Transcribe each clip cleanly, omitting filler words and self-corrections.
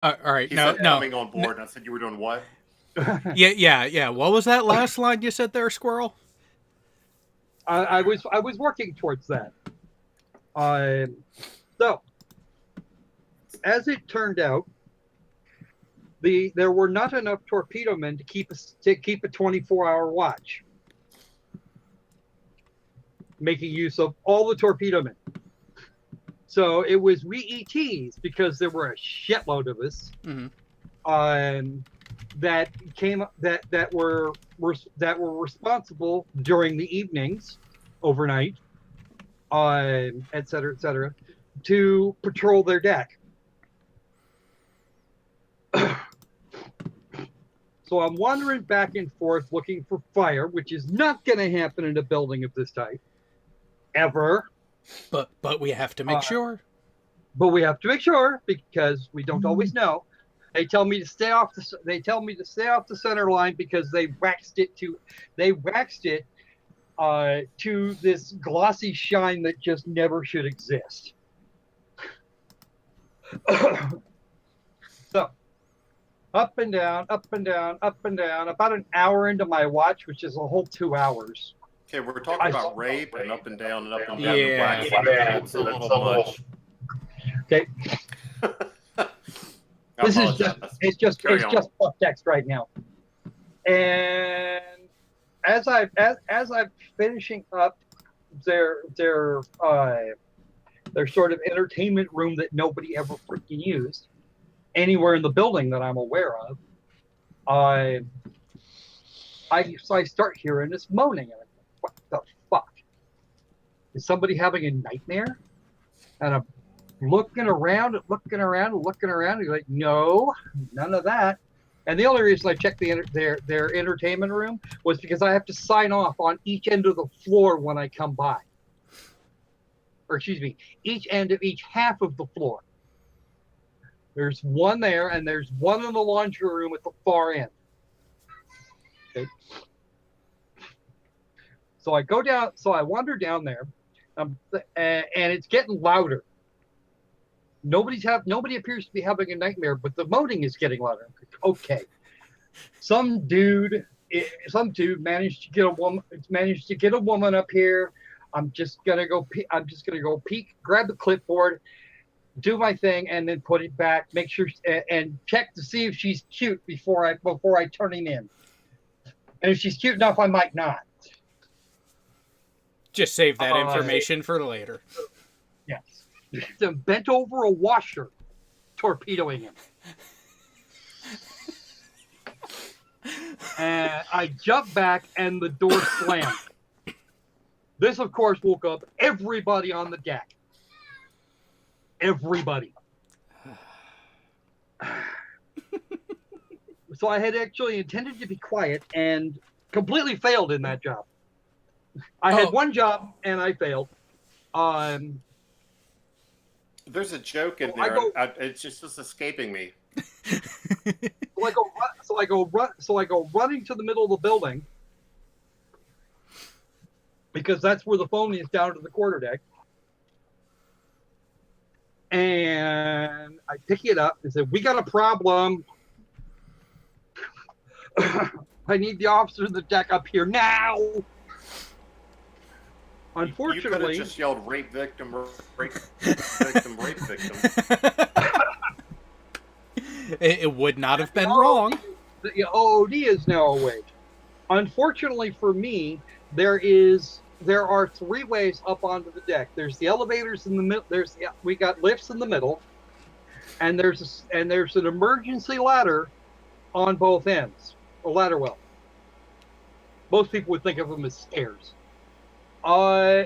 All right, He no, said no, coming on board, and I said, you were doing what? yeah. What was that last line you said there, Squirrel? I was working towards that. Uh, so as it turned out, there were not enough torpedo men to keep a 24-hour watch, making use of all the torpedo men. So it was we ETs, because there were a shitload of us, Mm-hmm. that came that were responsible during the evenings, overnight, et cetera, to patrol their deck. So I'm wandering back and forth looking for fire, which is not going to happen in a building of this type ever. But we have to make Uh, sure. but we have to make sure, because we don't always know. They tell me to stay off the. They tell me to stay off the center line because they waxed it to this glossy shine that just never should exist. So up and down, up and down, up and down. About an hour into my watch, which is a whole 2 hours. Okay, we're talking about rape and up and down and up and down and Yeah. waxing. It's a little much. Okay, I this is apologize. it's just Carry on. fuck text right now. And as I'm finishing up their sort of entertainment room that nobody ever freaking used anywhere in the building that I'm aware of, I start hearing this moaning. And I'm like, what the fuck? Is somebody having a nightmare? And I'm looking around. And you're like, no, none of that. And the only reason I checked their entertainment room was because I have to sign off on each end of the floor when I come by. Or excuse me, each end of each half of the floor. There's one there, and there's one in the laundry room at the far end. Okay. So I go down. So I wander down there, and it's getting louder. Nobody appears to be having a nightmare, but the moaning is getting louder. Okay, some dude managed to get a woman up here. I'm just gonna go peek, grab the clipboard, do my thing, and then put it back. Make sure and check to see if she's cute before I turn it in. And if she's cute enough, I might not. Just save that information for later. Yes. Bent over a washer, torpedoing him. And I jump back, and the door slammed. This, of course, woke up everybody on the deck. Everybody. So I had actually intended to be quiet and completely failed in that job. I had one job, and I failed. There's a joke in there. It's just escaping me. So I go running to the middle of the building, because that's where the phone is, down to the quarterdeck. And I pick it up and say, "We got a problem. I need the officer of the deck up here now." Unfortunately, you could have just yelled "rape victim," rape victim, rape victim. It would not have been wrong. The OOD is now awake. Unfortunately for me, there are three ways up onto the deck. There's the elevators in the middle. We got lifts in the middle, and there's an emergency ladder on both ends. A ladder well. Most people would think of them as stairs.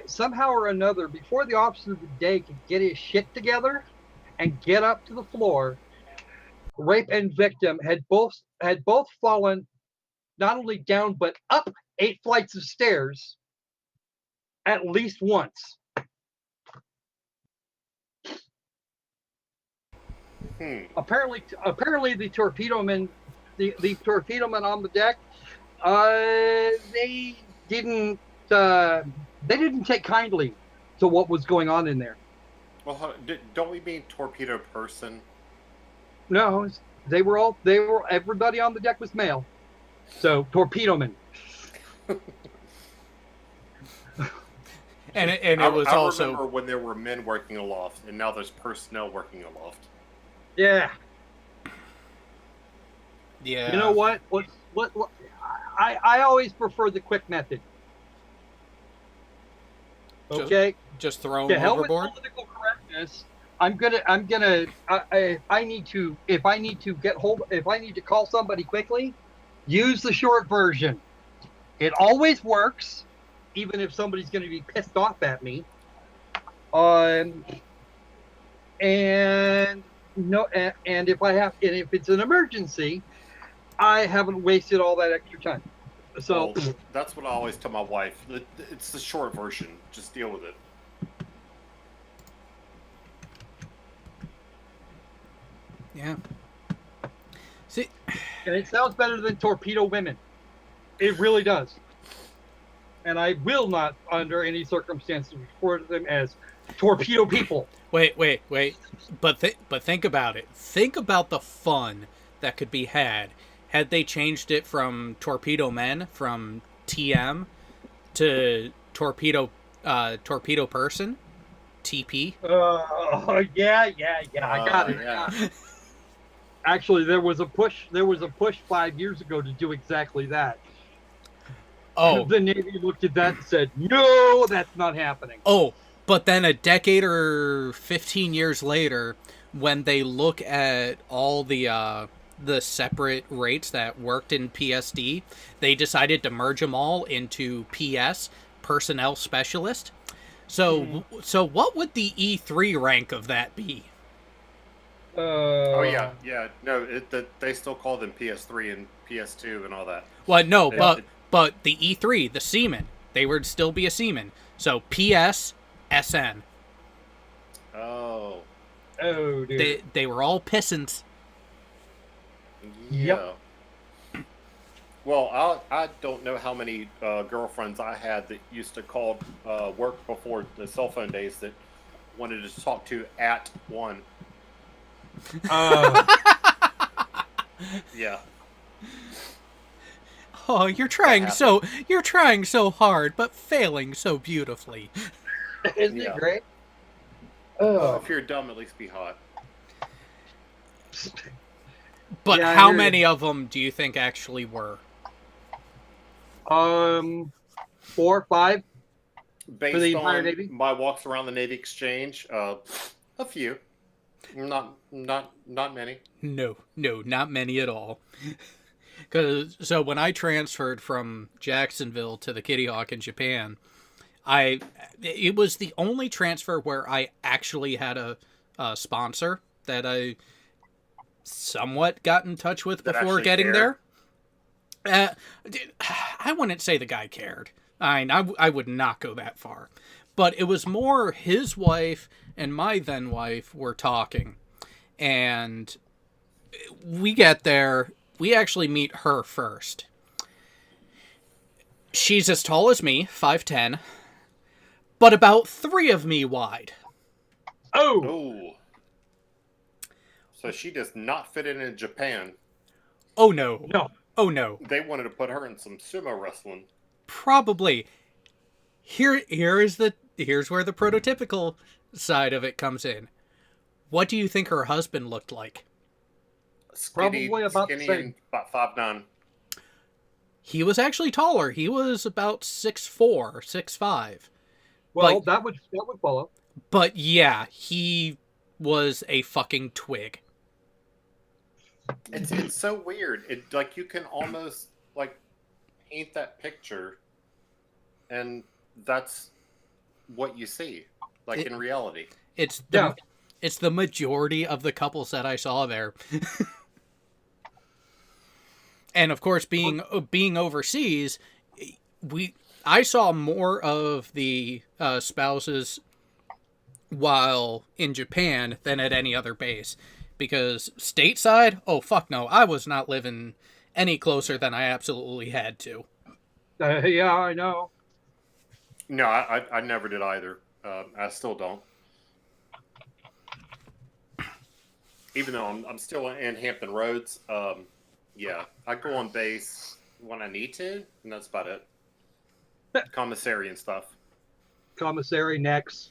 Somehow or another, before the officer of the day could get his shit together and get up to the floor, rape and victim had both fallen not only down but up 8 flights of stairs at least once. Apparently the torpedo men on the deck, they didn't take kindly to what was going on in there. Well, don't we mean torpedo person? No, everybody on the deck was male. So torpedo men. And it was I also remember when there were men working aloft, and now there's personnel working aloft. Yeah. yeah. You know what? I always prefer the quick method. Okay. Just throw To them hell with overboard. political correctness. If I need to call somebody quickly, use the short version. It always works, even if somebody's going to be pissed off at me. And no, and if it's an emergency, I haven't wasted all that extra time. So Well, that's what I always tell my wife. It's the short version. Just deal with it. Yeah. See, and it sounds better than torpedo women. It really does. And I will not, under any circumstances, refer to them as torpedo people. wait. But think about it. Think about the fun that could be had they changed it from torpedo men from TM to torpedo person TP. Yeah. I got it. Yeah. Actually, there was a push 5 years ago to do exactly that. Oh, the Navy looked at that and said, "No, that's not happening." Oh, but then a decade or 15 years later, when they look at all the separate rates that worked in PSD, they decided to merge them all into PS, personnel specialist. So what would the E3 rank of that be? Oh yeah. No, they still call them PS3 and PS2 and all that. Well, no, It- but the E3, the seaman, they would still be a seaman. So PS, SN. Oh. Oh, dude. They were all pissants. Yeah. Well, I don't know how many girlfriends I had that used to call work before the cell phone days that wanted to talk to at one. Yeah. Oh, you're trying so hard, but failing so beautifully. Isn't it great? Oh. If you're dumb, at least be hot. But Yeah, how many of them do you think actually were? 4 or 5 Based for the entire on Navy. my walks around the Navy Exchange, a few. Not many. No, not many at all. So when I transferred from Jacksonville to the Kitty Hawk in Japan, it was the only transfer where I actually had a sponsor that I somewhat got in touch with before getting cared. there. I wouldn't say the guy cared. I would not go that far. But it was more his wife and my then wife were talking. And we get there. We actually meet her first. She's as tall as me, 5'10", but about 3 of me wide. Oh. So she does not fit in Japan. Oh no. No. Oh no. They wanted to put her in some sumo wrestling. Probably. Here's where the prototypical side of it comes in. What do you think her husband looked like? Probably about the skinny same. and about 5'9". He was actually taller. He was about 6'4", 6'5". Well, But- that would follow. But yeah, he was a fucking twig. It's so weird. It like you can almost like paint that picture, and that's what you see, like in reality. It's the majority of the couples that I saw there. And of course, being overseas, I saw more of the spouses while in Japan than at any other base. Because stateside, oh fuck no, I was not living any closer than I absolutely had to. Yeah, I know. No, I never did either. I still don't. even though I'm still in Hampton Roads, yeah, I go on base when I need to, and that's about it. Commissary and stuff. Commissary, necks,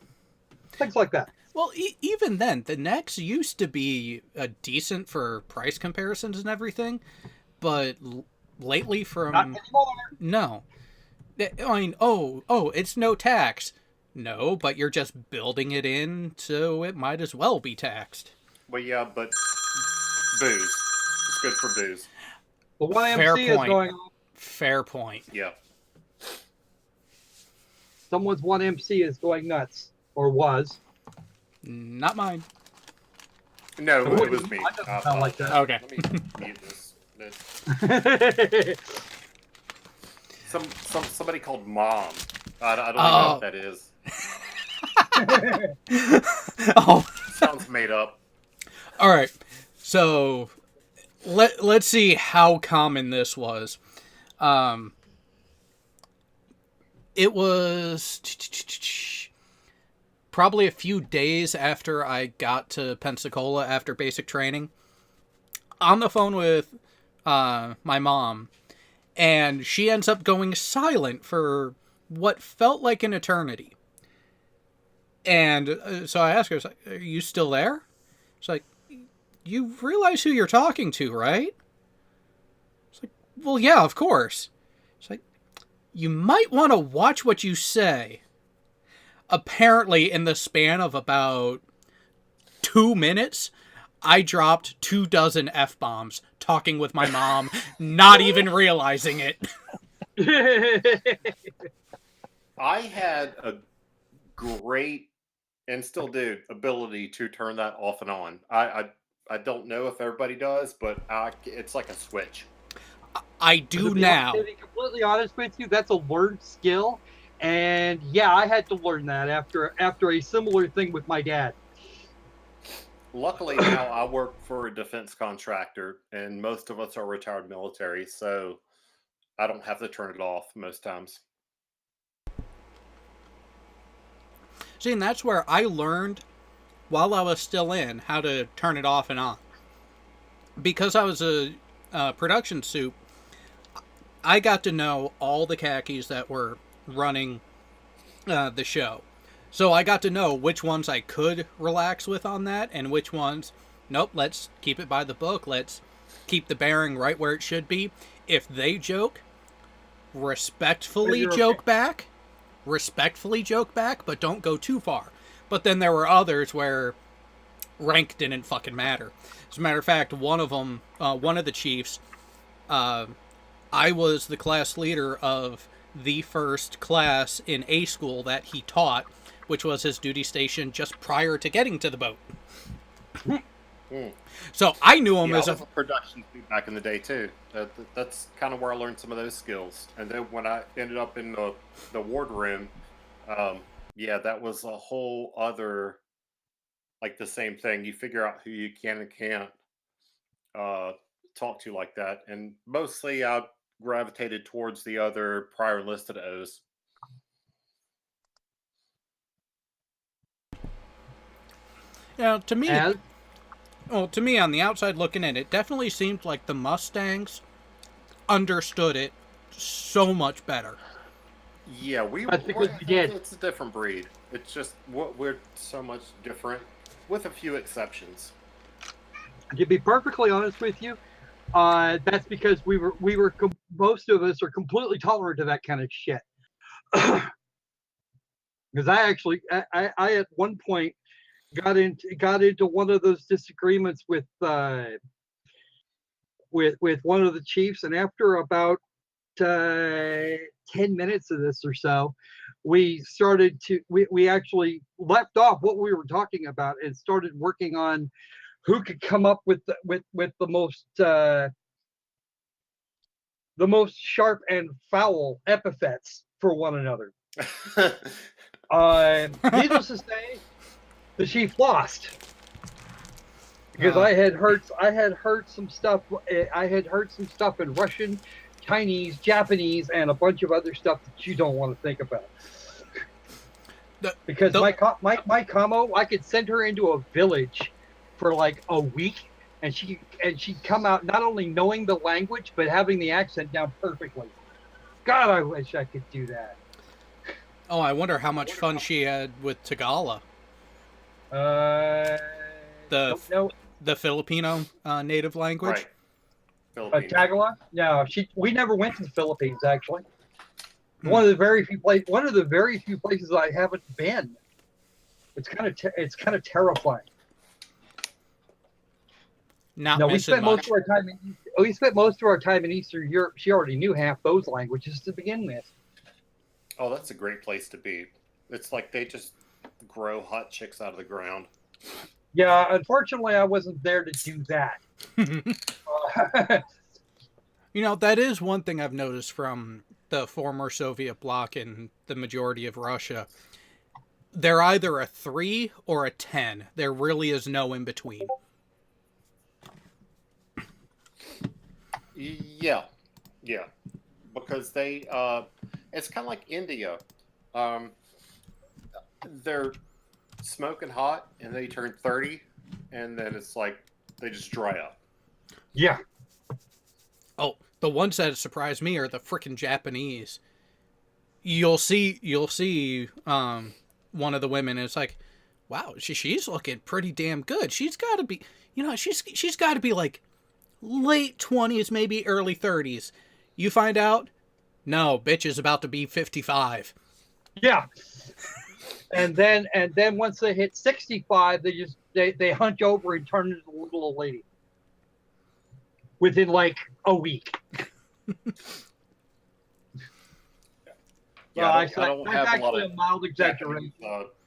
things like that. Well, even then, the necks used to be decent for price comparisons and everything, but lately from... Not anymore. No. I mean, oh, it's no tax. No, but you're just building it in, so it might as well be taxed. Well, yeah, but booze. It's good for booze. The 1MC Fair is point. going on. Fair point. Yeah. Someone's 1MC is going nuts, or was. Not mine. No, it was me. Mine doesn't sound like that. Okay. Let me mute this. Somebody called Mom. I don't know what that is. Oh. Sounds made up. All right. So let's see how common this was. It was probably a few days after I got to Pensacola after basic training. On the phone with my mom, and she ends up going silent for what felt like an eternity. And so I asked her, I was like, "Are you still there?" She's like, "You realize who you're talking to, right?" It's like, "Well, yeah, of course." She's like, "You might want to watch what you say." Apparently, in the span of about 2 minutes, I dropped 24 F-bombs talking with my mom, not even realizing it. I had a great, and still do, ability to turn that off and on. I don't know if everybody does, but it's like a switch. I do now. To be completely honest with you, that's a learned skill. And yeah, I had to learn that after a similar thing with my dad. Luckily now I work for a defense contractor, and most of us are retired military, so I don't have to turn it off most times. See, and that's where I learned, while I was still in, how to turn it off and on. Because I was a production soup, I got to know all the khakis that were running the show. So I got to know which ones I could relax with on that, and which ones, nope, let's keep it by the book. Let's keep the bearing right where it should be. If they joke, respectfully joke back, but don't go too far. But then there were others where rank didn't fucking matter. As a matter of fact, one of them, one of the chiefs, I was the class leader of the first class in A school that he taught, which was his duty station just prior to getting to the boat. So I knew him as a production suit back in the day too. That's kind of where I learned some of those skills. And then when I ended up in the wardroom, yeah, that was a whole other, like the same thing. You figure out who you can and can't talk to like that. And mostly I gravitated towards the other prior enlisted O's. Yeah, to me, on the outside looking in, it definitely seemed like the Mustangs understood it so much better. Yeah, it's a different breed. It's just we're so much different, with a few exceptions. To be perfectly honest with you, that's because most of us are completely tolerant of that kind of shit. Because I at one point got into one of those disagreements with one of the chiefs, and after about 10 minutes of this or so, we actually left off what we were talking about and started working on who could come up with the most sharp and foul epithets for one another. Needless to say, the chief lost because I had heard some stuff. I had heard some stuff in Russian, Chinese, Japanese, and a bunch of other stuff that you don't want to think about. Because my commo, I could send her into a village for like a week, and she'd come out not only knowing the language but having the accent down perfectly. God, I wish I could do that. Oh, I wonder how much fun she had with Tagala, Uh, the don't know. the Filipino native language. Right. Philippines. Tagalog? No, we never went to the Philippines actually. Hmm. One of the very few places I haven't been. It's kind of terrifying. Not No, we missing spent much. most of our time in Eastern Europe. She already knew half those languages to begin with. Oh, that's a great place to be. It's like they just grow hot chicks out of the ground. Yeah, unfortunately, I wasn't there to do that. You know, that is one thing I've noticed from the former Soviet bloc and the majority of Russia. They're either a 3 or a 10. There really is no in between. Yeah, yeah, because they it's kind of like India. Um, they're smoking hot, and they turn 30, and then it's like they just dry up. Yeah. Oh, the ones that surprise me are the frickin' Japanese. You'll see one of the women, and it's like, wow, she's looking pretty damn good. She's got to be, she's got to be like late 20s, maybe early 30s. You find out, no, bitch is about to be 55. Yeah. And then once they hit 65, they hunch over and turn into a little old lady within like a week. Yeah, I don't that's have a lot actually of a mild exaggeration.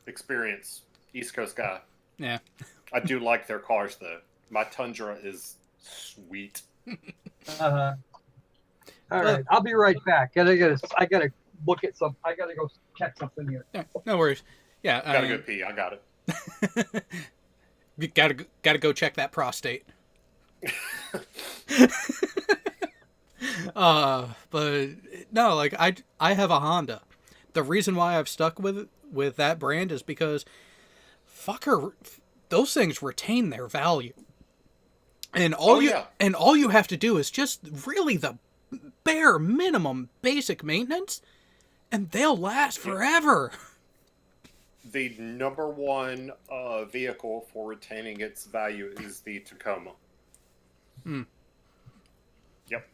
experience. East Coast guy. Yeah. I do like their cars though. My Tundra is sweet. Uh-huh. All right, I'll be right back. I gotta look at some. I gotta go check something here. Yeah, no worries. Yeah, Gotta go pee. I got it. You gotta go check that prostate. But no, like I have a Honda. The reason why I've stuck with that brand is because fucker, those things retain their value. And all you have to do is just really the bare minimum basic maintenance, and they'll last forever. The number one vehicle for retaining its value is the Tacoma. Yep.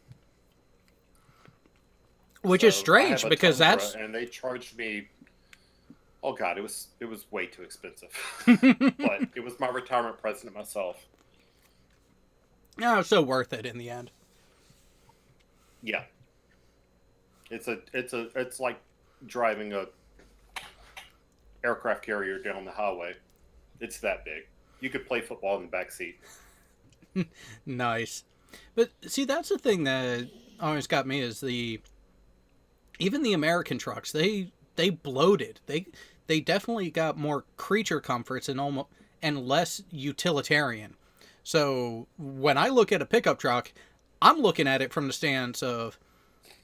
Which is strange because Tundra, that's and they charged me. Oh god, it was way too expensive. But it was my retirement present to myself. no, so worth it in the end. Yeah. It's like driving a aircraft carrier down the highway. It's that big. You could play football in the back seat. Nice. But see, that's the thing that always got me is even the American trucks, they bloated. They definitely got more creature comforts and less utilitarian. So when I look at a pickup truck, I'm looking at it from the stance of,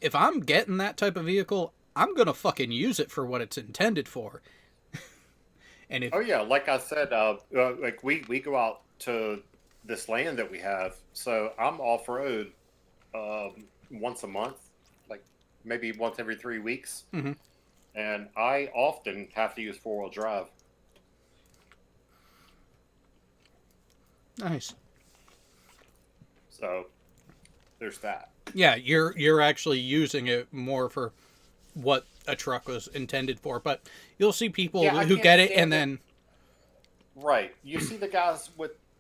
if I'm getting that type of vehicle, I'm gonna fucking use it for what it's intended for. And if Oh yeah, like I said, like we go out to this land that we have, so I'm off road once a month, like maybe once every 3 weeks, and I often have to use 4-wheel drive. nice. So there's that. Yeah, you're actually using it more for what a truck was intended for, but you'll see people Yeah, I who can't get it stand and it. then Right. You see the guys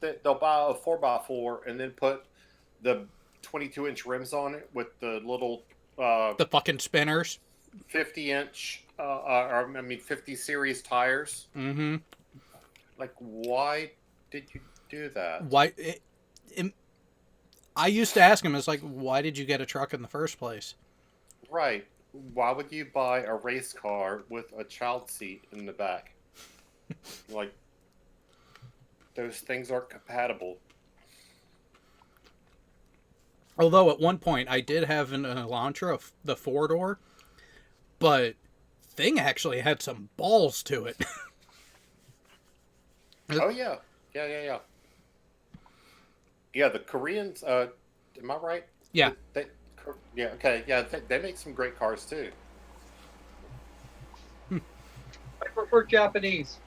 they'll buy a 4x4 and then put the 22-inch rims on it with the little the fucking spinners. 50-inch, or I mean 50 series tires. Mm-hmm. Like, why did you do that? Why? I used to ask him, it's like, why did you get a truck in the first place? Right. Why would you buy a race car with a child seat in the back? Like, those things aren't compatible. Although at one point I did have an Elantra, the 4-door, but thing actually had some balls to it. Oh yeah, yeah. Yeah, the Koreans. Am I right? Yeah. Yeah. Okay. Yeah, they make some great cars too. I prefer Japanese.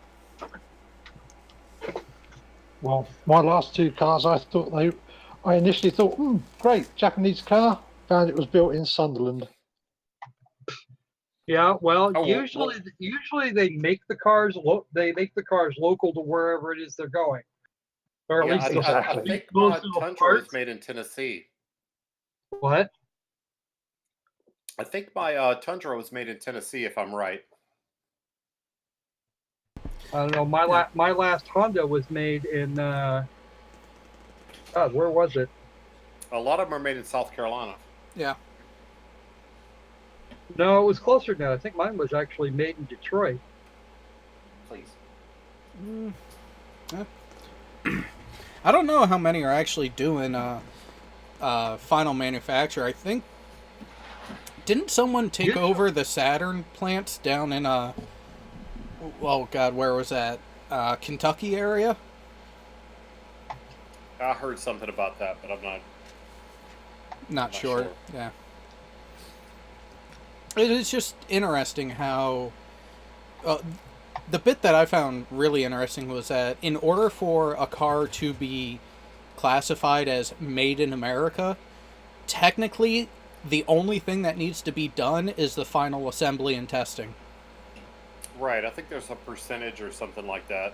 Well, my last two cars, I initially thought, great, Japanese car. Found it was built in Sunderland. Yeah, well, Oh, usually they make the cars local to wherever it is they're going, or at yeah. least I Exactly. think most my of the Tundra was parts. made in Tennessee. What? I think my Tundra was made in Tennessee, if I'm right. I don't know. My last Honda was made in God, where was it? A lot of them are made in South Carolina. Yeah. No, it was closer than that. I think mine was actually made in Detroit. Please. I don't know how many are actually doing final manufacture. I think didn't someone take Usually- over the Saturn plants down in oh god, where was that? Kentucky area? I heard something about that, but I'm not. Not sure. Yeah. It is just interesting how the bit that I found really interesting was that in order for a car to be classified as made in America, technically the only thing that needs to be done is the final assembly and testing. Right. I think there's a percentage or something like that.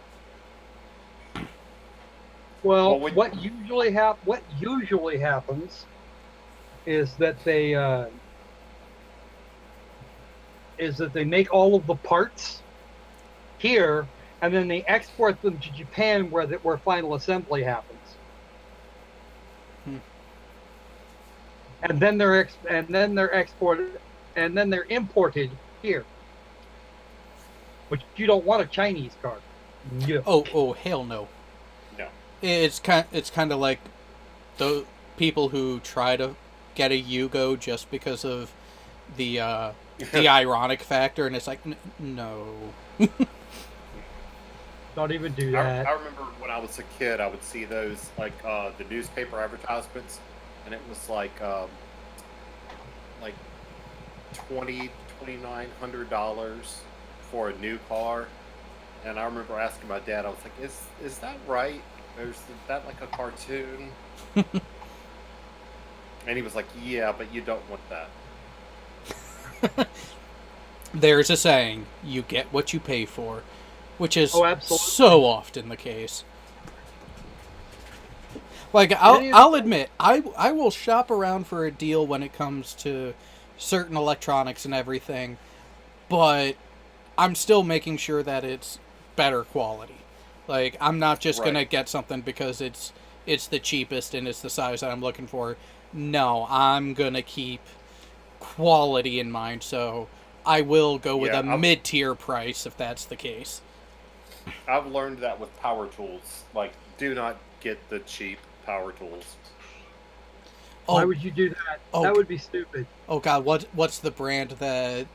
Well, Well, what usually happens is that they make all of the parts here, and then they export them to Japan, where final assembly happens. And then they're exported, and then they're imported here. But you don't want a Chinese car. Yeah. Oh hell no. No. It's kind of like the people who try to get a Yugo just because of the ironic factor, and it's like no. Don't even do that. I remember when I was a kid, I would see those like the newspaper advertisements, and it was like $2,900 for a new car. And I remember asking my dad, I was like, "Is that right? Or is that like a cartoon?" And he was like, "Yeah, but you don't want that." There's a saying, you get what you pay for, which is absolutely. so often the case. Like, I'll admit, I will shop around for a deal when it comes to certain electronics and everything, but I'm still making sure that it's better quality. Like, I'm not just gonna get something because it's the cheapest and it's the size that I'm looking for. No, I'm gonna keep quality in mind, so I will go with a mid-tier price if that's the case. I've learned that with power tools. Like, do not get the cheap power tools. Why would you do that? That would be stupid. Oh god, what's the brand that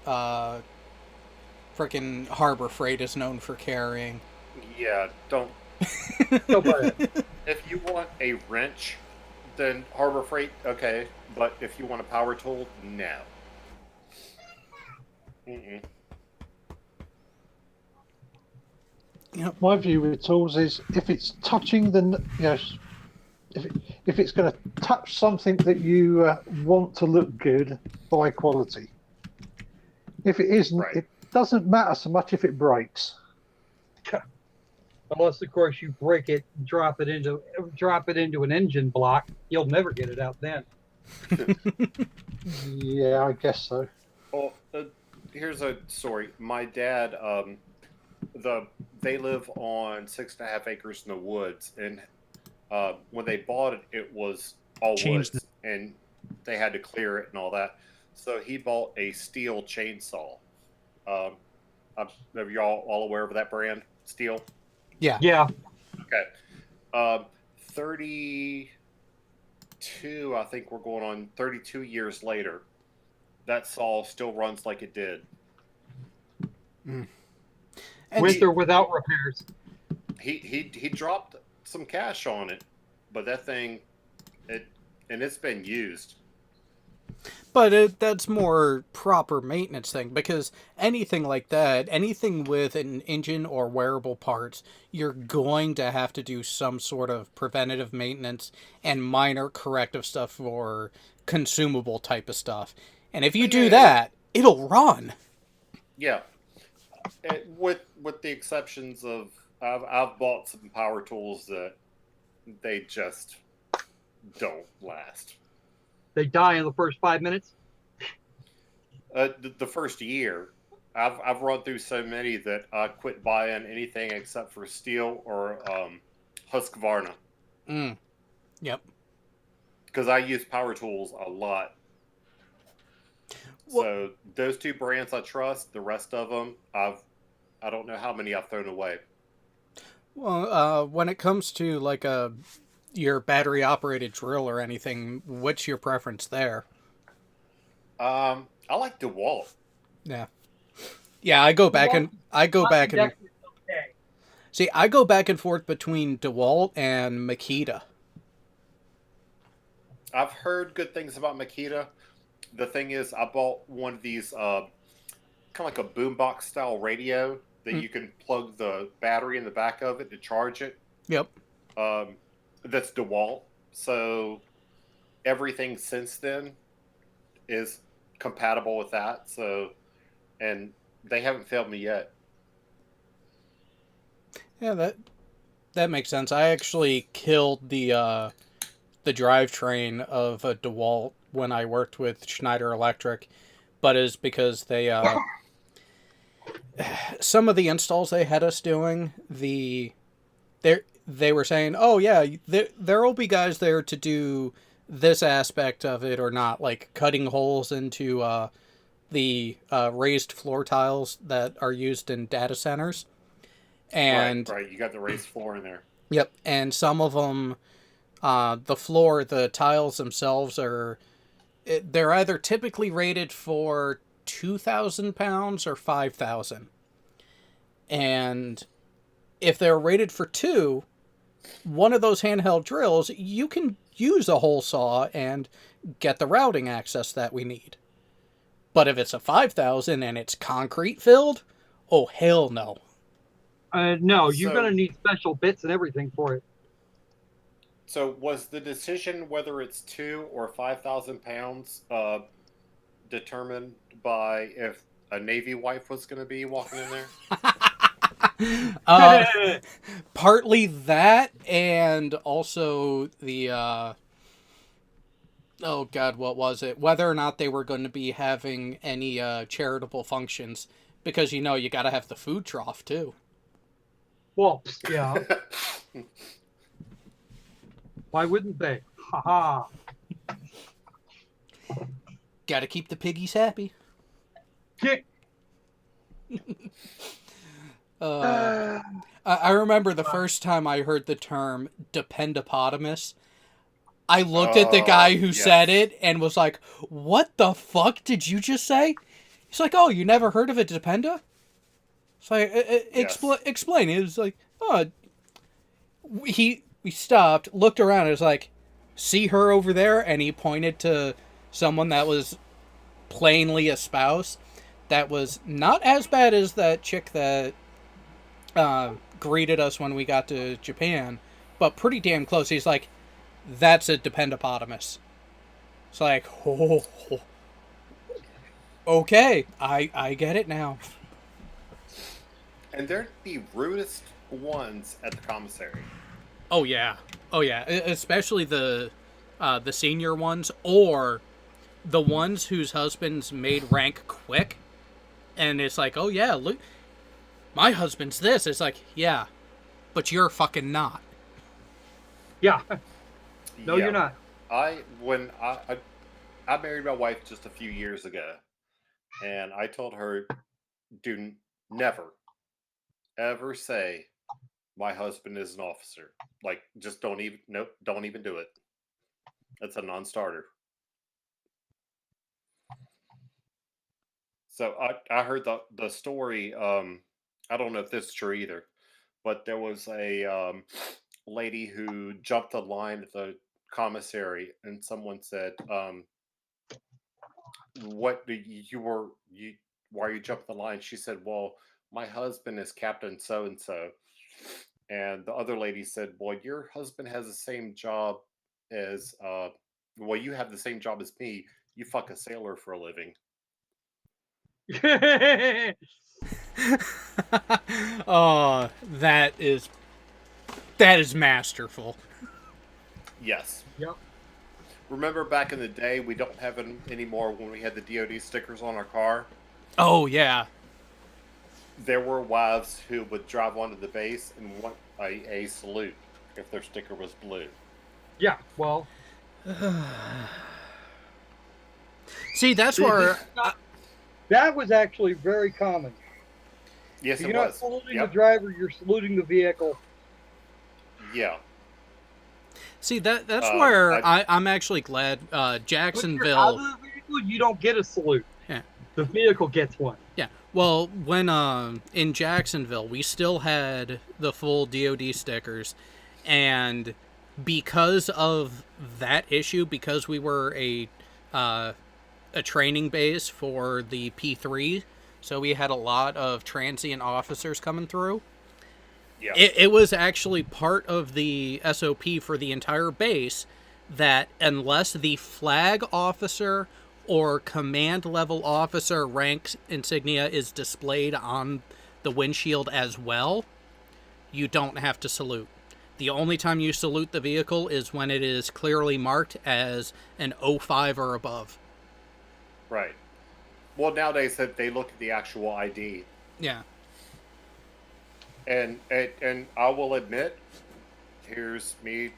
frickin' Harbor Freight is known for carrying? Yeah, don't. Don't buy it. If you want a wrench, then Harbor Freight, okay. But if you want a power tool, no. Mm-mm. My view with tools is if it's touching if it's going to touch something that you want to look good, buy quality. If it isn't, it doesn't matter so much if it breaks. Unless, of course, you break it, drop it into an engine block, you'll never get it out then. Yeah, I guess so. Well, here's a story. My dad, they live on 6.5 acres in the woods, and when they bought it, it was all woods, and they had to clear it and all that. So he bought a steel chainsaw. Are y'all all aware of that brand, Steel? Yeah. Yeah. Okay. 32, I think we're going on 32 years later. That saw still runs like it did. With or without repairs. He dropped some cash on it, but that thing It and it's been used. But that's more proper maintenance thing, because anything like that, anything with an engine or wearable parts, you're going to have to do some sort of preventative maintenance and minor corrective stuff for consumable type of stuff. And if Oh you yeah, do yeah, yeah. that, it'll run. Yeah. With the exceptions of I've bought some power tools that they just don't last. They die in the first 5 minutes. The first year, I've run through so many that I quit buying anything except for steel or Husqvarna Mm, yep. because I use power tools a lot. Well, So those two brands I trust. The rest of them, I don't know how many I've thrown away. when it comes to like your battery operated drill or anything, what's your preference there? I like DeWalt. Yeah. Yeah, I go The back one and I go not back and index is okay. see, I go back and forth between DeWalt and Makita. I've heard good things about Makita. The thing is, I bought one of these kind of like a boombox style radio that Mm, you can plug the battery in the back of it to charge it. yep. Um, that's DeWalt. So everything since then is compatible with that. So, and they haven't failed me yet. Yeah, that makes sense. I actually killed the drivetrain of a DeWalt when I worked with Schneider Electric, but is because they some of the installs they had us doing, they were saying, "Oh yeah, there will be guys there to do this aspect of it or not, like cutting holes into the raised floor tiles that are used in data centers." Right, And right. You got the raised floor in there. yep, and some of them, the tiles themselves they're either typically rated for 2,000 pounds or 5,000, and if they're rated for two, one of those handheld drills, you can use a hole saw and get the routing access that we need. But if it's a 5,000 and it's concrete filled, oh hell no. No, you're going So, to need special bits and everything for it. so was the decision whether it's 2 or 5,000 pounds determined by if a Navy wife was going to be walking in there? uh, Partly that, and also the oh god, what was it? Whether or not they were going to be having any charitable functions, because you got to have the food trough too. Well, yeah. Why wouldn't they? Ha Got to keep the piggies happy. ha. I remember the first time I heard the term dependopotamus. I looked at the guy Oh, who said yes. it and was like, "What the fuck did you just say?" He's like, "Oh, you never heard of a dependa?" It's like, Yes. explain. It was like, "Oh, we stopped, looked around, and was like, see her over there," and he pointed to someone that was plainly a spouse. That was not as bad as that chick that greeted us when we got to Japan, but pretty damn close. He's like, "That's a dependopotamus." It's like, oh, okay, I get it now. And they're the rudest ones at the commissary. Oh yeah, oh yeah, especially the senior ones, or the ones whose husbands made rank quick, and it's like, oh yeah, look, my husband's this. It's like, yeah, but you're fucking not. Yeah. No, you're Yeah. not. I married my wife just a few years ago, and I told her, do never ever say my husband is an officer. Like, just don't even nope, don't even do it. That's a non-starter. So I heard the story. I don't know if this is true either, but there was a lady who jumped the line at the commissary, and someone said, "What do you? Why are you jumping the line?" She said, "Well, my husband is Captain so and so," and the other lady said, "Well, your husband has the same job as well, you have the same job as me. You fuck a sailor for a living." Oh, that is masterful. Yes. Yep. Remember back in the day, we don't have them anymore when we had the DoD stickers on our car? Oh yeah. There were wives who would drive onto the base and want a salute if their sticker was blue. Yeah, well, See, that's where that was actually very common. Yes, You're it not was. saluting Yep. the driver, you're saluting the vehicle. Yeah. see that's Um, where I I'm actually glad When you're out Jacksonville. of the vehicle, you don't get a salute. Yeah. The vehicle gets one. Yeah. Well, when in Jacksonville, we still had the full DoD stickers, and because of that issue, because we were a training base for the P3, so we had a lot of transient officers coming through. yeah. It was actually part of the SOP for the entire base that unless the flag officer or command level officer rank insignia is displayed on the windshield as well, you don't have to salute. The only time you salute the vehicle is when it is clearly marked as an 05 or above. Right. Well, nowadays they look at the actual ID, Yeah. and I will admit, here's me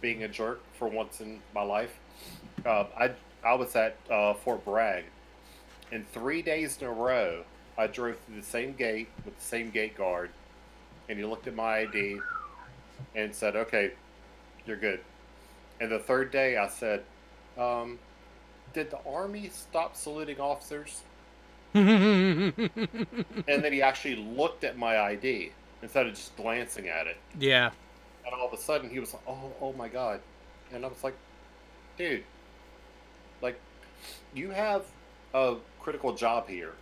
being a jerk for once in my life. I was at Fort Bragg, and 3 days in a row, I drove through the same gate with the same gate guard, and he looked at my ID and said, "Okay, you're good." And the third day, I said, "Did the Army stop saluting officers?" And then he actually looked at my ID instead of just glancing at it. Yeah. And all of a sudden, he was like, "Oh my God!" And I was like, "Dude, like, you have a critical job here.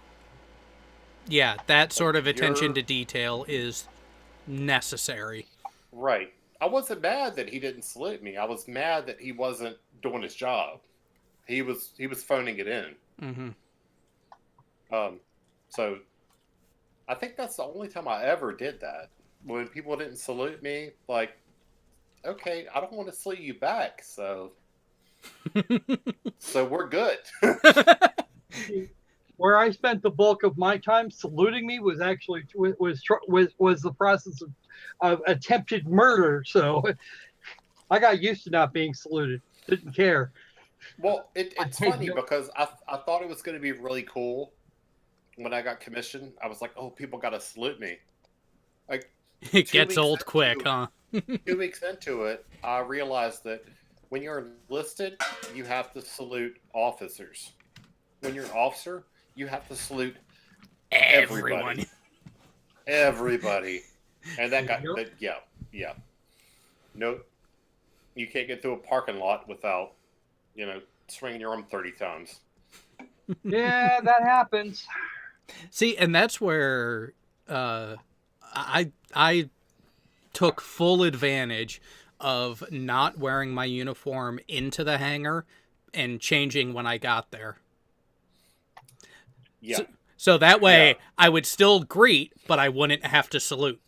Yeah, that sort of attention You're to detail is necessary. right." I wasn't mad that he didn't salute me. I was mad that he wasn't doing his job. He was phoning it in. Mm-hmm. So I think that's the only time I ever did that. When people didn't salute me, like, okay, I don't want to salute you back, so we're good. Where I spent the bulk of my time, saluting me was actually was the process of attempted murder. So I got used to not being saluted. Didn't care. Well, it's funny no- because I thought it was going to be really cool when I got commissioned. I was like, oh, people got to salute me. Like It 2 gets weeks old quick, into- huh? 2 weeks into it, I realized that when you're enlisted, you have to salute officers. When you're an officer, you have to salute everybody. Everybody. And that got, Yep. yeah. Nope. You can't get through a parking lot without, swinging your arm 30 times. Yeah, that happens. See, and that's where I took full advantage of not wearing my uniform into the hangar and changing when I got there. Yeah. So that way Yeah. I would still greet, but I wouldn't have to salute.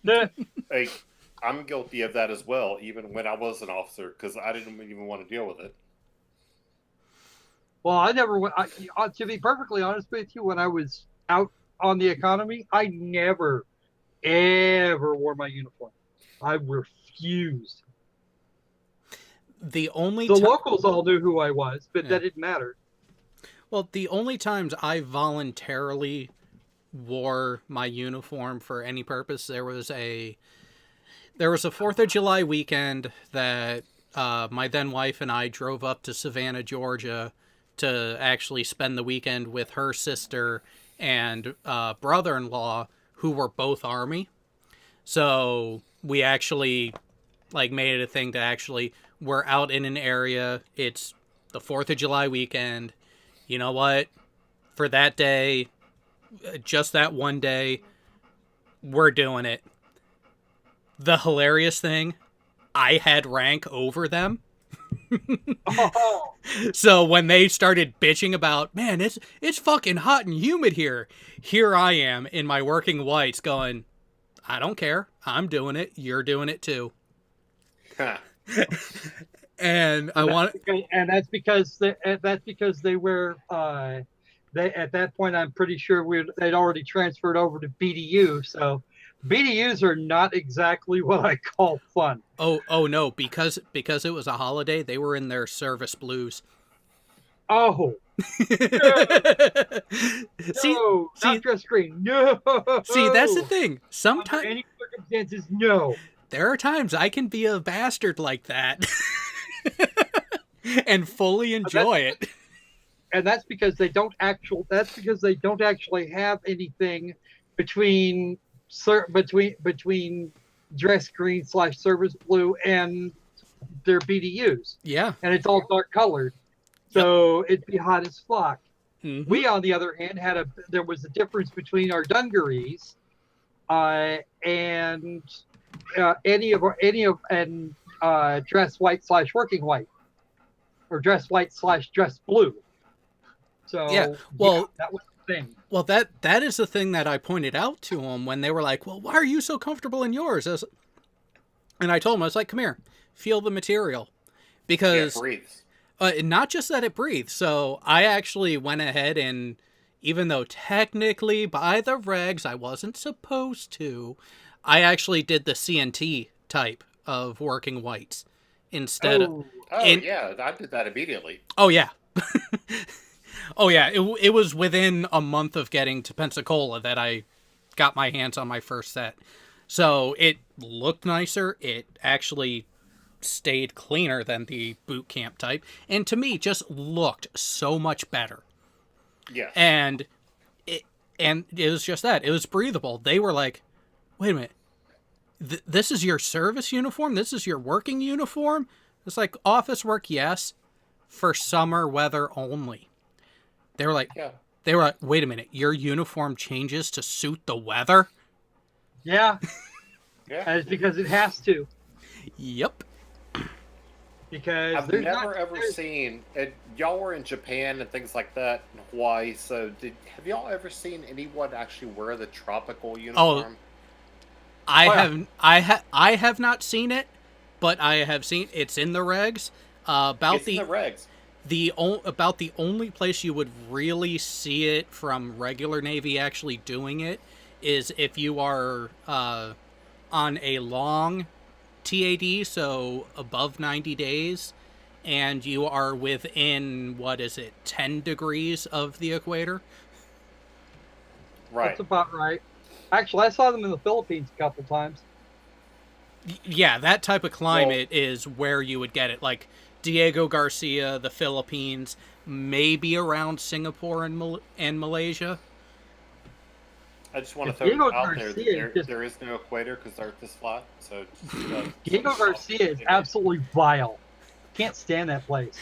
Hey, I'm guilty of that as well, even when I was an officer, because I didn't even want to deal with it. Well, I never went. To be perfectly honest with you, when I was out on the economy, I never, ever wore my uniform. I refused. The only The locals all knew who I was, but that didn't matter. Well, the only times I voluntarily wore my uniform for any purpose, there was a 4th of July weekend that my then wife and I drove up to Savannah, Georgia to actually spend the weekend with her sister and brother-in-law, who were both Army. So we actually like made it a thing to actually, we're out in an area, it's the 4th of July weekend. You know what? For that day, just that one day, we're doing it. The hilarious thing, I had rank over them. Oh, So when they started bitching about, man, it's fucking hot and humid here I am in my working whites going, I don't care. I'm doing it. You're doing it too. Huh. And I want, and that's because they were they at that point I'm pretty sure they'd already transferred over to BDU, so BDUs are not exactly what I call fun. oh no, because it was a holiday, they were in their service blues. Oh see, no, not dress green. No. see, that's the thing. Under Sometimes any circumstances, no. there are times I can be a bastard like that and fully enjoy it. And that's because they don't actually have anything between dress green / service blue and their BDUs. Yeah. And it's all dark colored. So it'd be hot as fuck. Mm-hmm. We, on the other hand, there was a difference between our dungarees and dress white / working white, or dress white / dress blue. So yeah, well, that was the thing. Well, that is the thing that I pointed out to them when they were like, well, why are you so comfortable in yours? And I told them, I was like, come here, feel the material. Because it breathes. Not just that it breathes. So I actually went ahead and, even though technically by the regs I wasn't supposed to, I actually did the CNT type of working whites instead of... yeah, I did that immediately. Oh, yeah. Oh, yeah. It was within a month of getting to Pensacola that I got my hands on my first set. So it looked nicer. It actually stayed cleaner than the boot camp type. And to me, just looked so much better. Yeah. And it was just that. It was breathable. They were like, wait a minute. This is your service uniform? This is your working uniform? It's like office work, yes. For summer weather only. They were like, wait a minute, your uniform changes to suit the weather? Yeah. Yeah. And it's because it has to. Yep. Because I've never ever seen, and y'all were in Japan and things like that, in Hawaii, so have y'all ever seen anyone actually wear the tropical uniform? I have not seen it, but I have seen it's in the regs. It's in the regs. About the only place you would really see it from regular Navy actually doing it is if you are on a long TAD, so above 90 days, and you are within, 10 degrees of the equator? Right. That's about right. Actually, I saw them in the Philippines a couple times. Yeah, that type of climate is where you would get it. Like Diego Garcia, the Philippines, maybe around Singapore and Malaysia. I just want to throw it out there that there is no equator because the Earth is flat. So Diego Garcia is absolutely vile. Can't stand that place.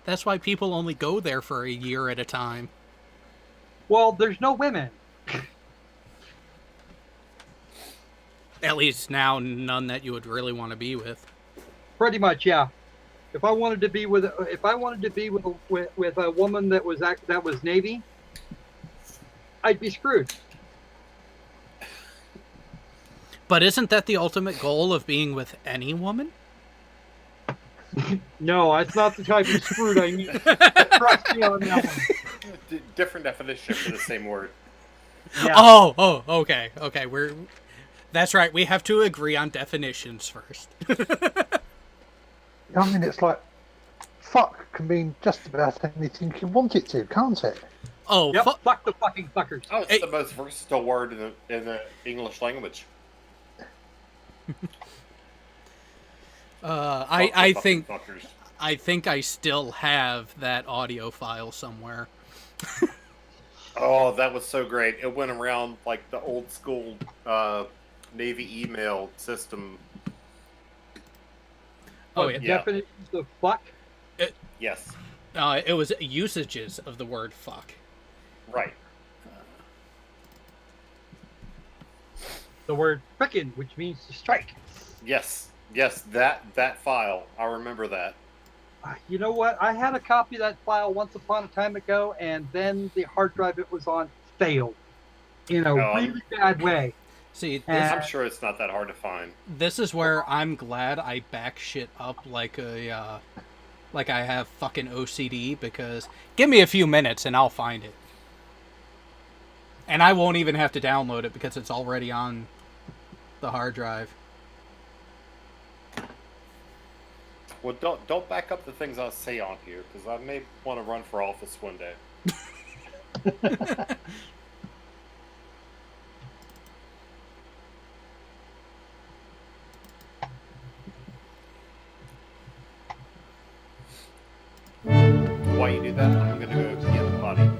That's why people only go there for a year at a time. Well, there's no women. At least now, none that you would really want to be with. Pretty much, yeah. If I wanted to be with a woman that was Navy, I'd be screwed. But isn't that the ultimate goal of being with any woman? No, that's not the type of screwed I need. Trust me on that one. Different definition for the same word. Yeah. Oh, okay. That's right. We have to agree on definitions first. I mean, it's like fuck can mean just about anything you want it to, can't it? Oh, yep, fuck the fucking fuckers. Oh, it's the most versatile word in the English language. I think I still have that audio file somewhere. Oh, that was so great. It went around like the old school Navy email system Oh, yeah. Definitions of fuck? Yes. It was usages of the word fuck. Right. The word frickin', which means to strike. Yes. Yes, that file. I remember that. You know what? I had a copy of that file once upon a time ago, and then the hard drive it was on failed in a really bad way. See, I'm sure it's not that hard to find. This is where I'm glad I back shit up like I have fucking OCD, because give me a few minutes and I'll find it. And I won't even have to download it because it's already on the hard drive. Well, don't back up the things I say on here, because I may want to run for office one day. While you do that, I'm going to go get the body.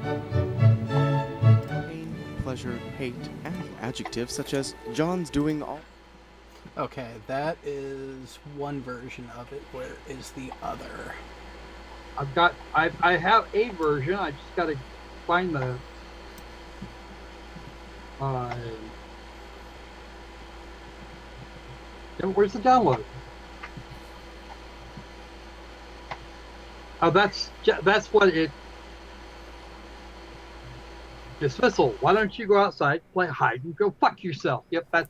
Pain, pleasure, hate, and adjectives such as John's doing all. Okay, that is one version of it. Where is the other? I have a version. I just got to find the. Where's the download? Oh, that's what it. Dismissal. Why don't you go outside, play hide, and go fuck yourself? Yep, that's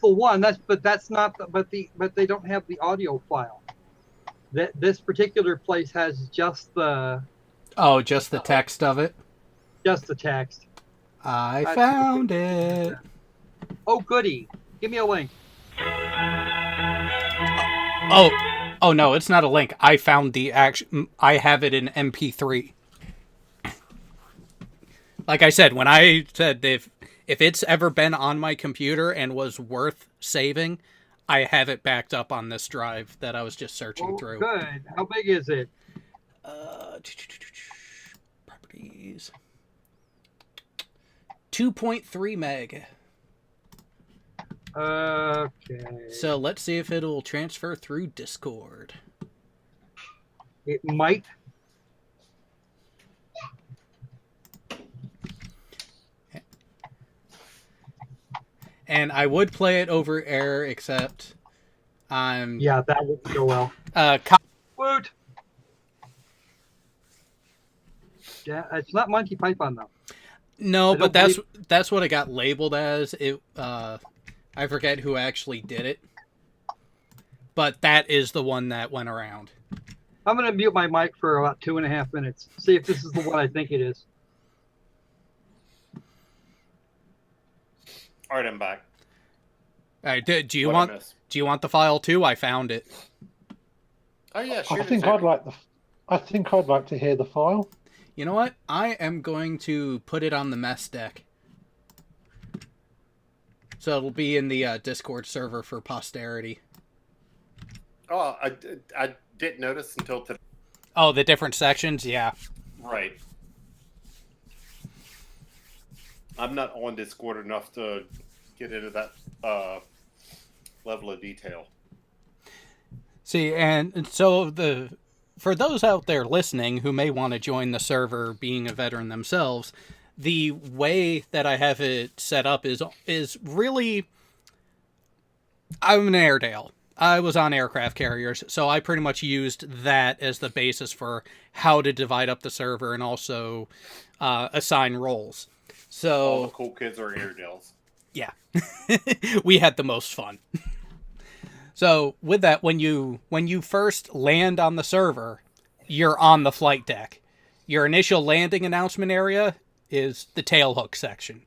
the one. But they don't have the audio file. This particular place has just the. Oh, just the text of it. Just the text. I found it. Oh, goody! Give me a link. Oh no, it's not a link. I found the I have it in MP3. Like I said, when I said if it's ever been on my computer and was worth saving, I have it backed up on this drive that I was just searching through. Good. How big is it? Properties. 2.3 meg. Okay. So let's see if it'll transfer through Discord. It might. And I would play it over air, except I'm... Yeah, that wouldn't go well. Woot! Yeah, it's not Monty Python, though. No, but that's what it got labeled as. It I forget who actually did it. But that is the one that went around. I'm going to mute my mic for about 2.5 minutes. See if this is the one I think it is. All right, I'm back. All right, do you want the file too? I found it. Oh yeah, sure. I think I'd like to hear the file. You know what? I am going to put it on the mess deck. So it'll be in the Discord server for posterity. Oh, I didn't notice until today. Oh, the different sections? Yeah. Right. I'm not on Discord enough to get into that level of detail. See, and so for those out there listening who may want to join the server, being a veteran themselves, the way that I have it set up is really... I'm an Airedale. I was on aircraft carriers, so I pretty much used that as the basis for how to divide up the server and also assign roles. So all the cool kids are Airedales. Yeah. We had the most fun. So with that, when you first land on the server, you're on the flight deck. Your initial landing announcement area is the tailhook section.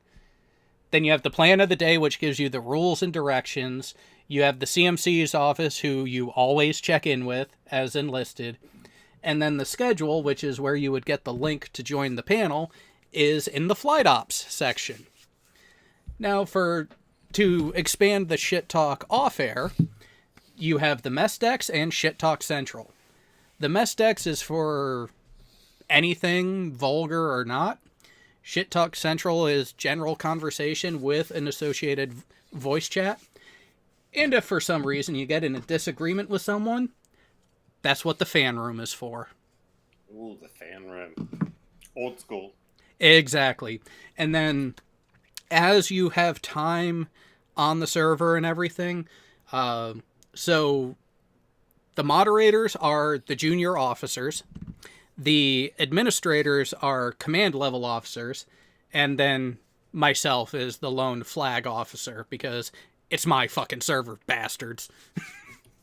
Then you have the plan of the day, which gives you the rules and directions. You have the CMC's office, who you always check in with as enlisted. And then the schedule, which is where you would get the link to join the panel, is in the flight ops section. Now, to expand the shit talk off air, you have the mess decks and shit talk central. The mess decks is for anything vulgar or not. Shit talk central is general conversation with an associated voice chat. And if for some reason you get in a disagreement with someone, That's what the fan room is for. Ooh, the fan room. Old school. Exactly. And then as you have time on the server and everything, so the moderators are the junior officers, the administrators are command level officers, and then myself is the lone flag officer because it's my fucking server, bastards.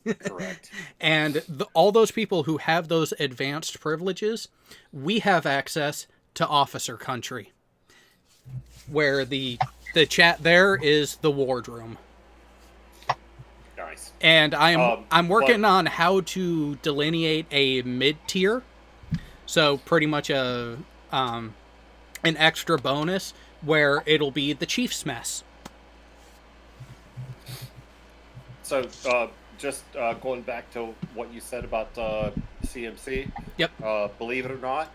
Correct. And all those people who have those advanced privileges, we have access to officer country, where the chat there is the wardroom. Nice. And I'm working but- on how to delineate a mid tier, so pretty much an extra bonus where it'll be the chief's mess. So, just going back to what you said about CMC. Yep. Believe it or not,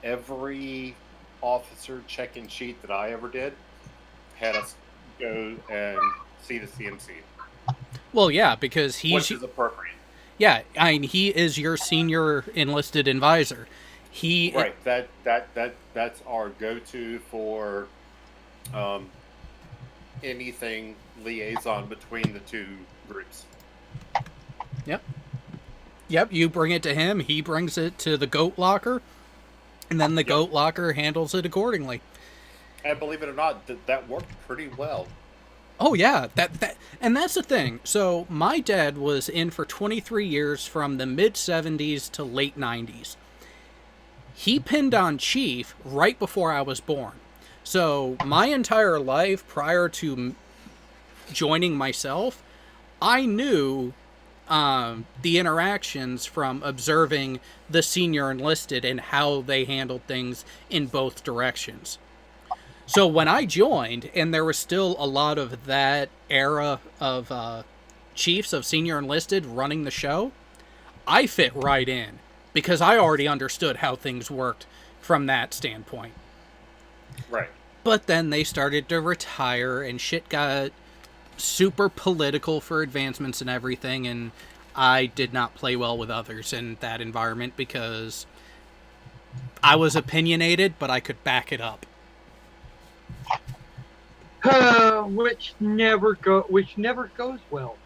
every officer check-in sheet that I ever did had us go and see the CMC. Well, yeah, because Which is appropriate. Yeah, I mean, he is your senior enlisted advisor. Right. That's our go-to for anything liaison between the two groups. Yep, you bring it to him, he brings it to the goat locker, and then the goat locker handles it accordingly. And believe it or not, that worked pretty well. Oh yeah, and that's the thing. So my dad was in for 23 years from the mid 70s to late 90s. He pinned on Chief right before I was born. So my entire life prior to joining myself, I knew the interactions from observing the senior enlisted and how they handled things in both directions. So when I joined, and there was still a lot of that era of chiefs of senior enlisted running the show, I fit right in because I already understood how things worked from that standpoint. Right. But then they started to retire and shit got super political for advancements and everything, and I did not play well with others in that environment because I was opinionated, but I could back it up. Which never goes well.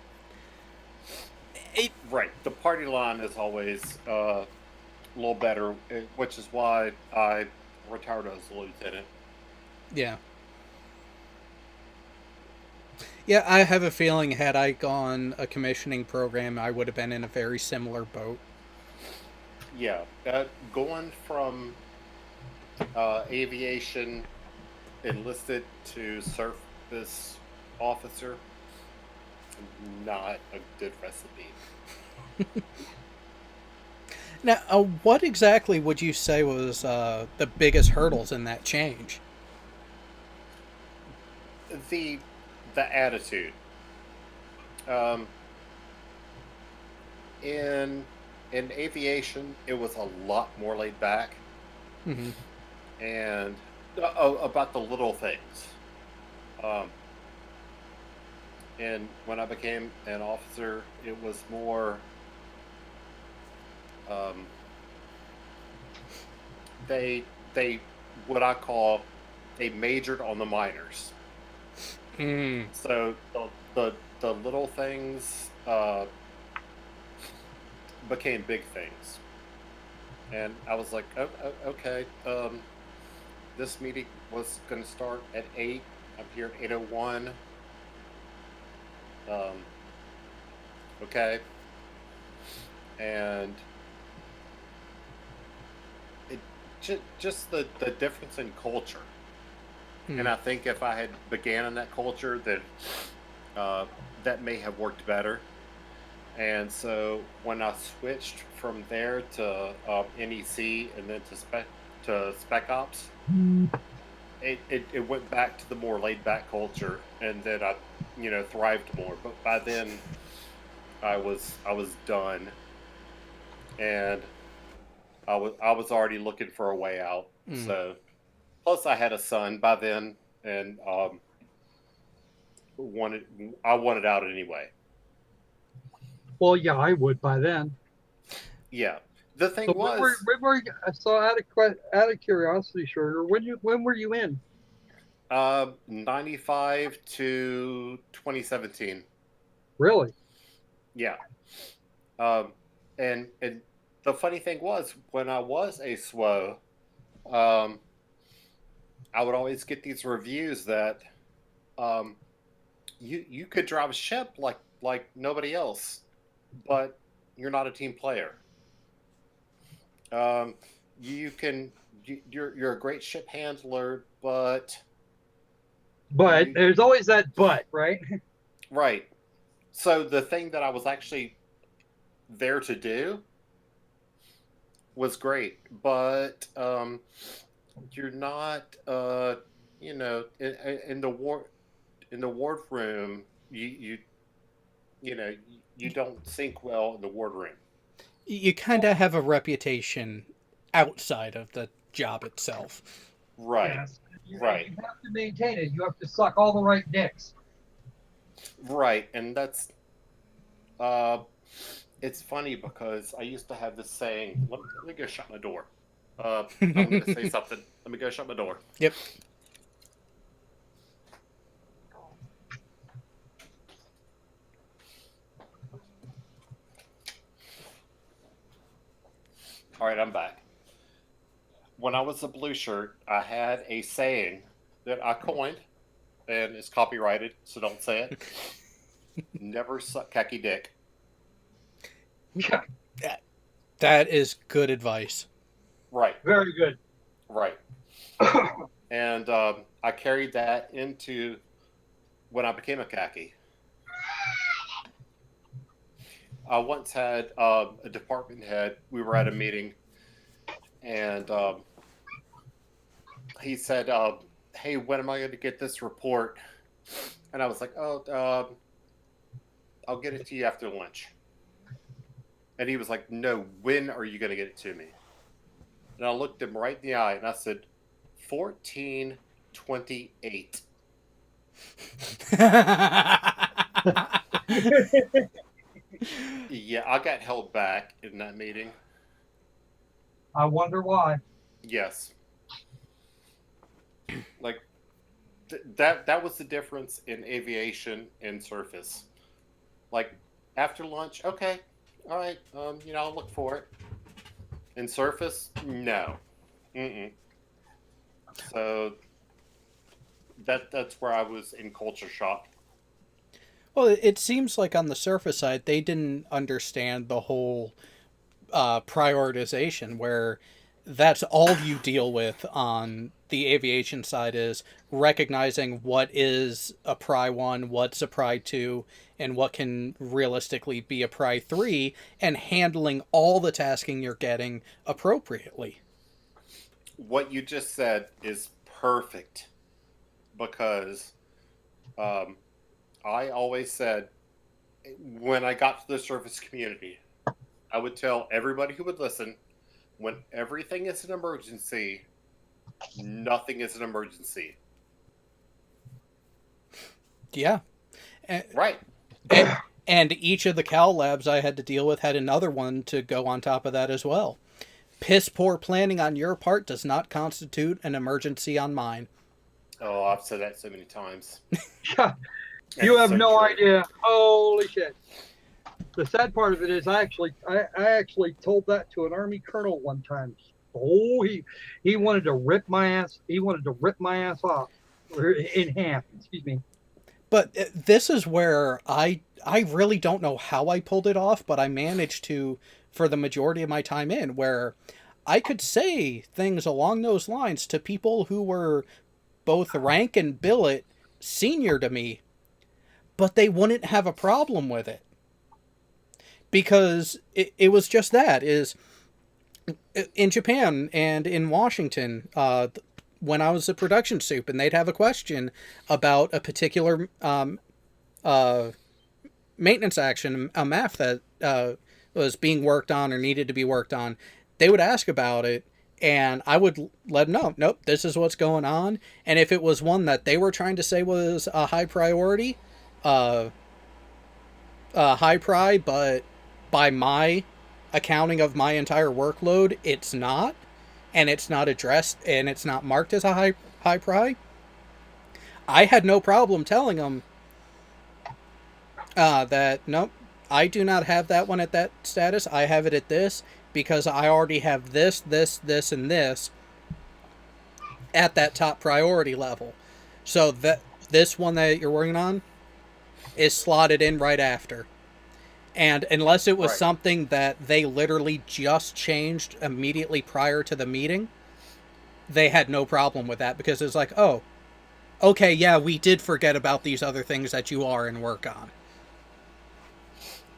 Right. The party line is always a little better, which is why I retired as a lieutenant. Yeah. Yeah, I have a feeling had I gone a commissioning program, I would have been in a very similar boat. Yeah. Going from aviation enlisted to surface officer, not a good recipe. Now, what exactly would you say was the biggest hurdles in that change? The attitude. In aviation, it was a lot more laid back, Mm-hmm. and about the little things. And when I became an officer, it was more. They what I call they majored on the minors. Mm. So the little things became big things, and I was like, oh, okay. This meeting was going to start at 8. I'm here at 8:01. Okay, and it just the difference in culture. And I think if I had began in that culture, then that may have worked better. And so when I switched from there to NEC and then to Spec Ops, it went back to the more laid back culture, and then I thrived more. But by then, I was done, and I was already looking for a way out. So. Plus, I had a son by then, and I wanted out anyway. Well, yeah, I would by then. Yeah. The thing So was, when were you, so out of curiosity, Sugar, when were you in? 95 to 2017. Really? Yeah. Um, and the funny thing was, when I was a SWO, um, I would always get these reviews that um, you could drive a ship like nobody else, but you're not a team player. Um, you can you're a great ship handler, but But you there's always that but, right? right. So the thing that I was actually there to do was great, but you're not in the wardroom you don't sync well in the wardroom. You kind of have a reputation outside of the job itself. Right. Yes. Right. You have to maintain it. You have to suck all the right dicks. Right. And that's it's funny because I used to have this saying, let me go shut my door. I'm going to say something. Let me go shut my door. Yep. All right, I'm back. When I was a blue shirt, I had a saying that I coined, and it's copyrighted, so don't say it. Never suck khaki dick. Yeah. That is good advice. Right. Very good. Right. And I carried that into when I became a khaki. I once had a department head. We were at a meeting, and he said, "Hey, when am I going to get this report?" And I was like, "Oh, I'll get it to you after lunch." And he was like, "No, when are you going to get it to me?" And I looked him right in the eye, and I said, 1428. Yeah, I got held back in that meeting. I wonder why. Yes. Like that was the difference in aviation and surface. Like after lunch, okay, all right, I'll look for it. In surface, no. Mm-mm. So that's where I was in culture shock. Well, it seems like on the surface side, they didn't understand the whole prioritization, where that's all you deal with on the aviation side is recognizing what is a Pry 1, what's a Pry 2, and what can realistically be a Pry 3, and handling all the tasking you're getting appropriately. What you just said is perfect because I always said when I got to the surface community, I would tell everybody who would listen, when everything is an emergency, nothing is an emergency. Yeah. Right. And each of the Cal labs I had to deal with had another one to go on top of that as well. Piss poor planning on your part does not constitute an emergency on mine. Oh, I've said that so many times. You have so no true. idea. Holy shit. The sad part of it is I actually told that to an Army colonel one time. Oh, he wanted to rip my ass. He wanted to rip my ass off, or in half. Excuse me. But this is where I really don't know how I pulled it off, but I managed to for the majority of my time in, where I could say things along those lines to people who were both rank and billet senior to me, but they wouldn't have a problem with it. Because it was just that, is in Japan and in Washington, when I was a production soup and they'd have a question about a particular maintenance action, a MAF that was being worked on or needed to be worked on, they would ask about it, and I would let them know, nope, this is what's going on. And if it was one that they were trying to say was a high priority, high pry, but by my accounting of my entire workload, it's not, and it's not addressed, and it's not marked as a high pry. I had no problem telling them that nope, I do not have that one at that status. I have it at this because I already have this, and this at that top priority level. So that this one that you're working on is slotted in right after. And unless it was something that they literally just changed immediately prior to the meeting, they had no problem with that because it's like, oh, okay, yeah, we did forget about these other things that you are in work on.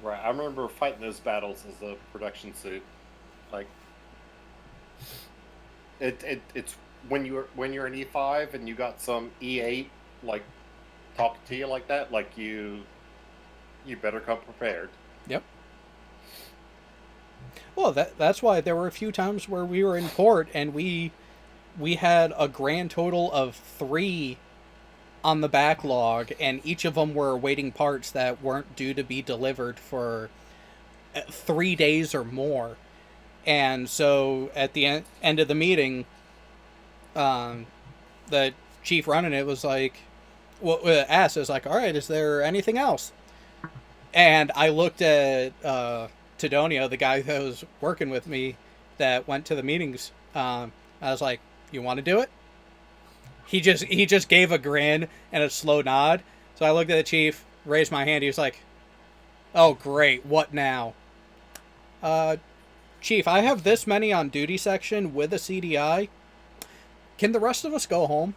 Right. I remember fighting those battles as a production suit. Like, it's when you're in E5 and you got some E8 like talking to you like that, like you better come prepared. Yep. Well, that's why there were a few times where we were in port and we had a grand total of 3 on the backlog, and each of them were awaiting parts that weren't due to be delivered for 3 days or more. And so at the end of the meeting, the chief running it was like, asked, was like, all right, is there anything else? And I looked at Tedonio, the guy that was working with me that went to the meetings. I was like, you want to do it? He just gave a grin and a slow nod. So I looked at the chief, raised my hand. He was like, oh, great. What now? Chief, I have this many on duty section with a CDI. Can the rest of us go home?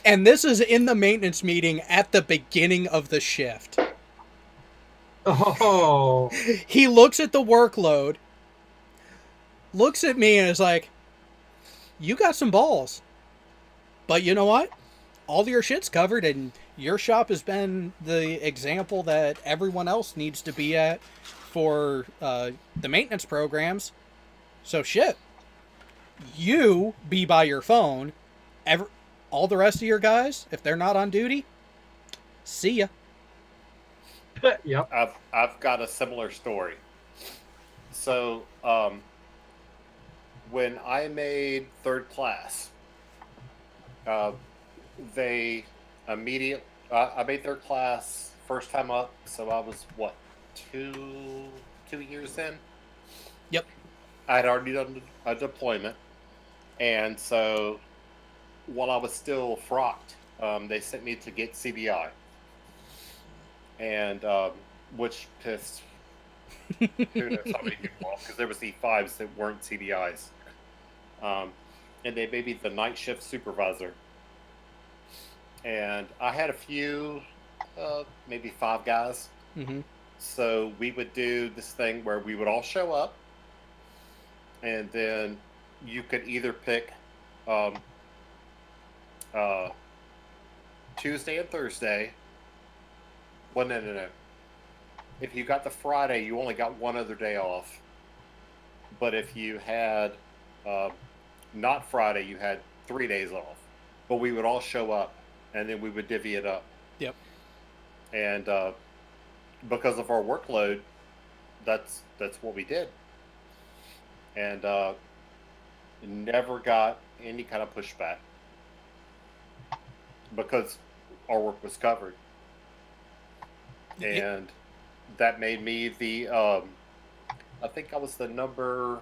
And this is in the maintenance meeting at the beginning of the shift. Oh. He looks at the workload, looks at me, and is like, you got some balls. But you know what? All your shit's covered, and your shop has been the example that everyone else needs to be at for the maintenance programs. So shit. You be by your phone. All the rest of your guys, if they're not on duty, see ya. Yep. I've got a similar story. So, when I made 3rd class, they immediately I made 3rd class first time up, so I was what, 2 years in? Yep. I had already done a deployment, and so while I was still frocked, they sent me to get CBI, and which pissed who knows how many people off, because there was E5s that weren't CBIs, and they made me the night shift supervisor, and I had a few, maybe 5 guys. Mm-hmm. So we would do this thing where we would all show up, and then you could either pick Tuesday and Thursday. Well, no. If you got the Friday, you only got one other day off. But if you had not Friday, you had 3 days off. But we would all show up, and then we would divvy it up. Yep. And because of our workload, that's what we did. And never got any kind of pushback because our work was covered. And that made me the I think I was the number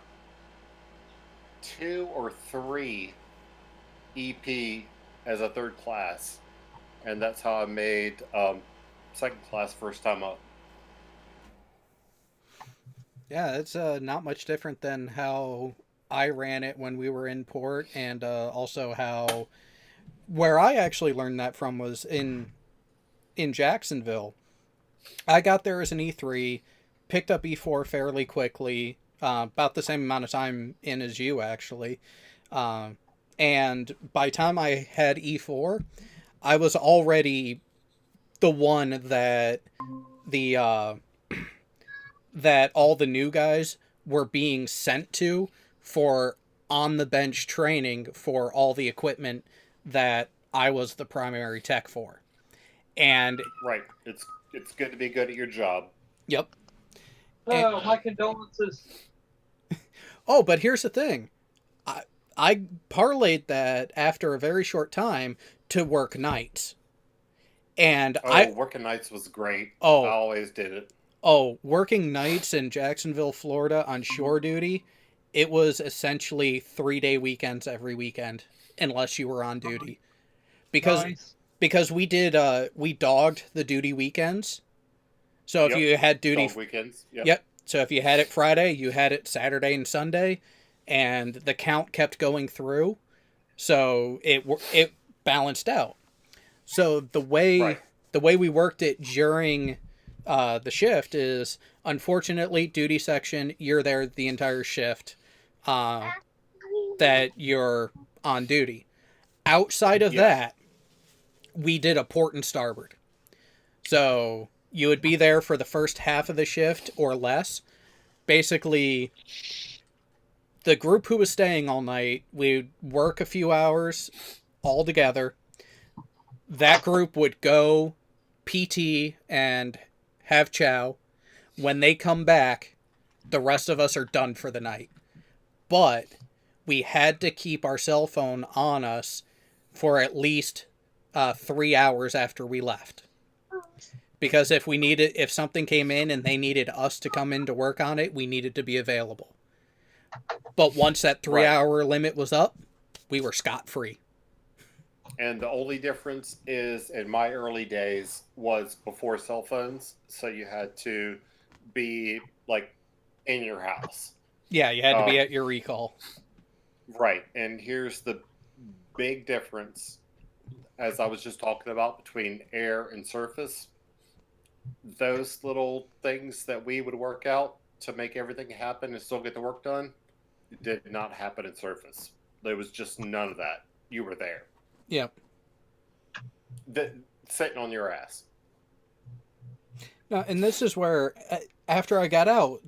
2 or 3 EP as a 3rd class, and that's how I made 2nd class first time up. Yeah, it's not much different than how I ran it when we were in port, and also how where I actually learned that from was in Jacksonville. I got there as an E3, picked up E4 fairly quickly, about the same amount of time in as you actually, and by the time I had E4, I was already the one that that all the new guys were being sent to for on the bench training for all the equipment that I was the primary tech for. And right, it's good to be good at your job. Yep. Oh, my condolences. Oh, but here's the thing. I parlayed that after a very short time to work nights. And working nights was great. I oh, always did it. working nights in Jacksonville, Florida on shore duty, it was essentially 3-day weekends every weekend, unless you were on duty. Because Nice. because we dogged the duty weekends. So if Yep. you had duty Dog weekends. Yep. So if you had it Friday, you had it Saturday and Sunday, and the count kept going through, so it balanced out. So the way we worked it during the shift is, unfortunately, duty section, you're there the entire shift that you're on duty. Outside of that, we did a port and starboard. So you would be there for the first half of the shift or less. Basically, the group who was staying all night, we'd work a few hours all together. That group would go PT and have chow. When they come back, the rest of us are done for the night. But we had to keep our cell phone on us for at least 3 hours after we left. Because if something came in and they needed us to come in to work on it, we needed to be available. But once that 3-hour limit was up, we were scot-free. And the only difference is, in my early days, was before cell phones, so you had to be, like, in your house. Yeah, you had to be at your recall. Right, and here's the big difference, as I was just talking about, between air and surface. Those little things that we would work out to make everything happen and still get the work done, it did not happen in surface. There was just none of that. You were there. Yep. Sitting on your ass. Now, and this is where, after I got out,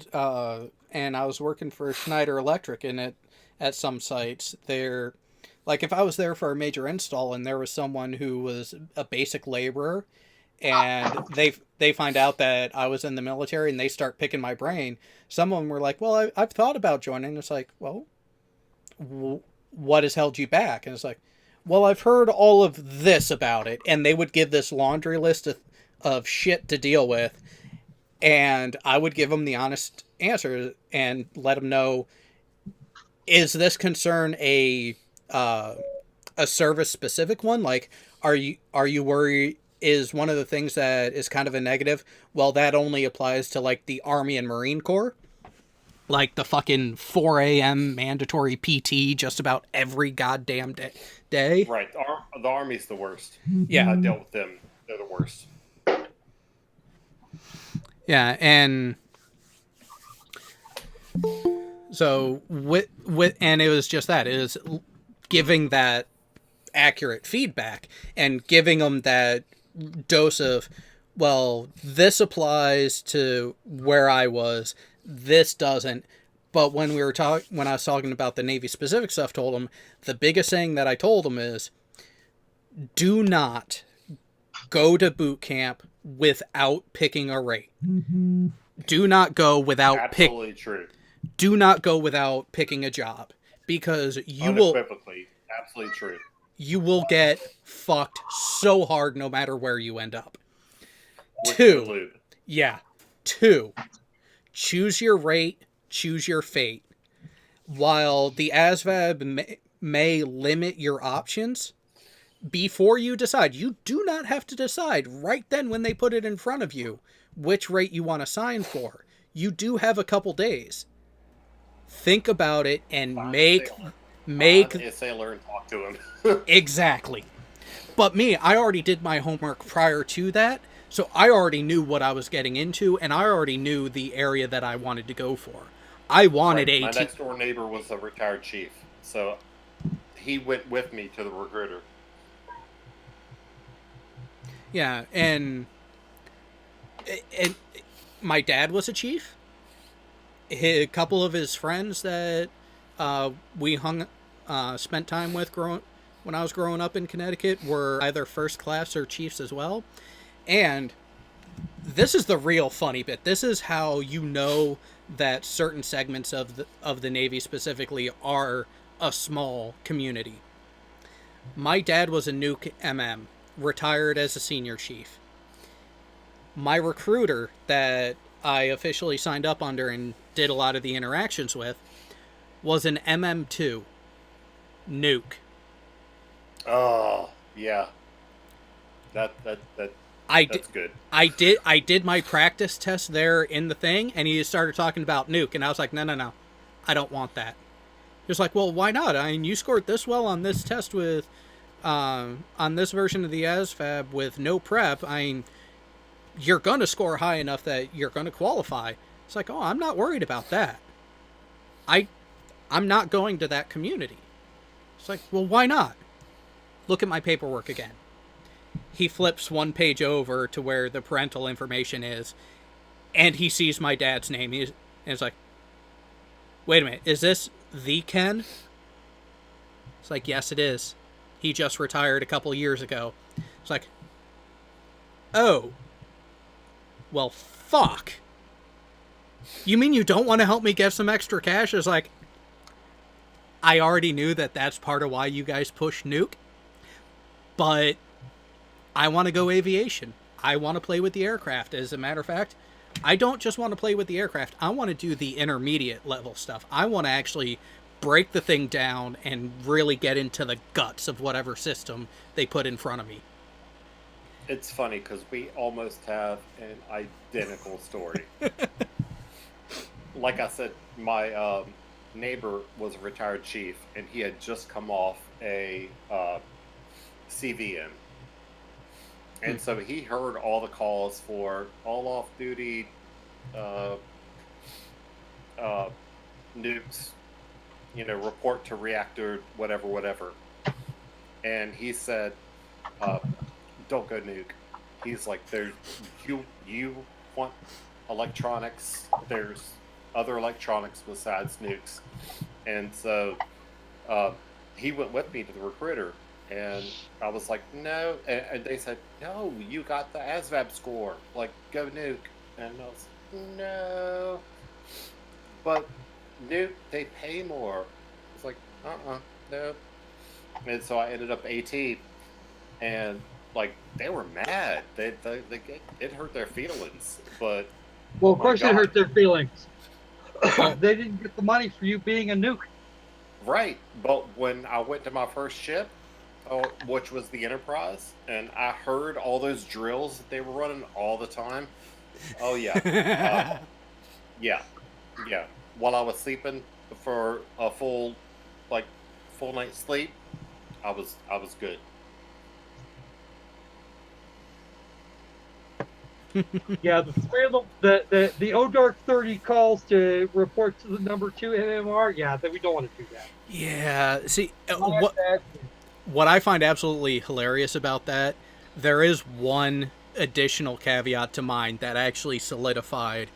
and I was working for Schneider Electric, and at some sites, like if I was there for a major install and there was someone who was a basic laborer, and they find out that I was in the military and they start picking my brain, some of them were like, well, I've thought about joining. It's like, well, what has held you back? And it's like, well, I've heard all of this about it. And they would give this laundry list of shit to deal with. And I would give them the honest answer and let them know, is this concern a service specific one? Like, are you worried? Is one of the things that is kind of a negative? Well, that only applies to like the Army and Marine Corps. Like the fucking 4 a.m. mandatory PT just about every goddamn day. Right. The Army's the worst. Yeah. I dealt with them. They're the worst. Yeah, and so and it was just that. It was giving that accurate feedback and giving them that dose of, well, this applies to where I was, this doesn't. But when I was talking about the Navy specific stuff, told them the biggest thing that I told them is, do not go to boot camp without picking a rate. Mm-hmm. Do not go without Absolutely true. Do not go without picking a job, because Unequivocally, absolutely true. You will get fucked so hard no matter where you end up. With Two, the lube. yeah. Two, choose your rate, choose your fate. While the ASVAB may limit your options, before you decide, you do not have to decide right then when they put it in front of you which rate you want to sign for. You do have a couple days. Think about it and make a sailor and talk to him. Exactly. But me, I already did my homework prior to that, so I already knew what I was getting into, and I already knew the area that I wanted to go for. I wanted My next door neighbor was a retired chief, so he went with me to the recruiter. Yeah, and my dad was a chief. A couple of his friends that we spent time with when I was growing up in Connecticut were either first class or chiefs as well. And this is the real funny bit. This is how you know that certain segments of the Navy specifically are a small community. My dad was a nuke MM, retired as a senior chief. My recruiter that I officially signed up under and did a lot of the interactions with was an MM2 nuke. Oh, yeah. That's good. I did my practice test there in the thing, and he started talking about nuke, and I was like, no, I don't want that. He was like, well, why not? I mean, you scored this well on this test with, on this version of the ASVAB with no prep. I mean, you're going to score high enough that you're going to qualify. It's like, oh, I'm not worried about that. I'm not going to that community. It's like, well, why not? Look at my paperwork again. He flips one page over to where the parental information is, and he sees my dad's name. And it's like, wait a minute, is this the Ken? It's like, yes, it is. He just retired a couple years ago. It's like, oh, well, fuck. You mean you don't want to help me get some extra cash? It's like, I already knew that that's part of why you guys push nuke, but I want to go aviation. I want to play with the aircraft. As a matter of fact, I don't just want to play with the aircraft. I want to do the intermediate level stuff. I want to actually break the thing down and really get into the guts of whatever system they put in front of me. It's funny because we almost have an identical story. Like I said, my neighbor was a retired chief, and he had just come off a CVN. And so he heard all the calls for all off-duty nukes, report to reactor, whatever. And he said, don't go nuke. He's like, you want electronics, there's other electronics besides nukes. And so he went with me to the recruiter, and I was like, no. And they said, no, you got the ASVAB score, like, go nuke. And I was like, no, but nuke, they pay more. It's like, no. And so I ended up AT, and like, they were mad. It hurt their feelings, but well, of course it hurt their feelings. They didn't get the money for you being a nuke. Right, but when I went to my first ship, which was the Enterprise, and I heard all those drills that they were running all the time. Oh yeah, yeah. While I was sleeping for a full night's sleep, I was good. Yeah, the ODark 30 calls to report to the number 2 MMR. Yeah, we don't want to do that. Yeah, see, what I find absolutely hilarious about that, there is one additional caveat to mine that actually solidified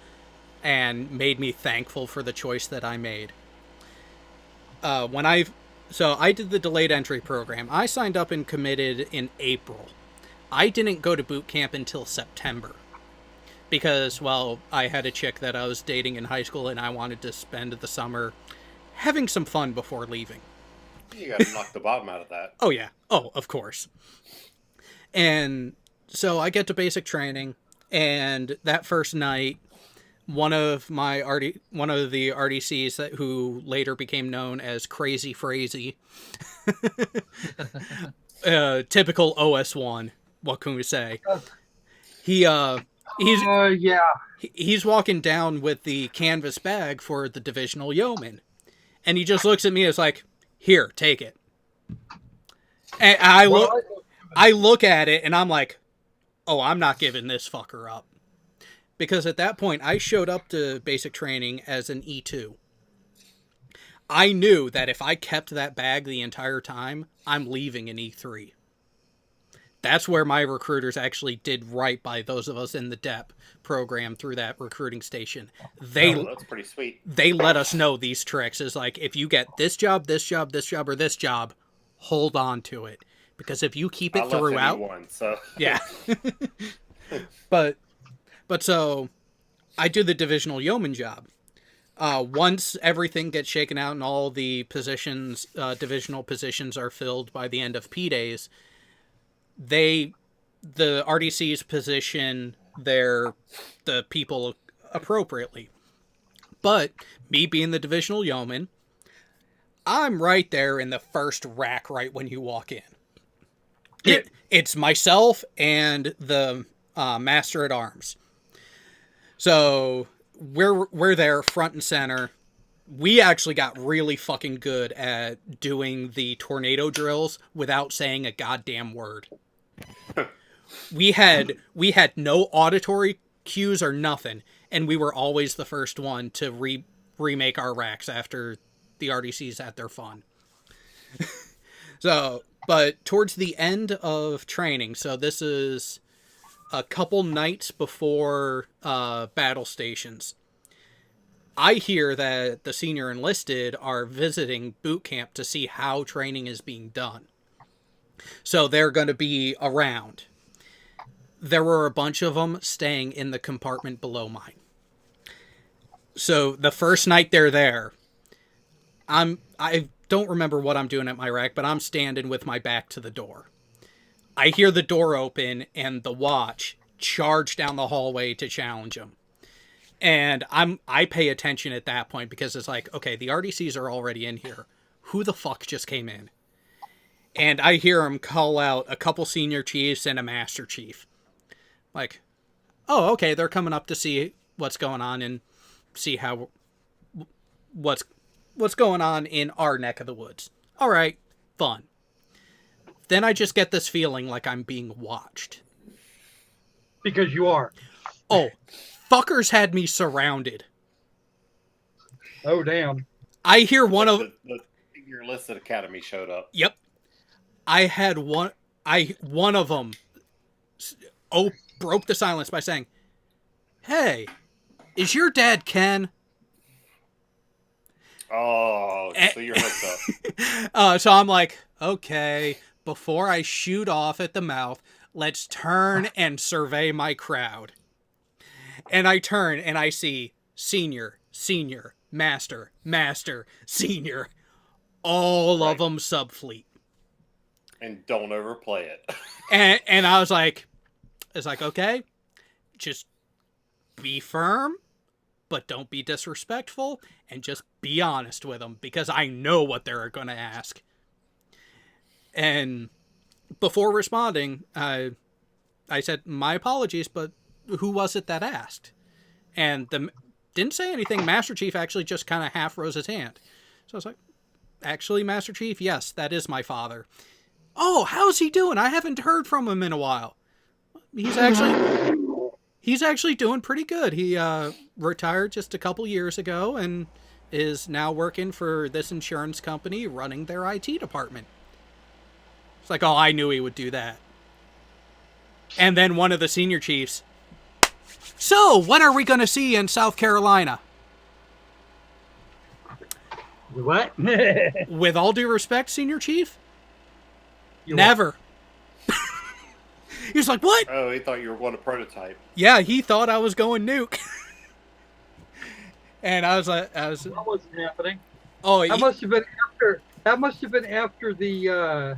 and made me thankful for the choice that I made. So I did the delayed entry program. I signed up and committed in April. I didn't go to boot camp until September because, well, I had a chick that I was dating in high school and I wanted to spend the summer having some fun before leaving. You gotta knock the bottom out of that. Oh, yeah. Oh, of course. And so I get to basic training, and that first night, one of the RDCs who later became known as Crazy Frazee, typical OS1, what can we say? He's walking down with the canvas bag for the divisional yeoman, and he just looks at me as like, here, take it. And I look at it and I'm like, oh, I'm not giving this fucker up. Because at that point, I showed up to basic training as an E2. I knew that if I kept that bag the entire time, I'm leaving an E3. That's where my recruiters actually did right by those of us in the DEP program through that recruiting station. That's pretty sweet. They let us know these tricks. Is like, if you get this job, or this job, hold on to it. Because if you keep it throughout... One, so. Yeah. But But so I do the divisional yeoman job. Once everything gets shaken out and all the positions, divisional positions, are filled by the end of P days, the RDCs position the people appropriately. But me being the divisional yeoman, I'm right there in the first rack right when you walk in. It's myself and the master at arms. So we're there front and center. We actually got really fucking good at doing the tornado drills without saying a goddamn word. We had no auditory cues or nothing, and we were always the first one to remake our racks after the RDCs had their fun. So, but towards the end of training, so this is a couple nights before battle stations, I hear that the senior enlisted are visiting boot camp to see how training is being done. So they're going to be around. There were a bunch of them staying in the compartment below mine. So the first night they're there, I don't remember what I'm doing at my rack, but I'm standing with my back to the door. I hear the door open and the watch charge down the hallway to challenge him. And I pay attention at that point because it's like, okay, the RDCs are already in here. Who the fuck just came in? And I hear him call out a couple senior chiefs and a master chief. Like, oh, okay, they're coming up to see what's going on and see how what's going on in our neck of the woods. All right, fun. Then I just get this feeling like I'm being watched. Because you are. Oh, fuckers had me surrounded. Oh, damn. I hear one of the senior enlisted academy showed up. Yep. I had one of them broke the silence by saying, "Hey, is your dad Ken?" Oh, so you're hooked up. So I'm like, okay, before I shoot off at the mouth, let's turn and survey my crowd. And I turn and I see senior, master, senior, all of them subfleet. And don't overplay it. And I was like, okay, just be firm, but don't be disrespectful, and just be honest with them, because I know what they're going to ask. And before responding, I said, my apologies, but who was it that asked? And didn't say anything. Master Chief actually just kind of half rose his hand. So I was like, actually, Master Chief, yes, that is my father. Oh, how's he doing? I haven't heard from him in a while. He's actually doing pretty good. He retired just a couple years ago and is now working for this insurance company running their IT department. It's like, oh, I knew he would do that. And then one of the senior chiefs, so when are we going to see you in South Carolina? What? With all due respect, senior chief, You never. He was like, what? Oh, he thought you were going to prototype. Yeah, he thought I was going nuke. And I was like, That wasn't happening. oh, That must have been after. That must have been after the.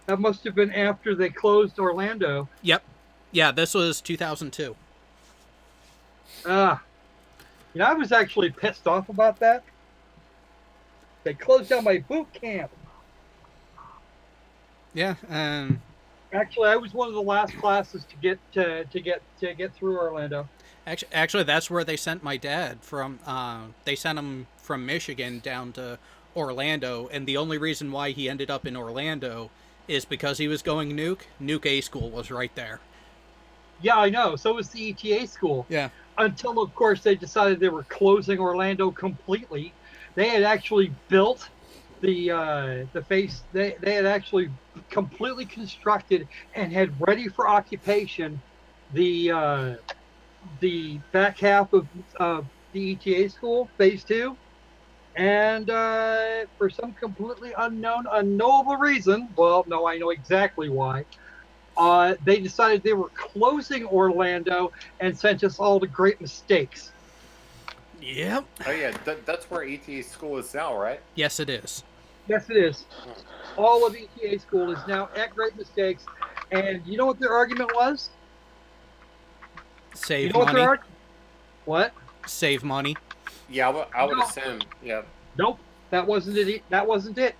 That must have been after they closed Orlando. Yep. Yeah, this was 2002. I was actually pissed off about that. They closed down my boot camp. Yeah, Actually, I was one of the last classes to get through Orlando. actually, that's where they sent my dad from. They sent him from Michigan down to Orlando, and the only reason why he ended up in Orlando is because he was going nuke. Nuke A school was right there. Yeah, I know. So was the ETA school. Yeah. Until, of course, they decided they were closing Orlando completely. They had actually built the face. They had actually completely constructed and had ready for occupation the back half of the ETA school, phase 2. And for some completely unknowable reason, well, no, I know exactly why. They decided they were closing Orlando and sent us all to Great Mistakes. Yep. Oh yeah, that's where ETA school is now, right? Yes, it is. Yes, it is. All of ETA school is now at Great Mistakes. And you know what their argument was? Save You know money. What? Save money. Yeah, I would No. assume. Yeah. Nope, that wasn't it. That wasn't it.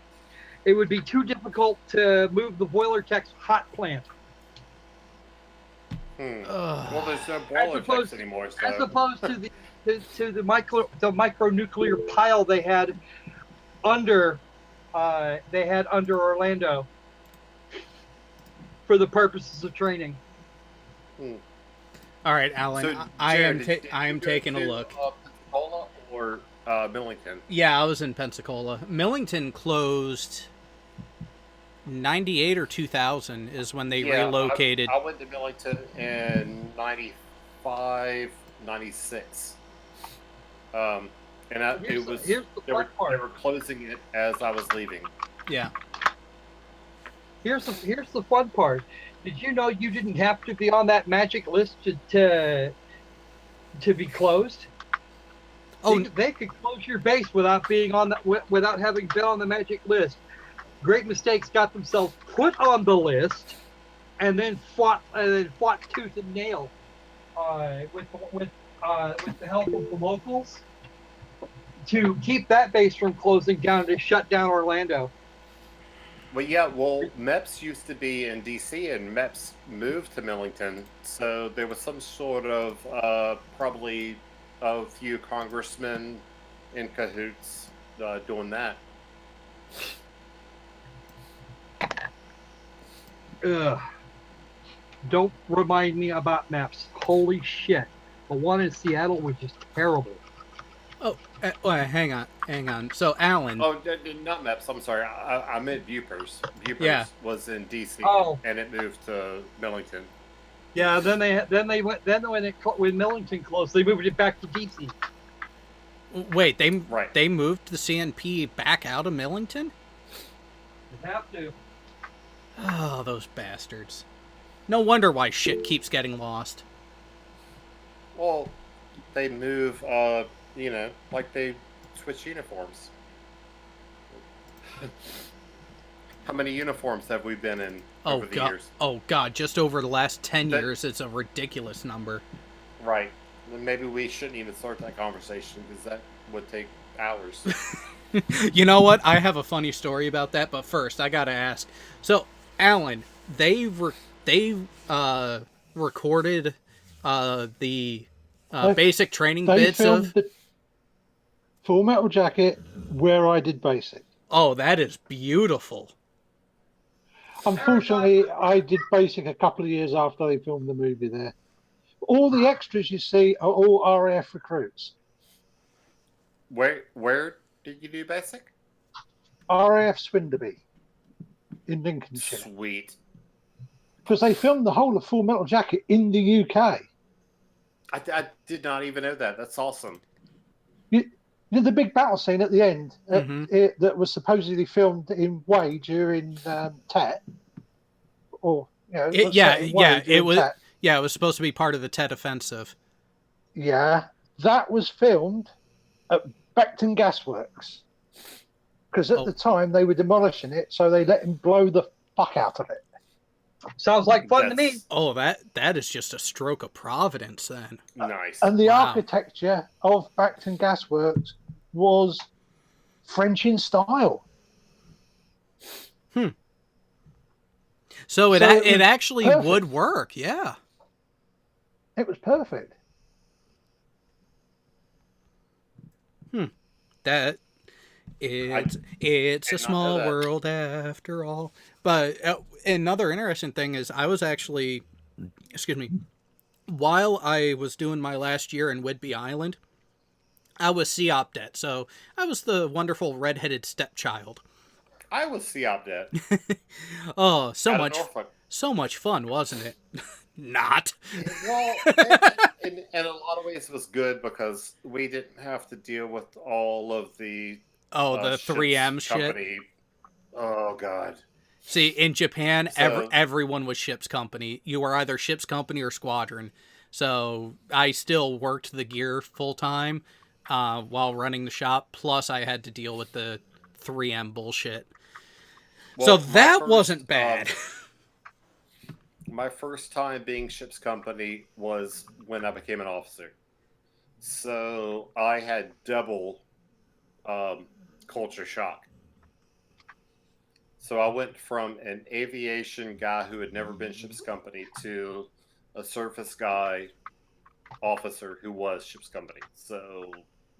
It would be too difficult to move the boiler tech's hot plant. Well, there's no boiler techs anymore. So. As opposed to the micronuclear pile they had under Orlando for the purposes of training. All right, Alan. So, I Jared, am taking a look. Pensacola or Millington? Yeah, I was in Pensacola. Millington closed 98 or 2000 is when they relocated. I went to Millington in 95, 96. And they were closing it as I was leaving. Yeah. Here's the fun part. Did you know you didn't have to be on that magic list to be closed? Oh, they could close your base without being on without having been on the magic list. Great Mistakes got themselves put on the list, and then fought tooth and nail with the help of the locals to keep that base from closing down, to shut down Orlando. Well, yeah, MEPS used to be in DC, and MEPS moved to Millington, so there was some sort of probably a few congressmen in cahoots doing that. Ugh. Don't remind me about maps. Holy shit. The one in Seattle was just terrible. Oh, hang on. So, Alan. Oh, not MEPS. I'm sorry. I meant Viewpers. Viewpers was in DC, and it moved to Millington. Yeah. When Millington closed, they moved it back to DC. Wait, they moved the CNP back out of Millington? They have to. Oh, those bastards. No wonder why shit keeps getting lost. Well, they move, like they switch uniforms. How many uniforms have we been in over the years? Oh, God, just over the last 10 years, it's a ridiculous number. Right. Maybe we shouldn't even start that conversation, because that would take hours. You know what? I have a funny story about that, but first, I gotta ask. So, Alan, they recorded the basic training bits of the Full Metal Jacket where I did basic. Oh, that is beautiful. Unfortunately, I did basic a couple of years after they filmed the movie there. All the extras you see are all RAF recruits. Where did you do basic? RAF Swinderby in Lincolnshire. Sweet. Because they filmed the whole of Full Metal Jacket in the UK. I did not even know that. That's awesome. You know the big battle scene at the end that was supposedly filmed in Way during Tet, or it was Tet. Yeah, it was supposed to be part of the Tet Offensive. Yeah, that was filmed at Beckton Gasworks because at the time they were demolishing it, so they let him blow the fuck out of it. Sounds like fun to me. Oh, that is just a stroke of providence then. Nice. And the architecture of Beckton Gasworks was French in style. So it actually would work, yeah. It was perfect. That it's a small world after all. But another interesting thing is I was actually, while I was doing my last year in Whidbey Island, I was COPDET, so I was the wonderful redheaded stepchild. I was COPDET. Oh, so much fun, wasn't it? Not. Well, in a lot of ways it was good because we didn't have to deal with all of the the 3M company. shit. Oh God. See, in Japan, So everyone was ship's company. You were either ship's company or squadron. So I still worked the gear full time while running the shop. Plus, I had to deal with the 3M bullshit. So well, that wasn't bad. my first time being ship's company was when I became an officer. So I had double culture shock. So I went from an aviation guy who had never been ship's company to a surface guy officer who was ship's company. So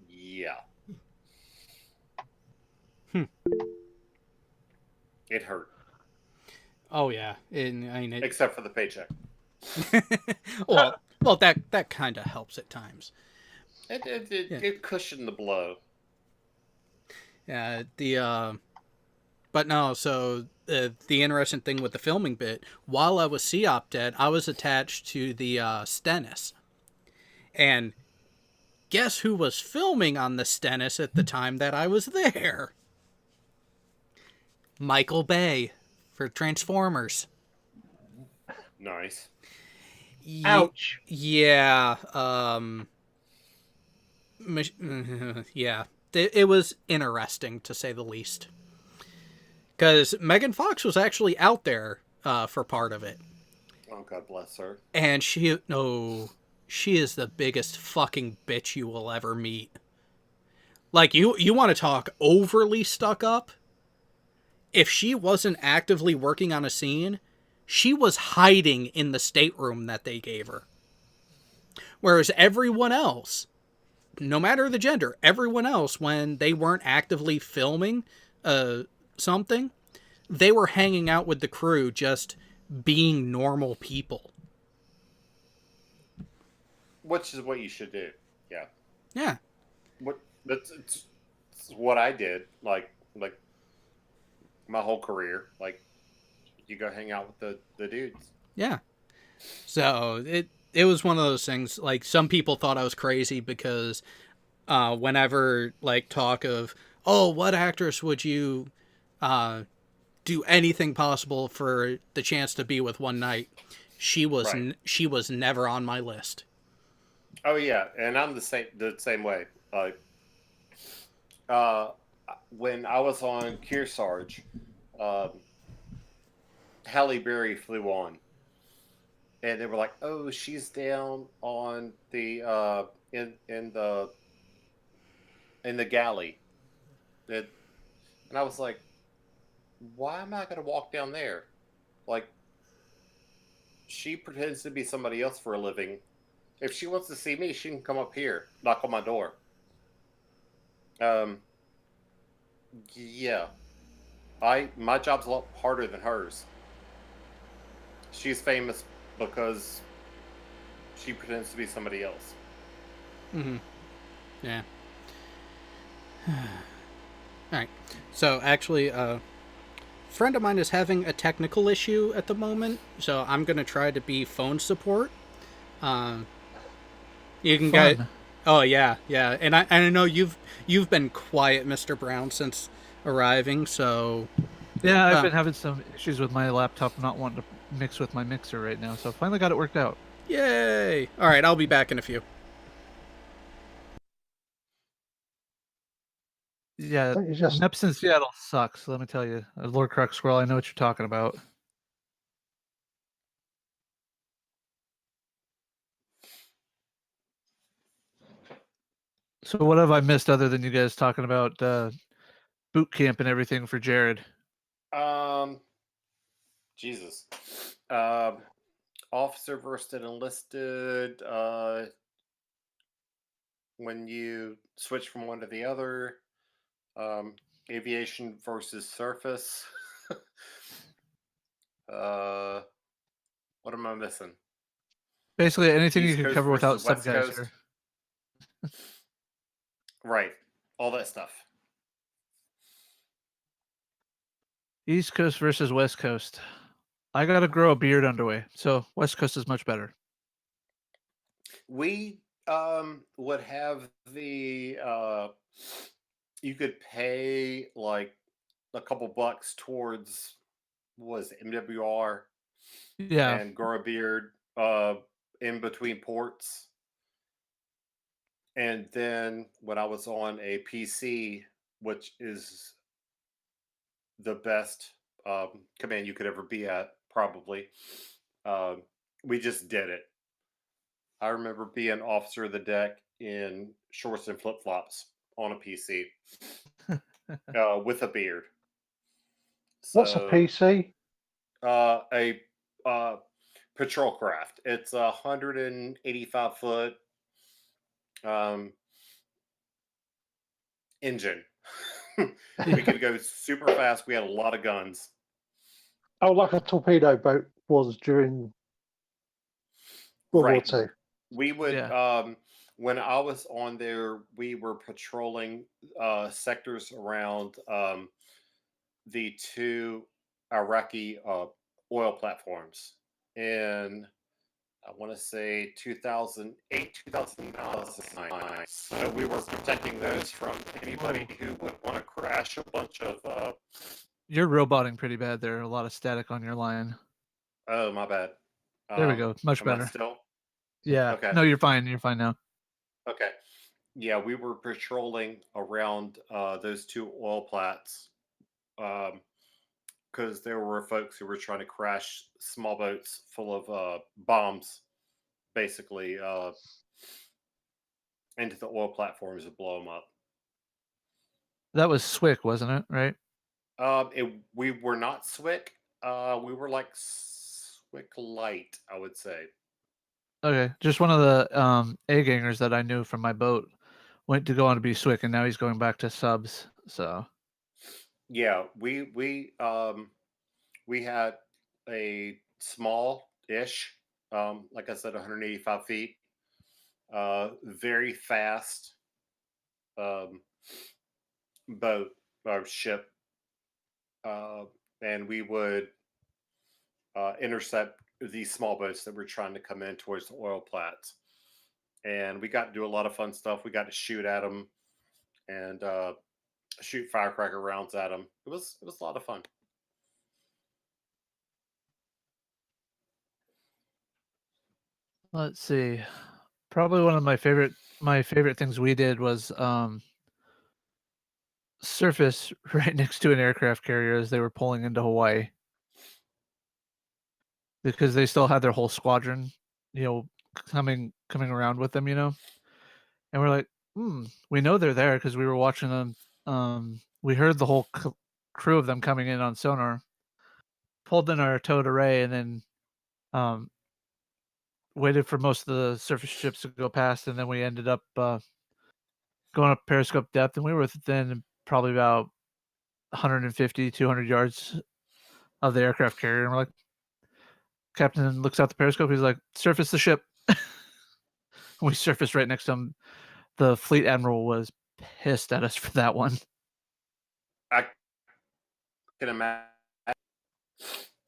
yeah, Hmm. it hurt, Oh yeah, I mean it. except for the paycheck. well, that kind of helps at times. Yeah, It cushioned the blow. yeah. But no. So the interesting thing with the filming bit, while I was COP dead, I was attached to the Stennis, and guess who was filming on the Stennis at the time that I was there? Michael Bay for Transformers. Nice. Ouch. Yeah. Yeah. It was interesting to say the least. Because Megan Fox was actually out there for part of it. Oh, God bless her. And she is the biggest fucking bitch you will ever meet. Like, you want to talk overly stuck up? If she wasn't actively working on a scene, she was hiding in the stateroom that they gave her. Whereas everyone else, no matter the gender, everyone else, when they weren't actively filming something, they were hanging out with the crew, just being normal people. Which is what you should do. Yeah. Yeah. It's what I did. Like my whole career. Like you go hang out with the dudes. Yeah. So it was one of those things. Like, some people thought I was crazy because whenever like talk of, oh, what actress would you do anything possible for the chance to be with one night, she was Right. she was never on my list. Oh yeah, and I'm the same way. Like uh, when I was on Kearsarge, um, Halle Berry flew on, and they were like, "Oh, she's down on the in the galley." That, and I was like, "Why am I going to walk down there?" Like, she pretends to be somebody else for a living. If she wants to see me, she can come up here, knock on my door. Um, yeah, my job's a lot harder than hers. She's famous because she pretends to be somebody else. Mm-hmm. Yeah. All right. So actually, a friend of mine is having a technical issue at the moment, so I'm gonna try to be phone support. Um, you can get. Fun. Oh yeah, yeah, and I know you've been quiet, Mr. Brown, since arriving. So Yeah, I've been having some issues with my laptop not wanting to mix with my mixer right now, so I finally got it worked out. yay! All right, I'll be back in a few. Yeah, Don't you just Neps in Seattle sucks, let me tell you. Lord Crux Squirrel, I know what you're talking about. So what have I missed other than you guys talking about boot camp and everything for Jared? Um, Jesus. Um, officer versus enlisted. When you switch from one to the other. Um, aviation versus surface. uh, what am I missing? Basically anything you East can Coast cover without versus sub West guys Coast. here. Right. All that stuff. East Coast versus West Coast. I gotta grow a beard underway, so West Coast is much better. We would have the you could pay like a couple bucks towards was it, MWR Yeah. and grow a beard in between ports. And then when I was on a PC, which is the best command you could ever be at, probably, um, we just did it. I remember being officer of the deck in shorts and flip flops on a PC with a beard. What's a So PC? a patrol craft. It's 185-foot um, engine. We could go super fast. We had a lot of guns. Oh, like a torpedo boat was during World Right. War II. We would, Yeah. when I was on there, we were patrolling sectors around the two Iraqi oil platforms in, I want to say 2008, 2009. So we were protecting those from anybody who would want to crash a bunch of. You're roboting pretty bad there. A lot of static on your line. Oh, my bad. There we go. Much Am I better. still? Yeah. Okay. No, you're fine. You're fine now. Okay. Yeah, we were patrolling around those two oil plats because there were folks who were trying to crash small boats full of bombs, basically, into the oil platforms to blow them up. That was Swick, wasn't it? Right? We were not Swick. We were like Swick Light, I would say. Okay. Just one of the A gangers that I knew from my boat went to go on to be Swick, and now he's going back to subs. So Yeah, we had a small-ish, like I said, 185 feet, very fast um, boat or ship, and we would intercept these small boats that were trying to come in towards the oil plats. And we got to do a lot of fun stuff. We got to shoot at them and shoot firecracker rounds at them. It was a lot of fun. let's see. Probably one of my favorite things we did was surface right next to an aircraft carrier as they were pulling into Hawaii. Because they still had their whole squadron, coming around with them, and we're like, we know they're there because we were watching them. We heard the whole crew of them coming in on sonar, pulled in our towed array, and then waited for most of the surface ships to go past, and then we ended up going up periscope depth, and we were within probably about 150, 200 yards of the aircraft carrier, and we're like, Captain looks out the periscope. He's like, surface the ship. We surfaced right next to him. The fleet admiral was pissed at us for that one. I can imagine.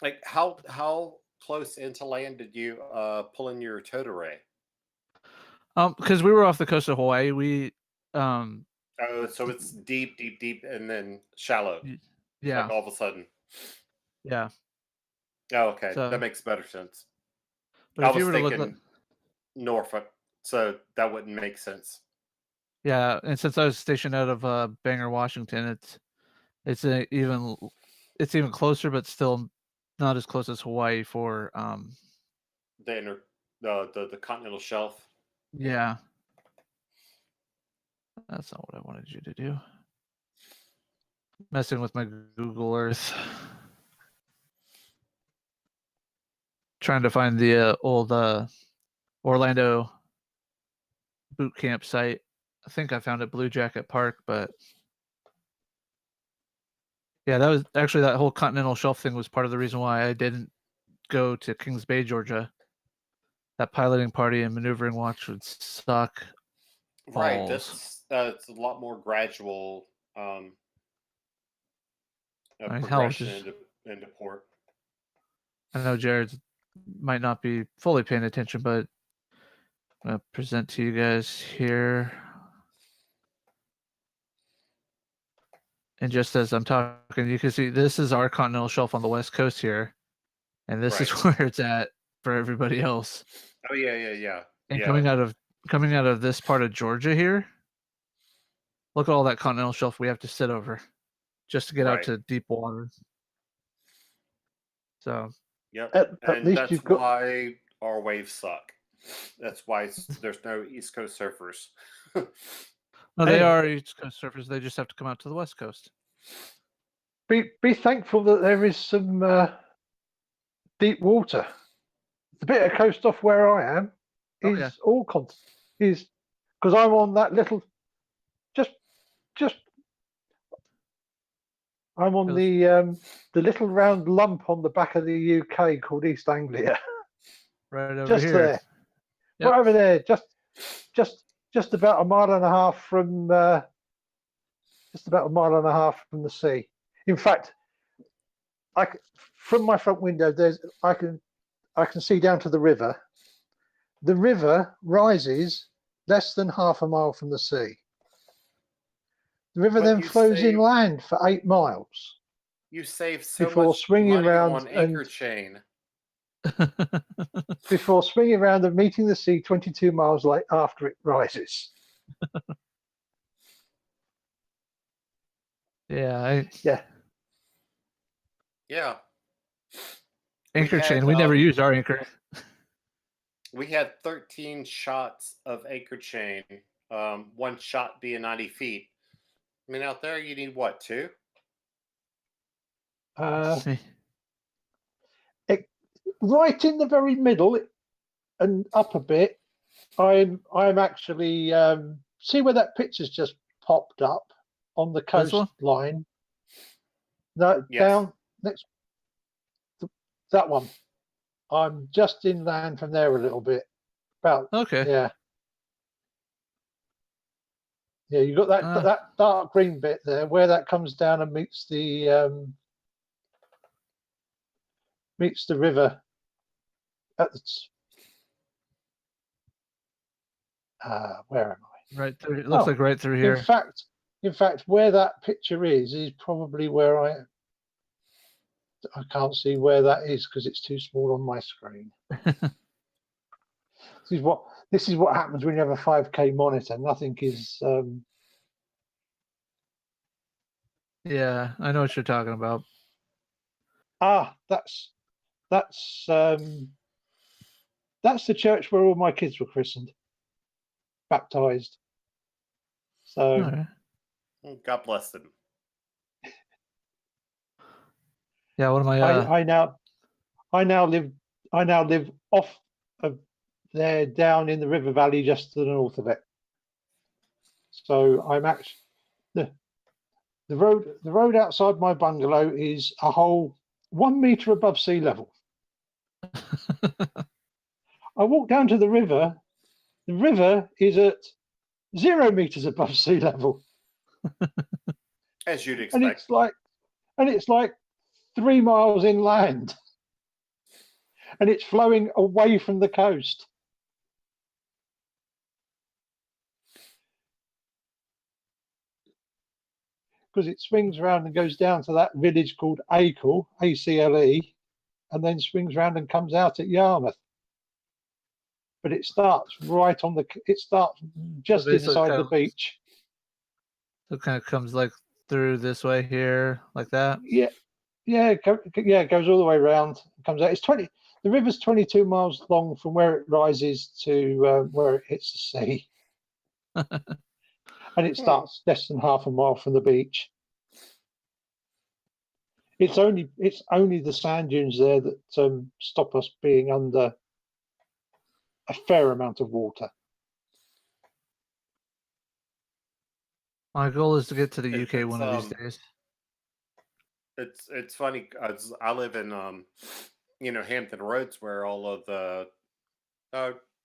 Like how close into land did you pull in your towed array? Because we were off the coast of Hawaii, we Oh, so it's deep, deep, deep, and then shallow. yeah, Like all of a sudden. yeah. Oh, okay, So, that makes better sense. but I if you was were to look, thinking Norfolk, so that wouldn't make sense. yeah, and since I was stationed out of Bangor, Washington, it's even closer, but still not as close as Hawaii for The continental shelf. yeah. That's not what I wanted you to do. Messing with my Google Earth. Trying to find the old Orlando boot camp site. I think I found it Blue Jacket Park, but yeah, that was actually that whole continental shelf thing was part of the reason why I didn't go to Kings Bay, Georgia. That piloting party and maneuvering watch would suck. Right, Balls. that's it's a lot more gradual I mean, hell, progression into port. I know Jared might not be fully paying attention, but I'm gonna present to you guys here. And just as I'm talking, you can see this is our continental shelf on the west coast here, and this is Right. where it's at for everybody else. Oh yeah. And Yeah. coming out of this part of Georgia here, look at all that continental shelf we have to sit over just to get out Right. to deep water. So Yep. At And least that's you've got. why our waves suck. That's why there's no East Coast surfers. no, they Hey. are East Coast surfers. They just have to come out to the West Coast. Be thankful that there is some deep water. The bit of coast off where I am Oh, is yeah. all is because I'm on that little just I'm on the little round lump on the back of the UK called East Anglia. Right over Just here. there. Yep. Right over there, just about a mile and a half from the sea. In fact, from my front window, I can see down to the river. The river rises less than half a mile from the sea. The river But then you flows save inland for 8 miles you save so before much swinging money around on anchor chain. and meeting the sea 22 miles after it rises. Yeah. Yeah. Yeah. Anchor chain. had We never used our anchor. we had 13 shots of anchor chain. One shot being 90 feet. I mean, out there you need what, 2? Right in the very middle and up a bit, I'm actually see where that picture's just popped up on the This one? coastline. No, Yes. down next that one. I'm just inland from there a little bit. About Okay. yeah. Yeah, you got that dark green bit there where that comes down and meets the river at the where am I? Right through. It looks like right through here. In fact, where that picture is probably where I can't see where that is because it's too small on my screen. This is what happens when you have a 5K monitor. Nothing is. Yeah, I know what you're talking about. That's the church where all my kids were christened, baptized. So. All right. God bless them. Yeah, one of my I now live off of there, down in the river valley, just to the north of it. So I'm actually the road outside my bungalow is a whole 1 meter above sea level. I walk down to the river. The river is at 0 meters above sea level. As you'd expect. And it's like 3 miles inland. And it's flowing away from the coast. Because it swings around and goes down to that village called Acle, A-C-L-E, and then swings around and comes out at Yarmouth. But it starts just inside the beach. So it kind of comes like through this way here, like that. Yeah, it goes all the way around, comes out. The river's 22 miles long from where it rises to where it hits the sea. And it starts less than half a mile from the beach. It's only the sand dunes there that stop us being under a fair amount of water. My goal is to get to the UK one of these days. It's funny. I live in Hampton Roads, where all of the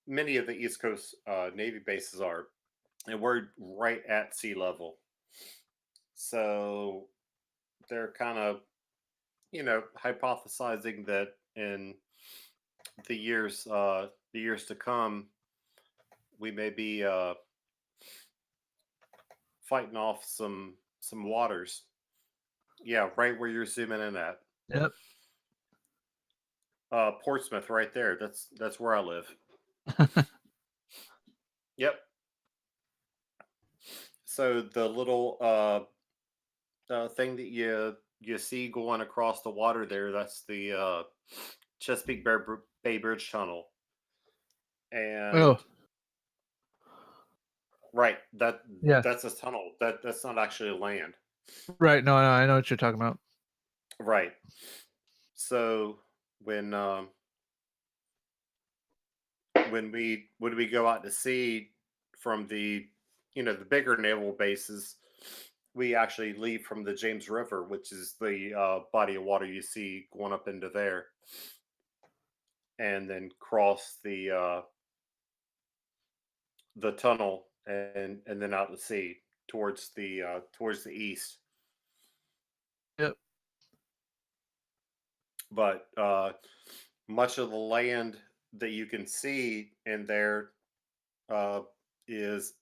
many of the East Coast Navy bases are, and we're right at sea level. So they're kind of hypothesizing that in the years to come, we may be fighting off some waters. Yeah, right where you're zooming in at. Yep. Portsmouth, right there. That's where I live. Yep. So the little thing that you see going across the water there, that's the Chesapeake Bay Bridge-Tunnel. And Oh, right, yeah. that's a tunnel. That's not actually land. Right. No, I know what you're talking about. Right. So when when we go out to sea from the the bigger naval bases, we actually leave from the James River, which is the body of water you see going up into there, and then cross the tunnel and then out to sea towards the east. Yep. But much of the land that you can see in there uh, is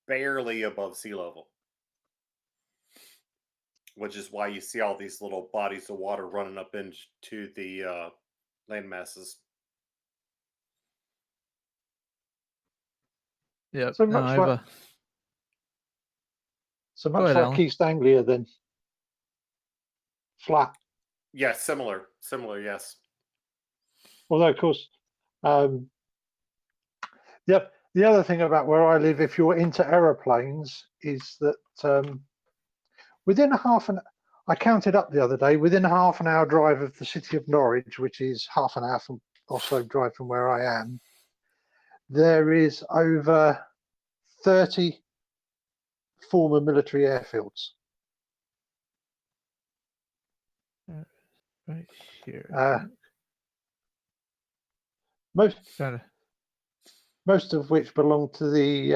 barely above sea level, which is why you see all these little bodies of water running up into the land masses. Yep. So No, much I've like so Go much ahead, like Alan. East Anglia, then flat. Yeah, similar, yes. Although, of course, um, the other thing about where I live, if you're into aeroplanes, is that within I counted up the other day, within a half an hour drive of the city of Norwich, which is half an hour or so drive from where I am, there is over 30 former military airfields. Right here. I Uh, think. most Trying to. most of which belong to the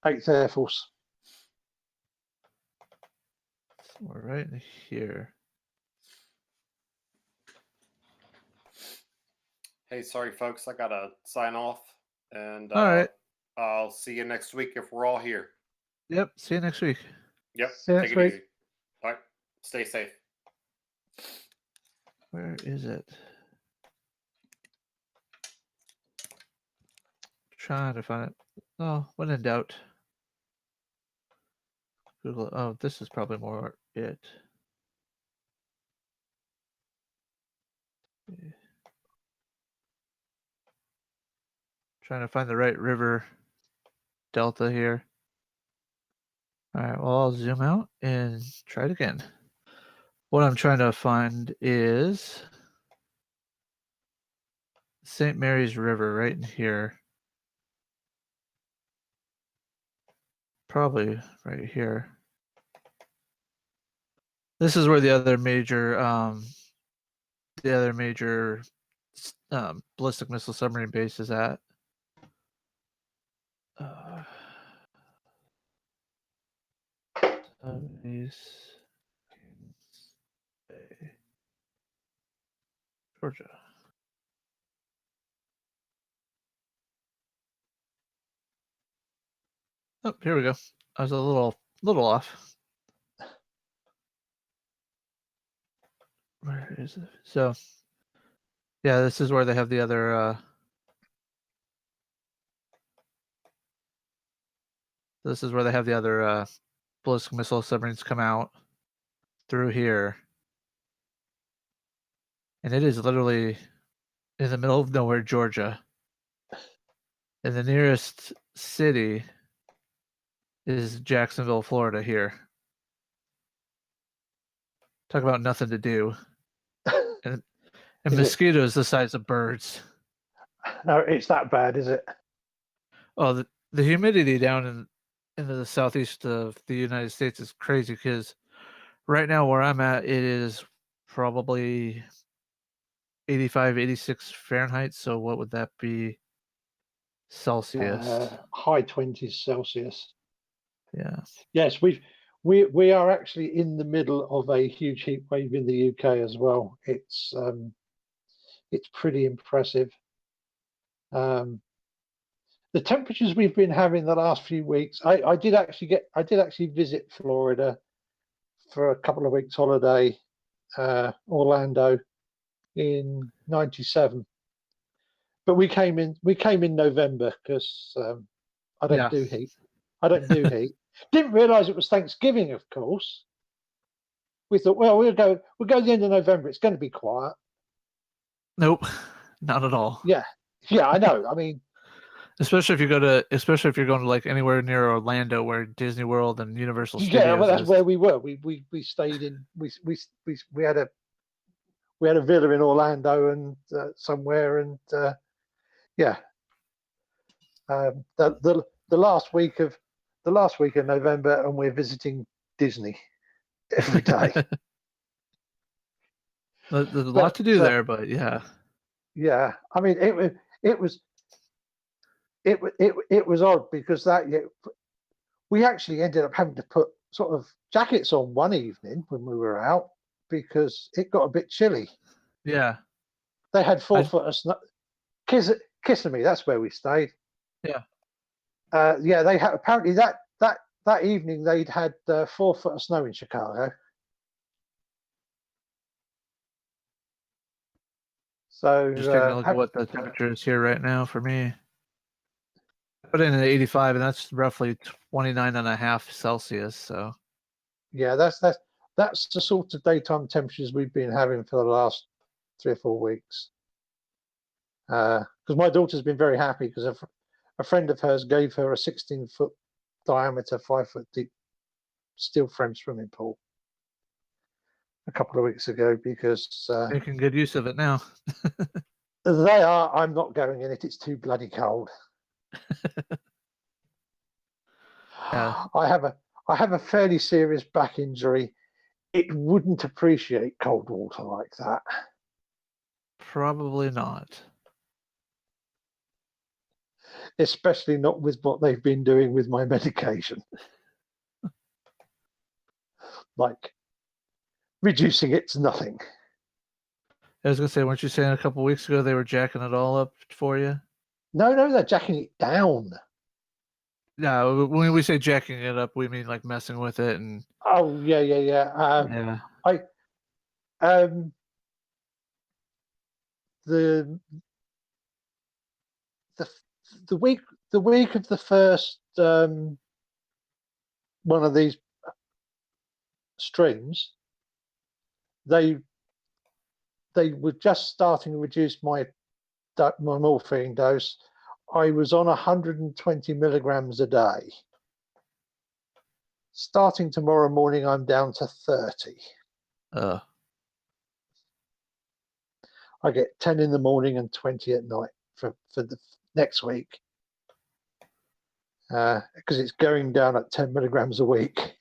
8th Air Force. We're right in here. Hey, sorry, folks, I gotta sign off, and All right. I'll see you next week if we're all here. Yep. See you next week. Yep, See you take next it week. easy. All right, stay safe. Where is it? Trying to find it. Oh, when in doubt. Google. Oh, this is probably more it. Trying to find the right river delta here. All right. Well, I'll zoom out and try it again. What I'm trying to find is St. Mary's River right in here. Probably right here. This is where the other major ballistic missile submarine base is at. Georgia. Oh, here we go. I was a little off. Where is it? So, yeah, this is where they have the other. This is where they have the other ballistic missile submarines come out through here, and it is literally in the middle of nowhere, Georgia. And the nearest city is Jacksonville, Florida. Here, talk about nothing to do, and Is it? mosquitoes the size of birds. No, it's that bad, is it? Oh, the humidity down into the southeast of the United States is crazy because right now where I'm at, it is probably 85, 86 Fahrenheit. So what would that be Celsius? High 20s Celsius. Yeah. Yes, we are actually in the middle of a huge heat wave in the UK as well. It's pretty impressive. The temperatures we've been having the last few weeks. I did actually visit Florida for a couple of weeks holiday, Orlando in '97. But we came in November because I don't Yeah. do heat. I don't do heat. Didn't realise it was Thanksgiving, of course. We thought, well, we'll go the end of November. It's going to be quiet. Nope, not at all. Yeah, I know. I mean, Especially if you're going to like anywhere near Orlando, where Disney World and Universal Studios yeah, well, that's is. where we were. We stayed in. We had a villa in Orlando and somewhere, and yeah, the last week of November, and we're visiting Disney every day. There's a lot to do there, but yeah. Yeah, I mean, it was odd because that year we actually ended up having to put sort of jackets on one evening when we were out because it got a bit chilly. Yeah. They had 4 foot of snow. Kissimmee, that's where we stayed. Yeah. Yeah, they had apparently that evening they'd had 4 foot of snow in Chicago. So Just taking a look at what the temperature is here right now for me. Put in at 85, and that's roughly 29.5 Celsius. So yeah, that's the sort of daytime temperatures we've been having for the last 3 or 4 weeks. Because my daughter's been very happy because a friend of hers gave her a 16-foot diameter, 5-foot deep steel frame swimming pool a couple of weeks ago because making good use of it now. they are. I'm not going in it. It's too bloody cold. Yeah. I have a fairly serious back injury. It wouldn't appreciate cold water like that. Probably not. Especially not with what they've been doing with my medication. Like reducing it to nothing. I was gonna say, weren't you saying a couple weeks ago they were jacking it all up for you? No, they're jacking it down. No, when we say jacking it up, we mean like messing with it and. Oh yeah. Yeah. The week of the first one of these streams, they were just starting to reduce my morphine dose. I was on 120 milligrams a day. Starting tomorrow morning, I'm down to 30. I get 10 in the morning and 20 at night for the next week. Because it's going down at 10 milligrams a week.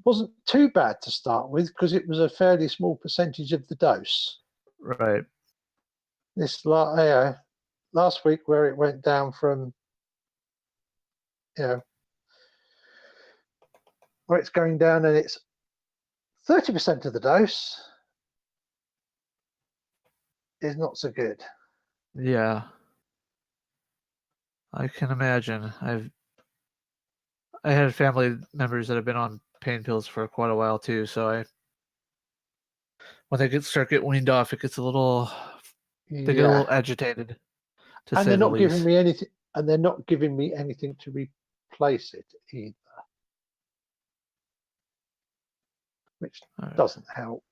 Wasn't too bad to start with because it was a fairly small percentage of the dose. Right. This last week where it went down from, where it's going down and it's 30% of the dose is not so good. Yeah. I can imagine. I had family members that have been on pain pills for quite a while too, so when they start getting weaned off, it gets a little. They get a little agitated. And they're not giving me anything. And they're not giving me anything to replace it either, which doesn't help.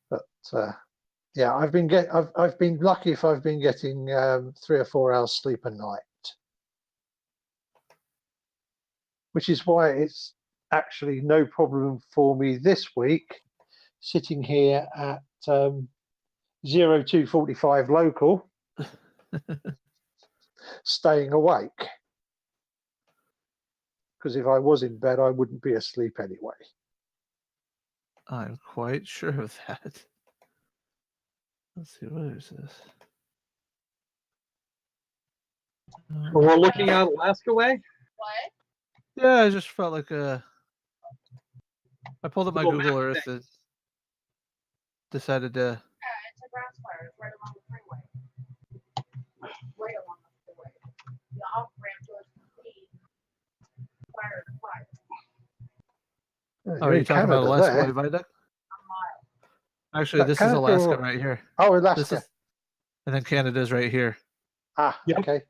But yeah, I've been lucky if I've been getting 3 or 4 hours sleep a night, which is why it's actually no problem for me this week, sitting here at 02:45 local, staying awake. Because if I was in bed, I wouldn't be asleep anyway. I'm quite sure of that. Let's see, what is this? We're looking out Alaska way? What? Yeah, I just felt like I pulled up my Google Earth and decided to. Yeah, it's a grass fire. It's right along the freeway. Right along the freeway. The off ramp goes You're Oh, are you in talking about Canada Alaska there. Viaduct? Actually, That this is Canada Alaska or- right here. Oh, This Alaska. is, and then Canada's right here. Ah, Yep. okay.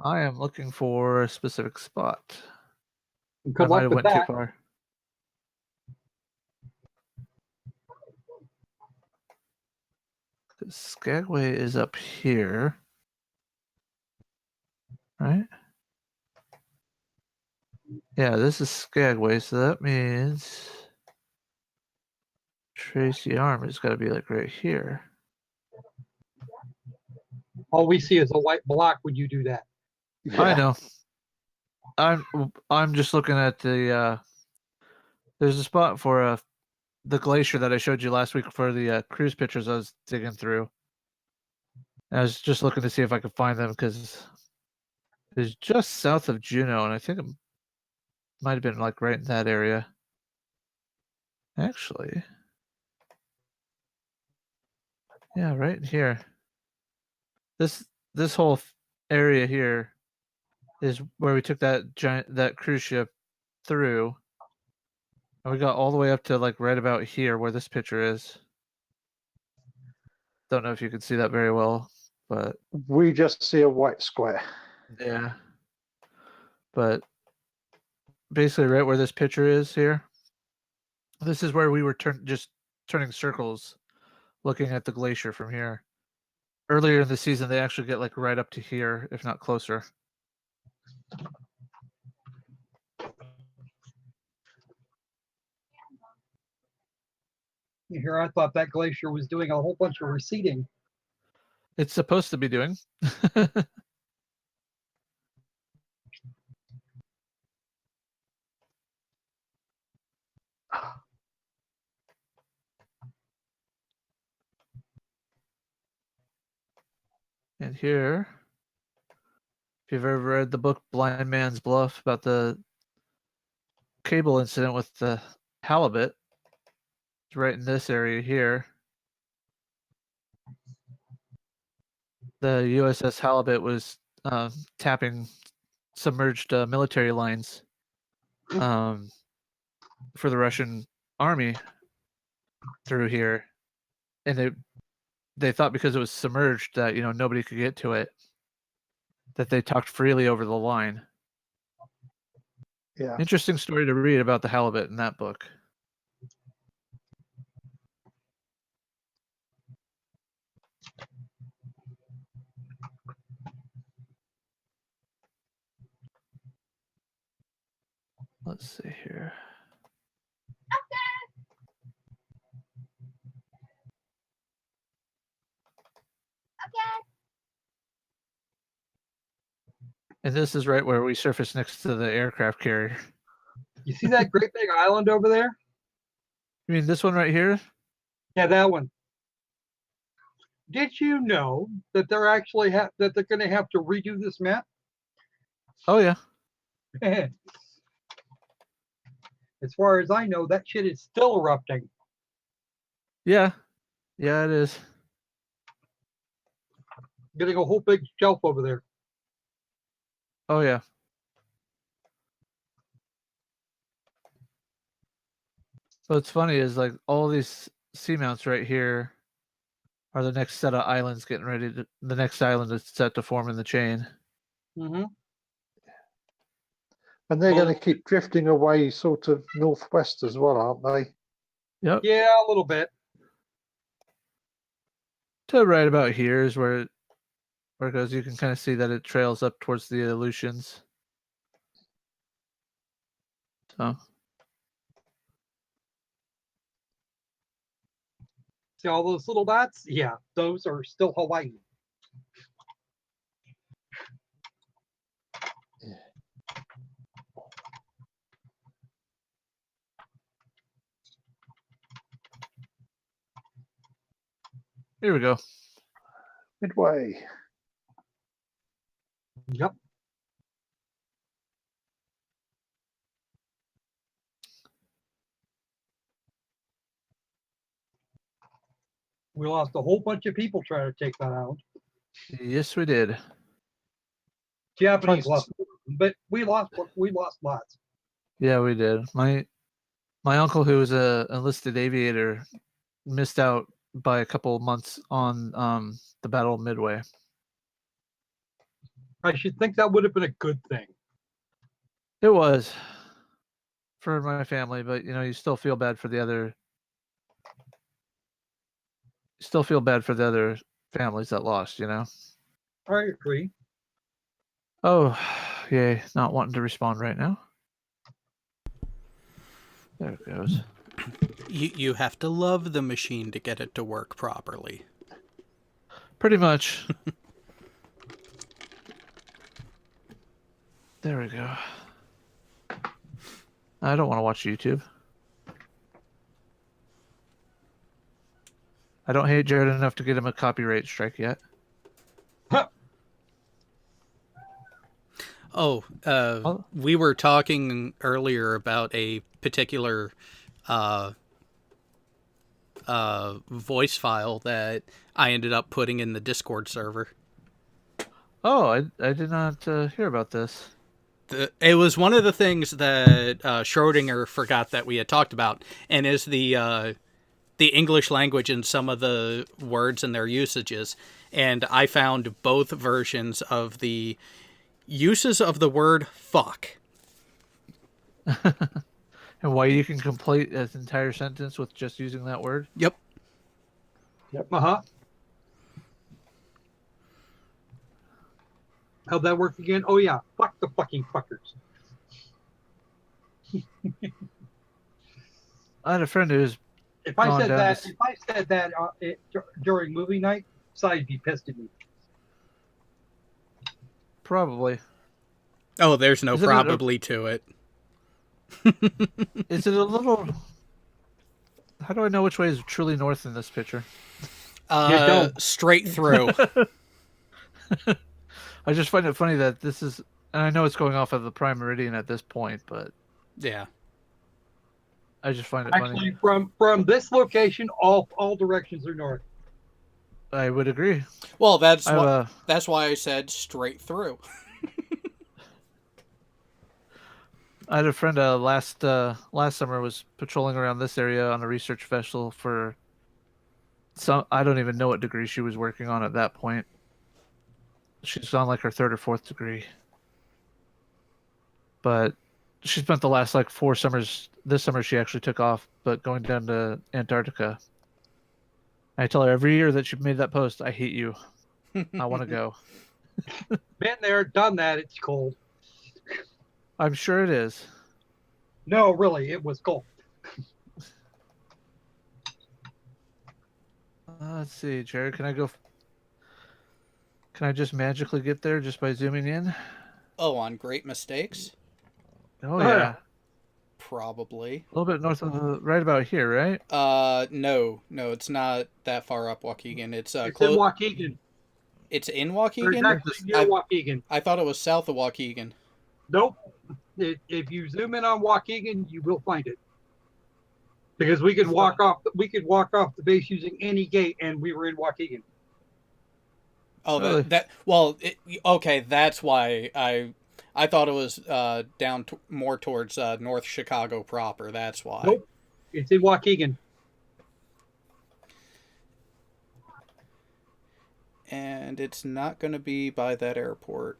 I am looking for a specific spot. And I good might luck have with went too that. far. Skagway is up here, right? Yeah, this is Skagway, so that means Tracy Arm has got to be like right here. All we see is a white block when you do that. I Yeah. know. I'm just looking at the there's a spot for the glacier that I showed you last week for the cruise pictures I was digging through. I was just looking to see if I could find them because it's just south of Juneau, and I think it might have been like right in that area. Actually, yeah, right in here. This whole area here is where we took that cruise ship through, and we got all the way up to like right about here where this picture is. Don't know if you can see that very well, but We just see a white square. yeah. But basically, right where this picture is here, this is where we were just turning circles, looking at the glacier from here. Earlier in the season, they actually get like right up to here, if not closer. Here, I thought that glacier was doing a whole bunch of receding. It's supposed to be doing. And here, if you've ever read the book Blind Man's Bluff about the cable incident with the halibut, it's right in this area here. The USS Halibut was tapping submerged military lines for the Russian army through here, and they thought because it was submerged that nobody could get to it, that they talked freely over the line. Yeah. Interesting story to read about the halibut in that book. Let's see here. And this is right where we surface next to the aircraft carrier. You see that great big island over there? You mean this one right here? Yeah, that one. Did you know that they're actually that they're going to have to redo this map? Oh yeah. As far as I know, that shit is still erupting. Yeah. Yeah, it is. Getting a whole big shelf over there. Oh yeah. So what's funny is like all these seamounts right here are the next set of islands getting ready to. The next island is set to form in the chain. Mm-hmm. And they're Well- going to keep drifting away sort of northwest as well, aren't they? Yep. Yeah, a little bit. To right about here is where it goes. You can kind of see that it trails up towards the Aleutians. So See all those little dots? Yeah, those are still Hawaii. here we go. Midway. Yep. We lost a whole bunch of people trying to take that out. Yes, we did. Japanese Trying to- lost, but we lost lots. Yeah, we did. My uncle, who was a enlisted aviator, missed out by a couple of months on the Battle of Midway. I should think that would have been a good thing. It was for my family, but you still feel bad for the other. Still feel bad for the other families that lost. I agree. Oh, yay! Not wanting to respond right now. There it goes. You have to love the machine to get it to work properly. Pretty much. There we go. I don't want to watch YouTube. I don't hate Jared enough to get him a copyright strike yet. We were talking earlier about a particular voice file that I ended up putting in the Discord server. Oh, I did not hear about this. It was one of the things that Schrodinger forgot that we had talked about, and is the English language and some of the words and their usages. And I found both versions of the uses of the word fuck. And why you can complete an entire sentence with just using that word? Yep. Uh-huh. How'd that work again? Oh, yeah. Fuck the fucking fuckers. I had a friend who's If I gone said down that, this- if I said that during movie night, Si'd be pissed at me. probably. Oh, there's no Is it probably to it. Is it a little? How do I know which way is truly north in this picture? Straight through. I just find it funny that this is, and I know it's going off of the prime meridian at this point, but Yeah. I just find it funny. Actually, from this location, all directions are north. I would agree. Well, that's I have that's why I said straight through. I had a friend last summer was patrolling around this area on a research vessel for some, I don't even know what degree she was working on at that point. She's on like her third or fourth degree. But she spent the last like 4 summers. This summer she actually took off, but going down to Antarctica. I tell her every year that she made that post, I hate you. I want to go. Been there, done that. It's cold. I'm sure it is. No, really, it was cold. Let's see, Jared. Can I just magically get there just by zooming in? Oh, on Great Mistakes? Oh yeah. Probably. A little bit north of right about here, right? No, it's not that far up Waukegan. It's It's close. in Waukegan. It's in Or Waukegan. it's actually near Waukegan. I thought it was south of Waukegan. Nope. If you zoom in on Waukegan, you will find it. Because we could walk off the base using any gate, and we were in Waukegan. Oh, Really? Okay. That's why I thought it was down more towards North Chicago proper. That's why. Nope. It's in Waukegan. And it's not going to be by that airport.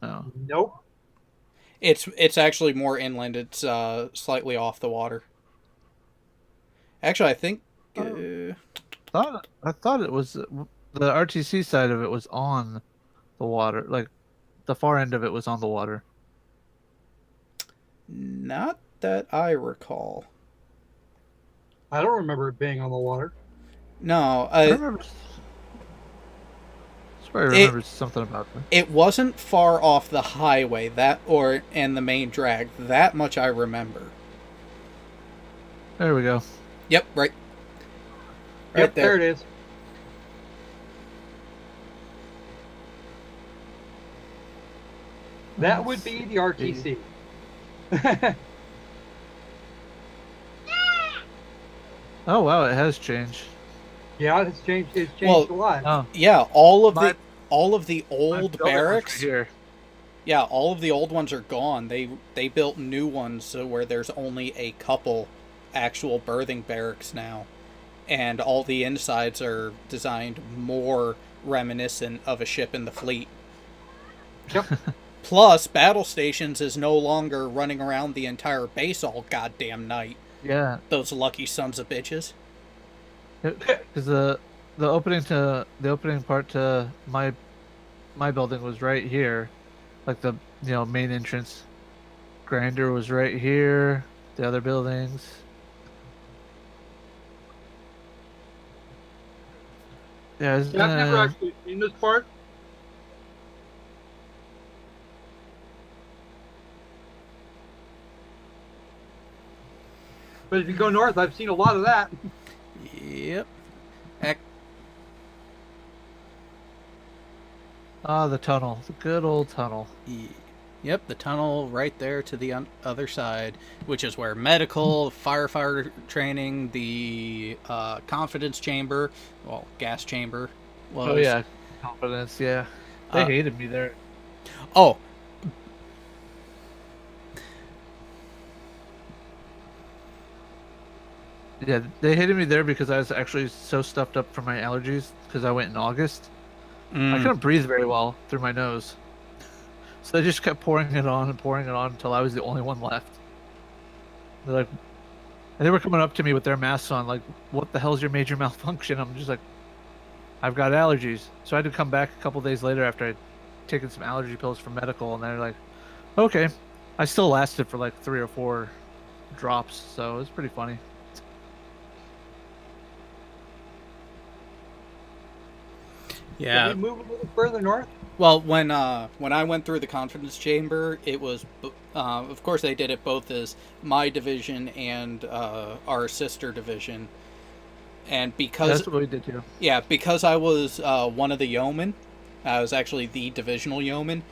No. Nope. It's actually more inland. It's slightly off the water. Actually, I think. I thought it was the RTC side of it was on the water, like the far end of it was on the water. Not that I recall. I don't remember it being on the water. No, I remember. I remember something about that. It wasn't far off the highway and the main drag. That much I remember. There we go. Yep, right. Yep, there it is. That would be the RTC. Oh wow, it has changed. Yeah, it's changed. It's changed a lot. Oh, Yeah, all of the old building was barracks. right here. Yeah, all of the old ones are gone. They built new ones so where there's only a couple actual berthing barracks now, and all the insides are designed more reminiscent of a ship in the fleet. Yep. Plus, Battle Stations is no longer running around the entire base all goddamn night. Yeah, Those lucky sons of bitches. because the opening part to my building was right here, like the main entrance. Grinder was right here. The other buildings. Yeah, I've never actually seen this part. But if you go north, I've seen a lot of that. Yep. the tunnel, the good old tunnel. Yep, the tunnel right there to the other side, which is where medical, firefighter training, the confidence chamber, well, gas chamber was. Oh yeah, confidence. Yeah, they Uh, hated me there. Oh, Yeah, they hated me there because I was actually so stuffed up from my allergies because I went in August. I couldn't breathe very well through my nose. So they just kept pouring it on until I was the only one left. They're like, and they were coming up to me with their masks on, like, "What the hell's your major malfunction?" I'm just like, "I've got allergies." So I had to come back a couple days later after I'd taken some allergy pills for medical, and they're like, "Okay." I still lasted for like 3 or 4 drops, so it was pretty funny. yeah. Can we move a little further north? Well, when I went through the confidence chamber, it was, of course, they did it both as my division and our sister division, and because That's what we did too. yeah, because I was one of the yeomen, I was actually the divisional yeoman.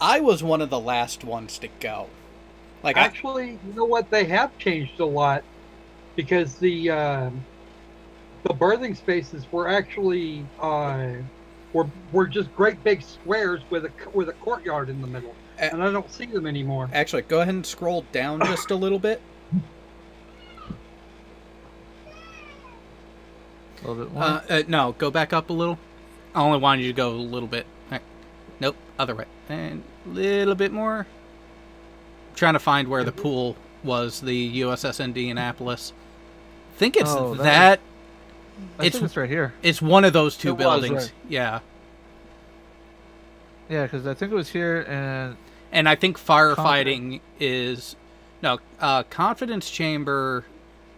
I was one of the last ones to go. Like, Actually, you know what? They have changed a lot because the berthing spaces were actually were just great big squares with a courtyard in the middle, and I don't see them anymore. actually, go ahead and scroll down just a little bit. A little bit more. No, go back up a little. I only wanted you to go a little bit. Nope, other way. And a little bit more. I'm trying to find where the pool was, the USS Indianapolis. I think it's Oh, that. I think it's right here. It's one of those two It was, buildings. right. Yeah. Yeah, because I think it was here, And I think firefighting is... No, confidence chamber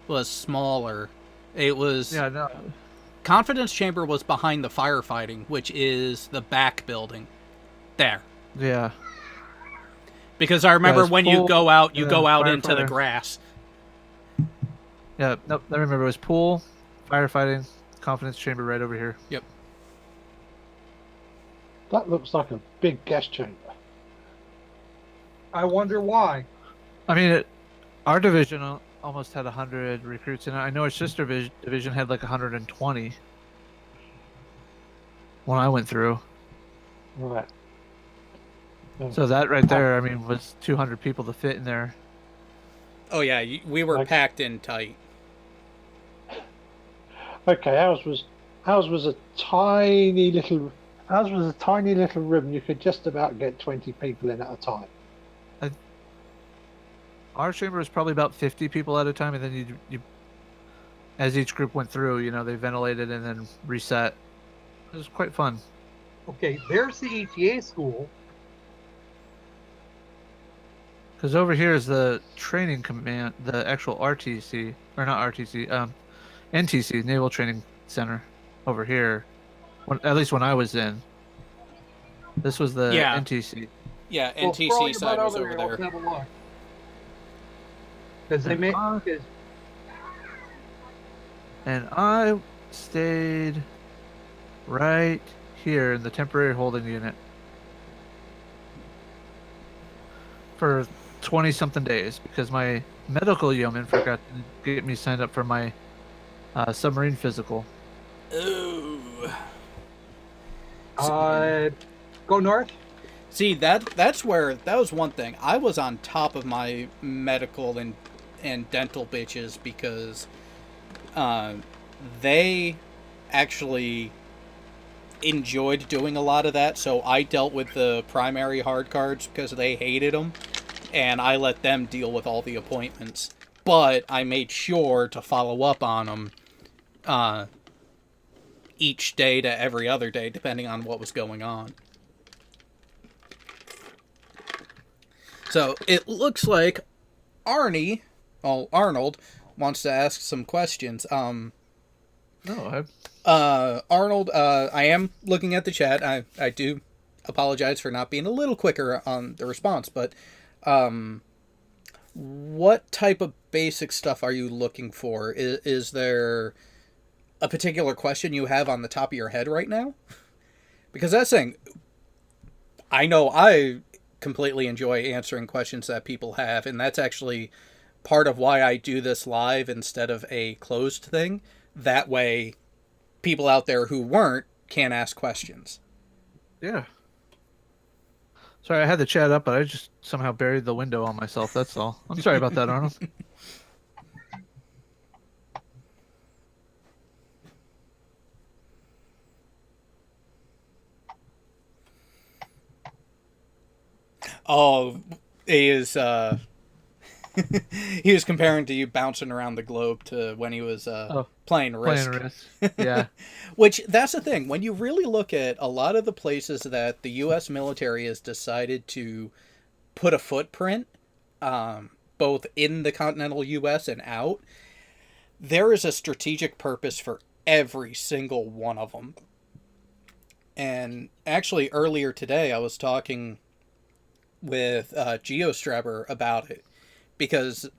was smaller. It was... yeah, no, Confidence chamber was behind the firefighting, which is the back building. There. yeah. Because I remember it's when you pool, go out, you yeah, go out into the firefighter. grass. Yeah, nope. I remember it was pool, firefighting, confidence chamber right over here. Yep. That looks like a big gas chamber. I wonder why. I mean, our division almost had 100 recruits in it. I know our sister division had like 120 when I went through. Right. So that right there, I mean, was 200 people to fit in there. Oh yeah, we were Like- packed in tight. Okay, ours was a tiny little room. You could just about get 20 people in at a time. Our chamber was probably about 50 people at a time, and then you as each group went through, they ventilated and then reset. It was quite fun. Okay, there's the ETA school. Because over here is the training command, the actual RTC, or not RTC, NTC, Naval Training Center, over here. At least when I was in. This was the Yeah. NTC. Yeah, Well, NTC scroll your side butt was over Let's there. have a look. Because they make. And I stayed right here in the temporary holding unit for 20-something days because my medical yeoman forgot to get me signed up for my submarine physical. Ooh. Go north. See, that's where that was one thing. I was on top of my medical and dental bitches because uh, they actually enjoyed doing a lot of that. So I dealt with the primary hard cards because they hated them, and I let them deal with all the appointments. But I made sure to follow up on them each day to every other day, depending on what was going on. So it looks like Arnold wants to ask some questions. No, Arnold, I am looking at the chat. I do apologize for not being a little quicker on the response, but what type of basic stuff are you looking for? Is there a particular question you have on the top of your head right now? Because that's saying, I know I completely enjoy answering questions that people have, and that's actually part of why I do this live instead of a closed thing. That way, people out there who weren't can ask questions. yeah. Sorry, I had the chat up, but I just somehow buried the window on myself. That's all. I'm sorry about that, Arnold. Oh, he is. He was comparing to you bouncing around the globe to when he was playing Risk. Playing Risk. Yeah. Which, that's the thing. When you really look at a lot of the places that the U.S. military has decided to put a footprint, both in the continental U.S. and out, there is a strategic purpose for every single one of them. And actually, earlier today, I was talking with GeoStrabber about it, because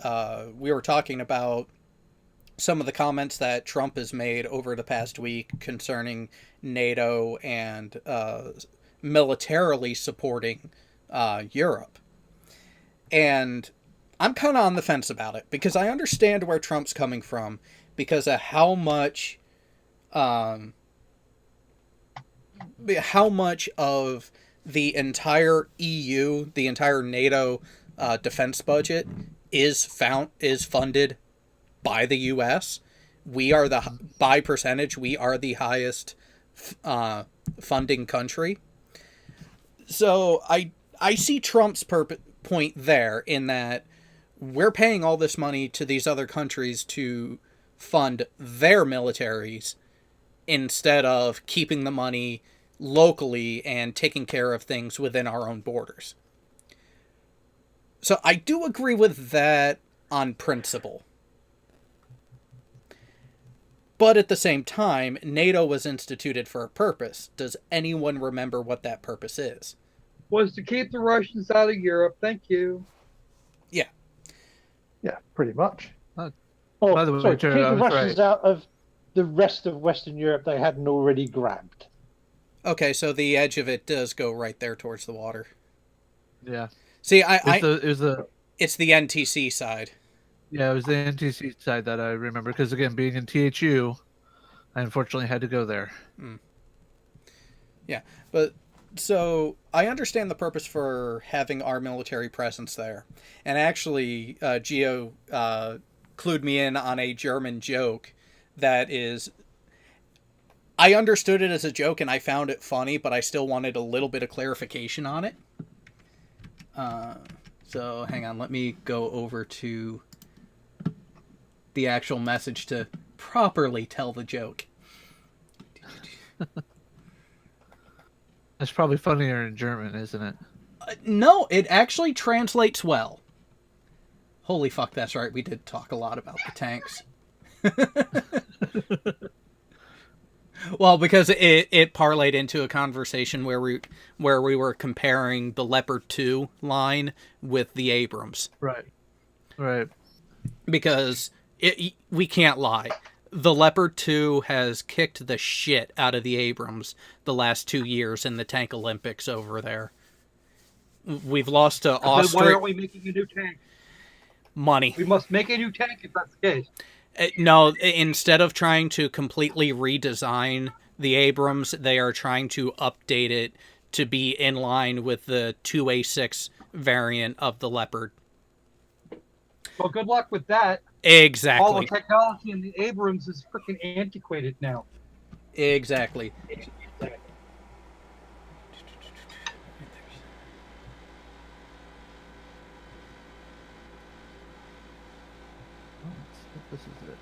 we were talking about some of the comments that Trump has made over the past week concerning NATO and militarily supporting Europe. And I'm kind of on the fence about it, because I understand where Trump's coming from because of how much of the entire EU, the entire NATO defense budget is funded by the U.S. We are by percentage, we are the highest funding country. So I see Trump's point there, in that we're paying all this money to these other countries to fund their militaries instead of keeping the money locally and taking care of things within our own borders. So I do agree with that on principle. But at the same time, NATO was instituted for a purpose. Does anyone remember what that purpose is? Was to keep the Russians out of Europe. Thank you. Yeah. Yeah, pretty much. By Oh, the way, sorry, Jared, keep I the was Russians right. out of the rest of Western Europe they hadn't already grabbed. Okay, so the edge of it does go right there towards the water. Yeah. See, It was the it's the NTC side. Yeah, it was the NTC side that I remember, because again, being in THU, I unfortunately had to go there. Yeah, but so I understand the purpose for having our military presence there. And actually, Geo clued me in on a German joke that is... I understood it as a joke and I found it funny, but I still wanted a little bit of clarification on it. So hang on, let me go over to the actual message to properly tell the joke. It's probably funnier in German, isn't it? No, it actually translates well. Holy fuck, that's right. We did talk a lot about the tanks. Well, because it parlayed into a conversation where we were comparing the Leopard 2 line with the Abrams. Right. Right. Because we can't lie. The Leopard 2 has kicked the shit out of the Abrams the last 2 years in the tank Olympics over there. We've lost to Austria. Why aren't we making a new tank? Money. We must make a new tank if that's the case. No, instead of trying to completely redesign the Abrams, they are trying to update it to be in line with the 2A6 variant of the Leopard. Well, good luck with that. All Exactly. the technology in the Abrams is freaking antiquated now. Exactly. This is it.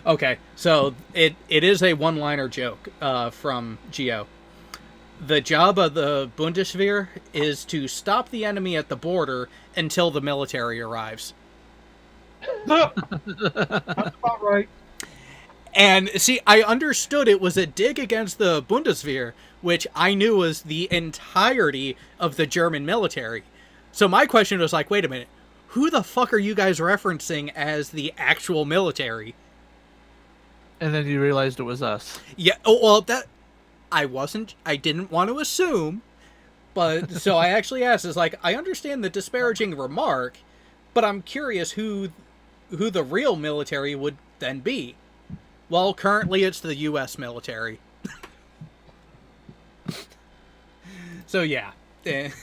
Okay, so it is a one-liner joke from Geo. The job of the Bundeswehr is to stop the enemy at the border until the military arrives. That's about right. And see, I understood it was a dig against the Bundeswehr, which I knew was the entirety of the German military. So my question was like, wait a minute, who the fuck are you guys referencing as the actual military? And then you realized it was us. Yeah, oh, well, that I didn't want to assume, but so I actually asked, is like, I understand the disparaging remark, but I'm curious who the real military would then be. Well, currently it's the U.S. military. So yeah. That's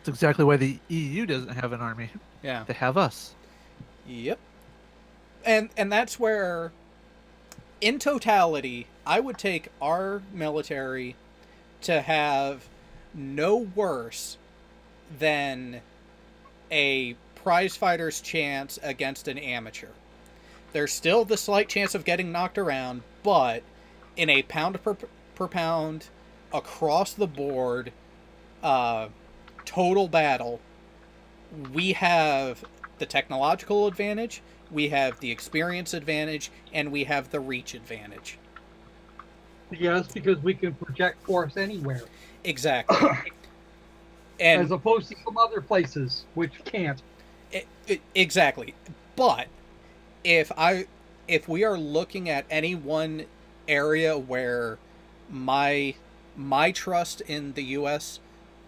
exactly why the EU doesn't have an army. Yeah. They have us. Yep. And that's where, in totality, I would take our military to have no worse than a prize fighter's chance against an amateur. There's still the slight chance of getting knocked around, but in a pound per pound, across the board, total battle, we have the technological advantage, we have the experience advantage, and we have the reach advantage. Yes, because we can project force anywhere, Exactly. And as opposed to some other places which can't. exactly. But if we are looking at any one area where my trust in the US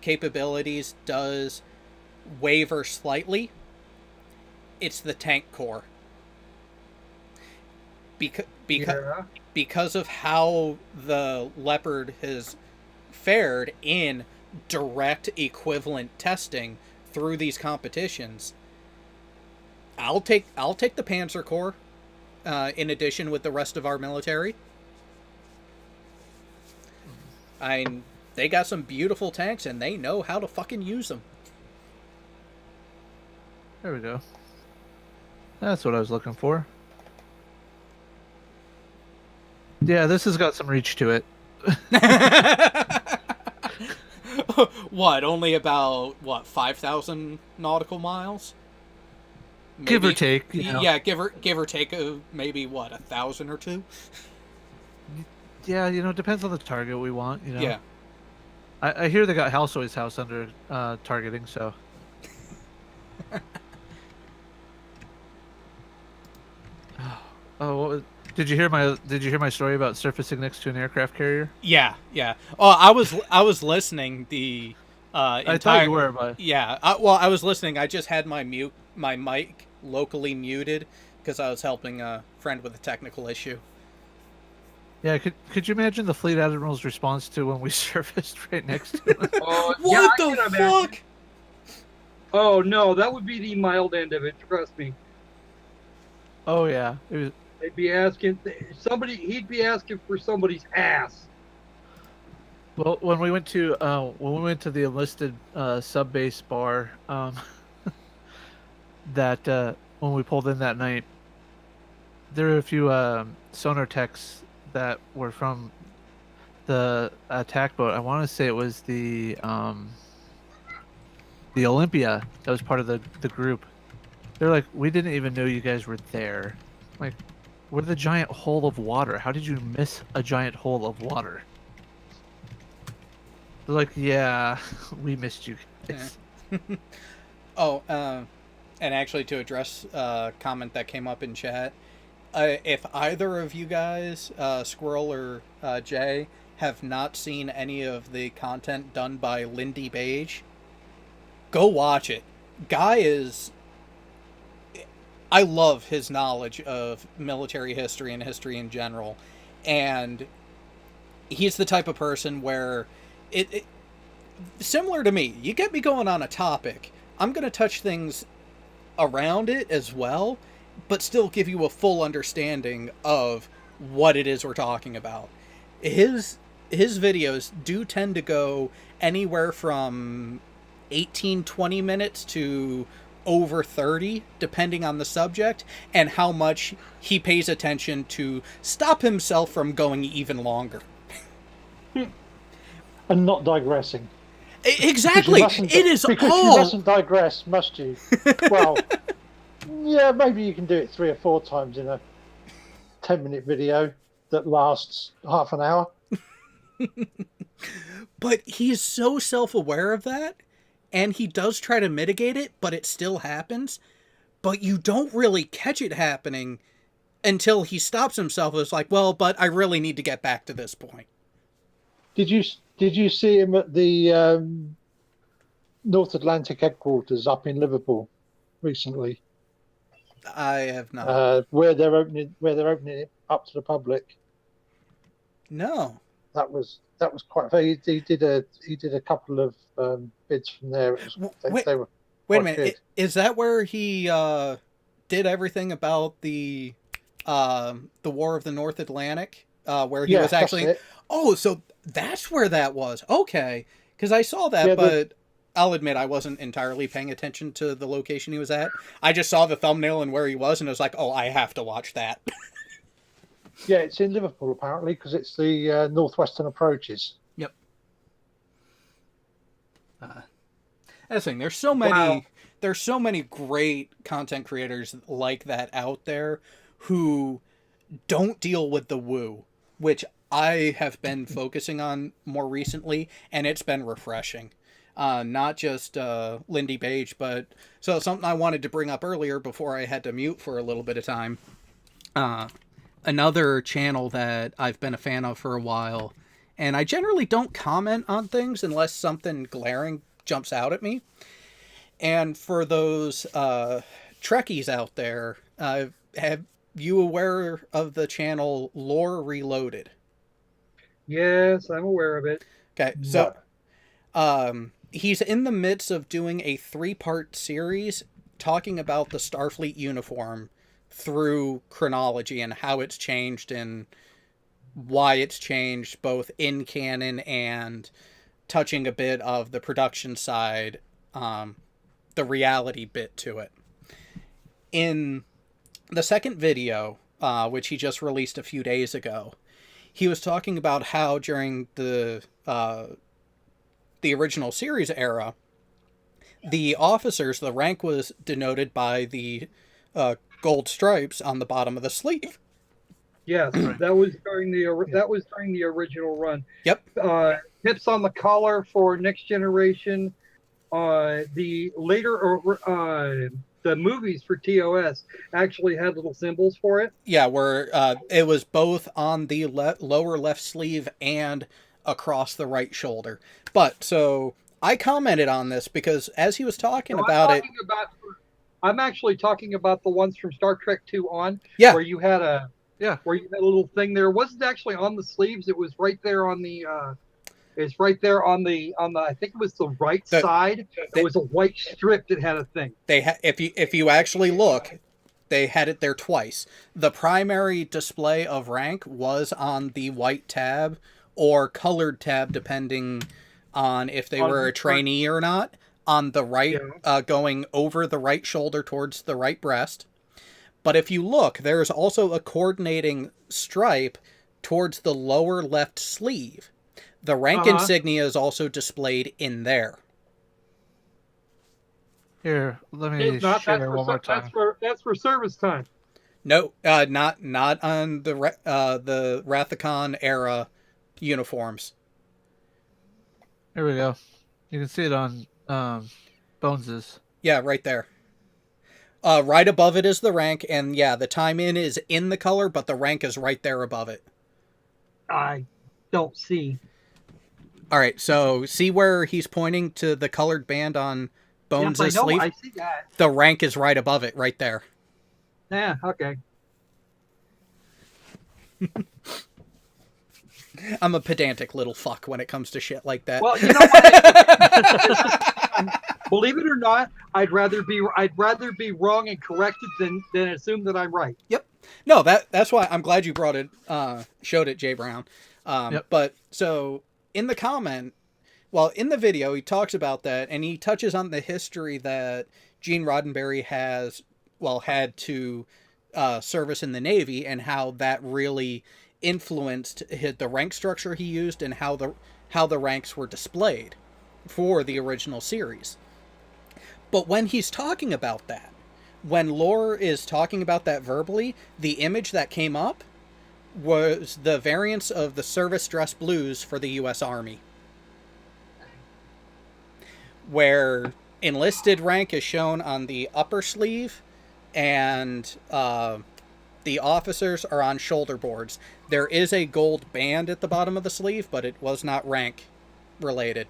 capabilities does waver slightly, it's the tank corps. Because of how the Leopard has fared in direct equivalent testing through these competitions, I'll take the Panzer Corps in addition with the rest of our military. They got some beautiful tanks and they know how to fucking use them. There we go. That's what I was looking for. Yeah, this has got some reach to it. What, only about 5,000 nautical miles? Maybe, Give or take. You know. Yeah, give or take maybe 1,000 or two. Yeah, it depends on the target we want. Yeah. I hear they got Halsoy's house under targeting, so. Oh, did you hear my story about surfacing next to an aircraft carrier? Yeah. Oh, I was listening the entire. I thought you were, but yeah. I was listening. I just had my mic locally muted because I was helping a friend with a technical issue. Yeah, could you imagine the fleet admiral's response to when we surfaced right next to it? What the fuck? Oh no, that would be the mild end of it. Trust me. Oh yeah, it was. They'd be asking he'd be asking for somebody's ass. Well, when we went to the enlisted sub base bar, that when we pulled in that night, there were a few sonar techs that were from the attack boat. I want to say it was the Olympia that was part of the group. They're like, we didn't even know you guys were there. Like, we're the giant hole of water. How did you miss a giant hole of water? They're like, yeah, we missed you guys. Yeah. Oh, and actually to address a comment that came up in chat, if either of you guys, Squirrel or Jay, have not seen any of the content done by Lindy Beige, go watch it. Guy is... I love his knowledge of military history and history in general. And he's the type of person where it similar to me. You get me going on a topic, I'm going to touch things around it as well, but still give you a full understanding of what it is we're talking about. His videos do tend to go anywhere from 18-20 minutes to over 30, depending on the subject and how much he pays attention to stop himself from going even longer. And not digressing. Exactly. It is because all... you mustn't digress, must you? Well, yeah, maybe you can do it 3 or 4 times in a 10-minute video that lasts half an hour. But he's so self-aware of that, and he does try to mitigate it, but it still happens. But you don't really catch it happening until he stops himself. It's like, well, but I really need to get back to this point. Did you see him at the North Atlantic headquarters up in Liverpool recently? I have not. Where they're opening it up to the public. No. That was quite. He did a couple of bids from there. They were wait a quite minute. good. Is that where he did everything about the War of the North Atlantic? Where he was actually... That's it. Oh, so that's where that was. Okay. Because I saw that, but I'll admit I wasn't entirely paying attention to the location he was at. I just saw the thumbnail and where he was, and I was like, oh, I have to watch that. Yeah, it's in Liverpool apparently because it's the northwestern approaches. Yep. That's the thing. There's so many. Wow. There's so many great content creators like that out there who don't deal with the woo, which I have been focusing on more recently, and it's been refreshing. Not just Lindy Page, but so something I wanted to bring up earlier before I had to mute for a little bit of time. Another channel that I've been a fan of for a while, and I generally don't comment on things unless something glaring jumps out at me. And for those Trekkies out there, have you aware of the channel Lore Reloaded? Yes, I'm aware of it. Okay, so he's in the midst of doing a 3-part series talking about the Starfleet uniform through chronology and how it's changed and why it's changed, both in canon and touching a bit of the production side, the reality bit to it. In the second video, which he just released a few days ago, he was talking about how during the original series era, the officers, the rank was denoted by the gold stripes on the bottom of the sleeve. Yes, that was during the original run. Yep. Tips on the collar for Next Generation. The later the movies for TOS actually had little symbols for it. Yeah, where it was both on the lower left sleeve and across the right shoulder. But so I commented on this because as he was talking about it, I'm actually talking about the ones from Star Trek 2 on, yeah, where you had a little thing there. It wasn't actually on the sleeves; it was right there on the. It's right there on the I think it was the right side. There was a white strip that had a thing. If you actually look, they had it there twice. The primary display of rank was on the white tab or colored tab, depending on if they were a trainee or not. On the right, going over the right shoulder towards the right breast. But if you look, there's also a coordinating stripe towards the lower left sleeve. The rank insignia is also displayed in there. Here, let me share one more time. That's for service time. No, not on the Rathacon era uniforms. Here we go. You can see it on Bones's. Yeah, right there. Right above it is the rank, and yeah, the time in is in the color, but the rank is right there above it. I don't see. All right, so see where he's pointing to the colored band on Bones' sleeve? I see that. The rank is right above it, right there. Yeah, okay. I'm a pedantic little fuck when it comes to shit like that. Well, believe it or not, I'd rather be wrong and corrected than assume that I'm right. Yep. No, that's why I'm glad you brought it, showed it, Jay Brown. Yep. But so in the comment, well, in the video, he talks about that, and he touches on the history that Gene Roddenberry had to service in the Navy, and how that really influenced the rank structure he used, and how the ranks were displayed for the original series. But when he's talking about that, when Lore is talking about that verbally, the image that came up was the variants of the service dress blues for the U.S. Army, where enlisted rank is shown on the upper sleeve, and the officers are on shoulder boards. There is a gold band at the bottom of the sleeve, but it was not rank related.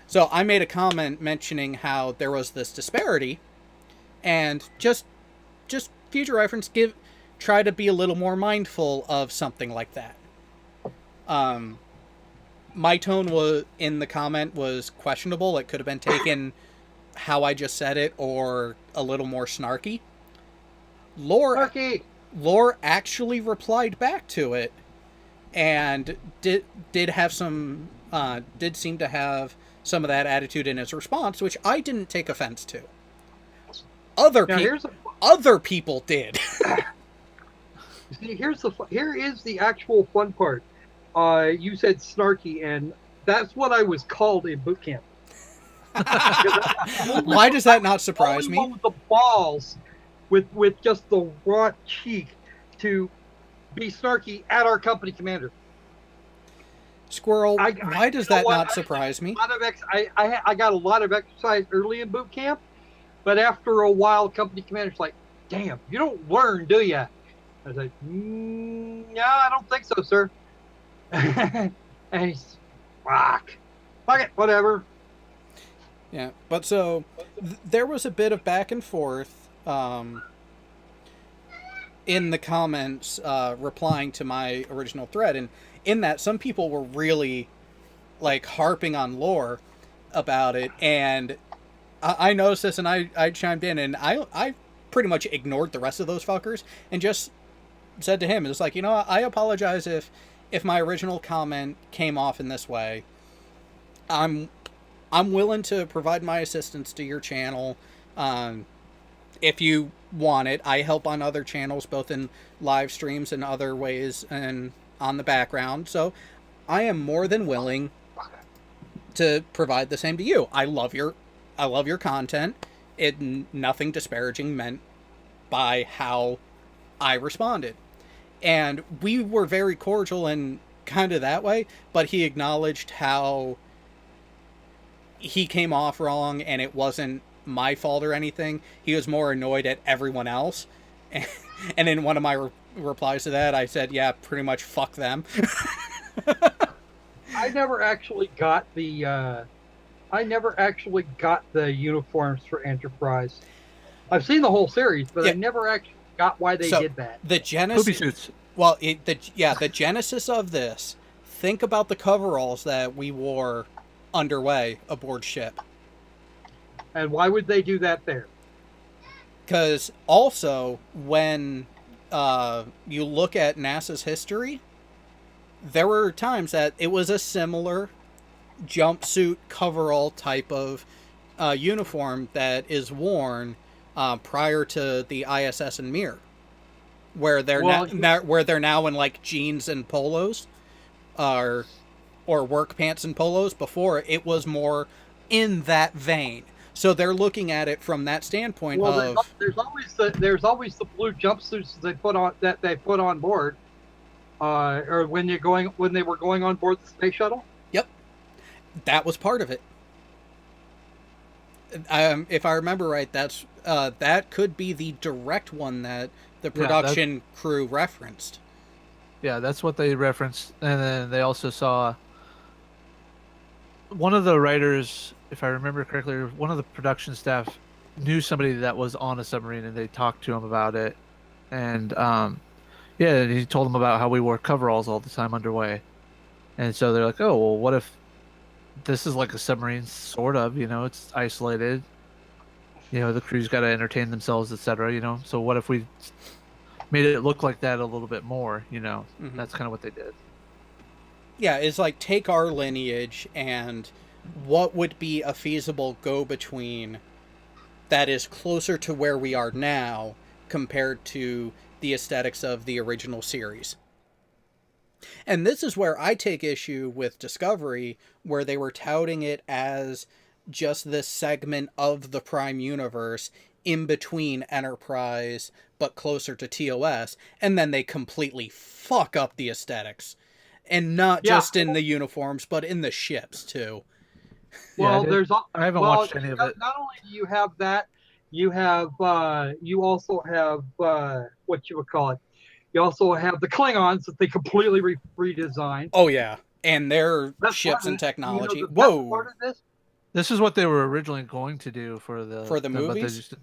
So I made a comment mentioning how there was this disparity, and just future reference, try to be a little more mindful of something like that. My tone in the comment was questionable. It could have been taken how I just said it, or a little more snarky. Lore actually replied back to it, and did seem to have some of that attitude in his response, which I didn't take offense to. Other people did. See, here is the actual fun part. You said snarky, and that's what I was called in boot camp. Why does that not surprise me? With the balls, with just the raw cheek to be snarky at our company commander. Squirrel, why does that not surprise me? I got a lot of exercise early in boot camp, but after a while, company commander's like, "Damn, you don't learn, do you?" I was like, "Yeah, I don't think so, sir." And he's, fuck it, whatever. Yeah, but so there was a bit of back and forth in the comments replying to my original thread, and in that, some people were really like harping on Lore about it, and I noticed this, and I chimed in, and I pretty much ignored the rest of those fuckers and just said to him, it's like, I apologize if my original comment came off in this way. I'm willing to provide my assistance to your channel if you want it. I help on other channels, both in live streams and other ways, and on the background, so I am more than willing to provide the same to you. I love your content. Nothing disparaging meant by how I responded, and we were very cordial and kind of that way, but he acknowledged how he came off wrong, and it wasn't my fault or anything. He was more annoyed at everyone else. And in one of my replies to that, I said, yeah, pretty much fuck them. I never actually got the uniforms for Enterprise. I've seen the whole series, but I never actually got why they did that. The genesis, well, the genesis of this. Think about the coveralls that we wore underway aboard ship. And why would they do that there? Because also, when you look at NASA's history, there were times that it was a similar jumpsuit coverall type of uniform that is worn prior to the ISS and Mir, where they're now in like jeans and polos, or work pants and polos. Before, it was more in that vein. So they're looking at it from that standpoint. Well, there's always the blue jumpsuits that they put on board, or when they were going on board the space shuttle. Yep, that was part of it. If I remember right, that could be the direct one that the production crew referenced. Yeah, that's what they referenced, and then they also saw one of the writers, if I remember correctly, one of the production staff knew somebody that was on a submarine, and they talked to him about it. And he told them about how we wore coveralls all the time underway. And so they're like, oh, well, what if this is like a submarine, sort of, it's isolated. The crew's got to entertain themselves, etc. So what if we made it look like that a little bit more? That's kind of what they did. Yeah, it's like take our lineage and what would be a feasible go-between that is closer to where we are now compared to the aesthetics of the original series. And this is where I take issue with Discovery, where they were touting it as just this segment of the Prime Universe in between Enterprise, but closer to TOS, and then they completely fuck up the aesthetics. And not just in the uniforms, but in the ships, too. Well, I haven't watched any of it. Not only do you have that, you also have what you would call it. You also have the Klingons that they completely redesigned. Oh yeah, and their ships and technology. Whoa! Part of this is what they were originally going to do for the movies.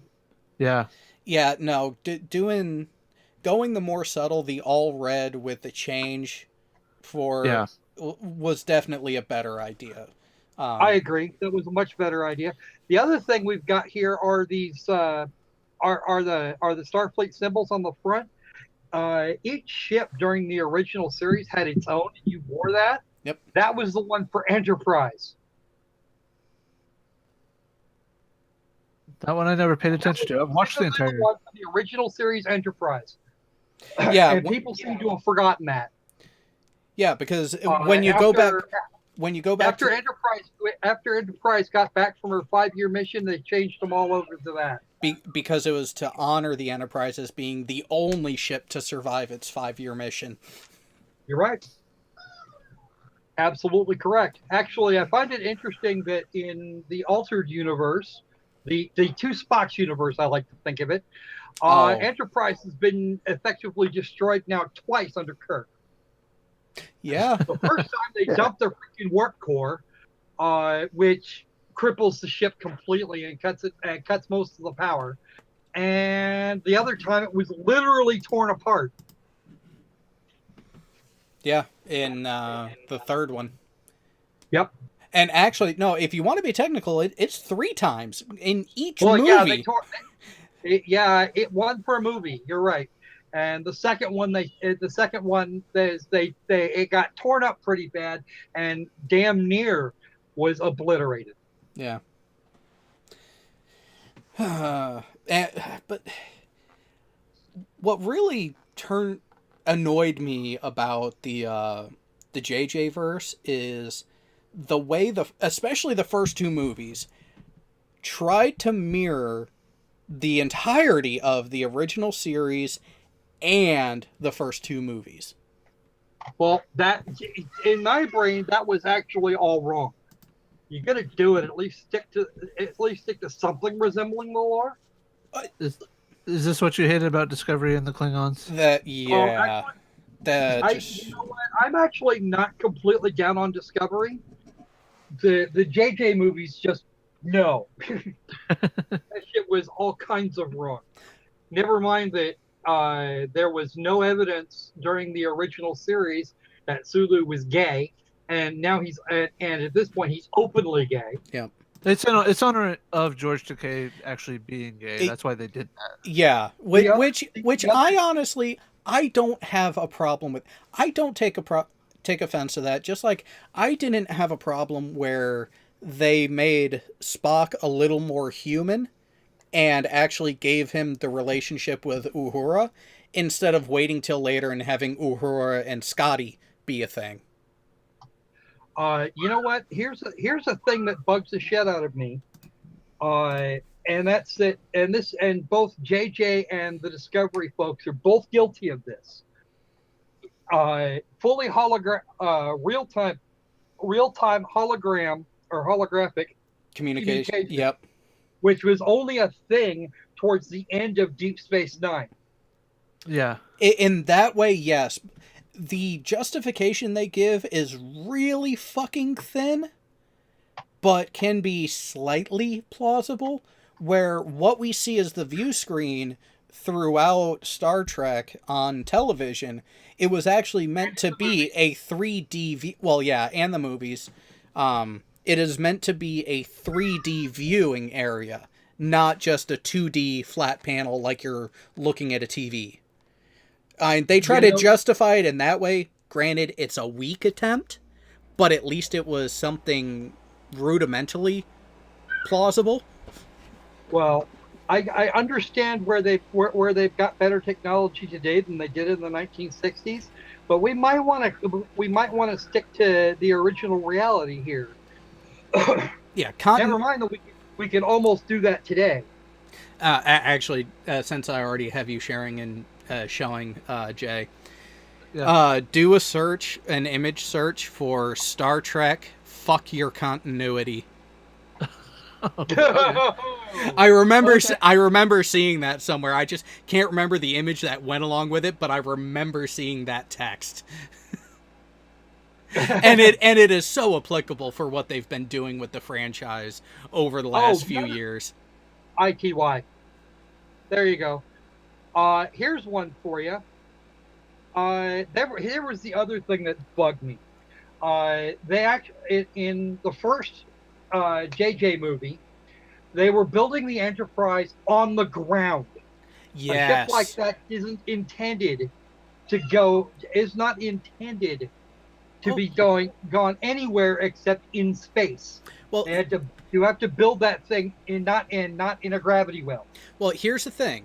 Yeah. Yeah. No, going the more subtle, the all red with the change was definitely a better idea. I agree. That was a much better idea. The other thing we've got here are these are the Starfleet symbols on the front. Each ship during the original series had its own, and you wore that. Yep. That was the one for Enterprise. That one I never paid attention to. I've watched the entire one for the original series Enterprise. Yeah, and people seem to have forgotten that. Yeah, because when you go back after Enterprise got back from her 5-year mission, they changed them all over to that. Because it was to honor the Enterprise as being the only ship to survive its 5-year mission. You're right. Absolutely correct. Actually, I find it interesting that in the altered universe, the two Spocks universe, I like to think of it, Enterprise has been effectively destroyed now twice under Kirk. Yeah. The first time they dumped their freaking warp core, which cripples the ship completely and cuts most of the power. And the other time it was literally torn apart. Yeah, in the third one. Yep. And actually, no, if you want to be technical, it's 3 times in each movie. Yeah, it won for a movie. You're right. And the second one, it got torn up pretty bad and damn near was obliterated. Yeah. But what really annoyed me about the JJ verse is the way especially the first 2 movies tried to mirror the entirety of the original series and the first 2 movies. Well, that in my brain, that was actually all wrong. You got to do it. At least stick to something resembling the lore. Is this what you hated about Discovery and the Klingons? You know what? I'm actually not completely down on Discovery. The JJ movies just no. That shit was all kinds of wrong. Never mind that there was no evidence during the original series that Sulu was gay, and now and at this point he's openly gay. Yeah. It's honor of George Takei actually being gay. That's why they did that. Yeah, which I honestly I don't have a problem with. I don't take offense to that. Just like I didn't have a problem where they made Spock a little more human and actually gave him the relationship with Uhura instead of waiting till later and having Uhura and Scotty be a thing. You know what? Here's a thing that bugs the shit out of me, and that's it. And both JJ and the Discovery folks are both guilty of this. Fully real-time hologram or holographic communication. Yep. Which was only a thing towards the end of Deep Space Nine. Yeah. In that way, yes. The justification they give is really fucking thin, but can be slightly plausible, where what we see as the view screen throughout Star Trek on television, it was actually meant to be a 3D well, yeah, and the movies. It is meant to be a 3D viewing area, not just a 2D flat panel like you're looking at a TV. They try to justify it in that way. Granted, it's a weak attempt, but at least it was something rudimentally plausible. Well, I understand where they've got better technology today than they did in the 1960s, but we might want to stick to the original reality here. Yeah, never mind that we can almost do that today. Actually, since I already have you sharing and showing, Jay, do a search, an image search for Star Trek. Fuck your continuity. I remember seeing that somewhere. I just can't remember the image that went along with it, but I remember seeing that text. and it is so applicable for what they've been doing with the franchise over the last few years. ITY. There you go. Here's one for you. Here was the other thing that bugged me. They actually, in the first JJ movie, they were building the Enterprise on the ground. Yes. A ship like that is not intended to be gone anywhere except in space. Well, you have to build that thing not in a gravity well. Well, here's the thing.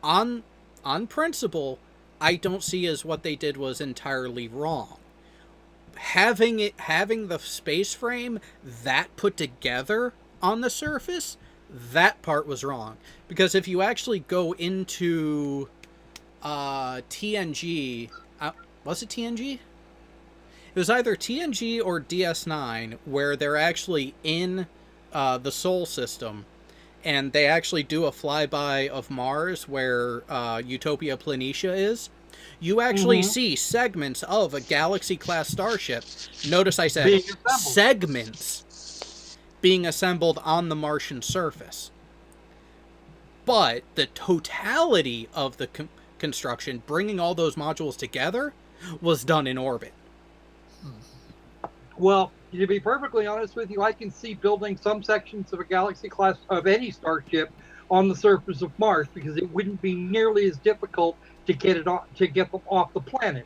On principle, I don't see as what they did was entirely wrong. Having the space frame that put together on the surface, that part was wrong. Because if you actually go into TNG, was it TNG? It was either TNG or DS9, where they're actually in the Sol system, and they actually do a flyby of Mars where Utopia Planitia is. You actually see segments of a Galaxy-class starship. Notice I said segments being assembled on the Martian surface. But the totality of the construction, bringing all those modules together, was done in orbit. Well, to be perfectly honest with you, I can see building some sections of a Galaxy class of any starship on the surface of Mars, because it wouldn't be nearly as difficult to get them off the planet.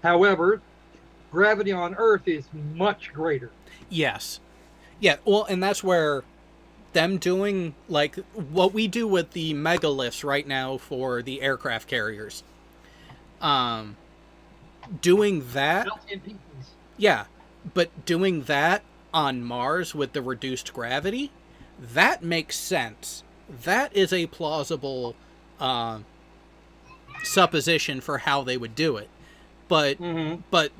However, gravity on Earth is much greater. Yes. Yeah, well, and that's where them doing like what we do with the megaliths right now for the aircraft carriers. Doing that. Built in pieces. Yeah. But doing that on Mars with the reduced gravity, that makes sense. That is a plausible supposition for how they would do it. But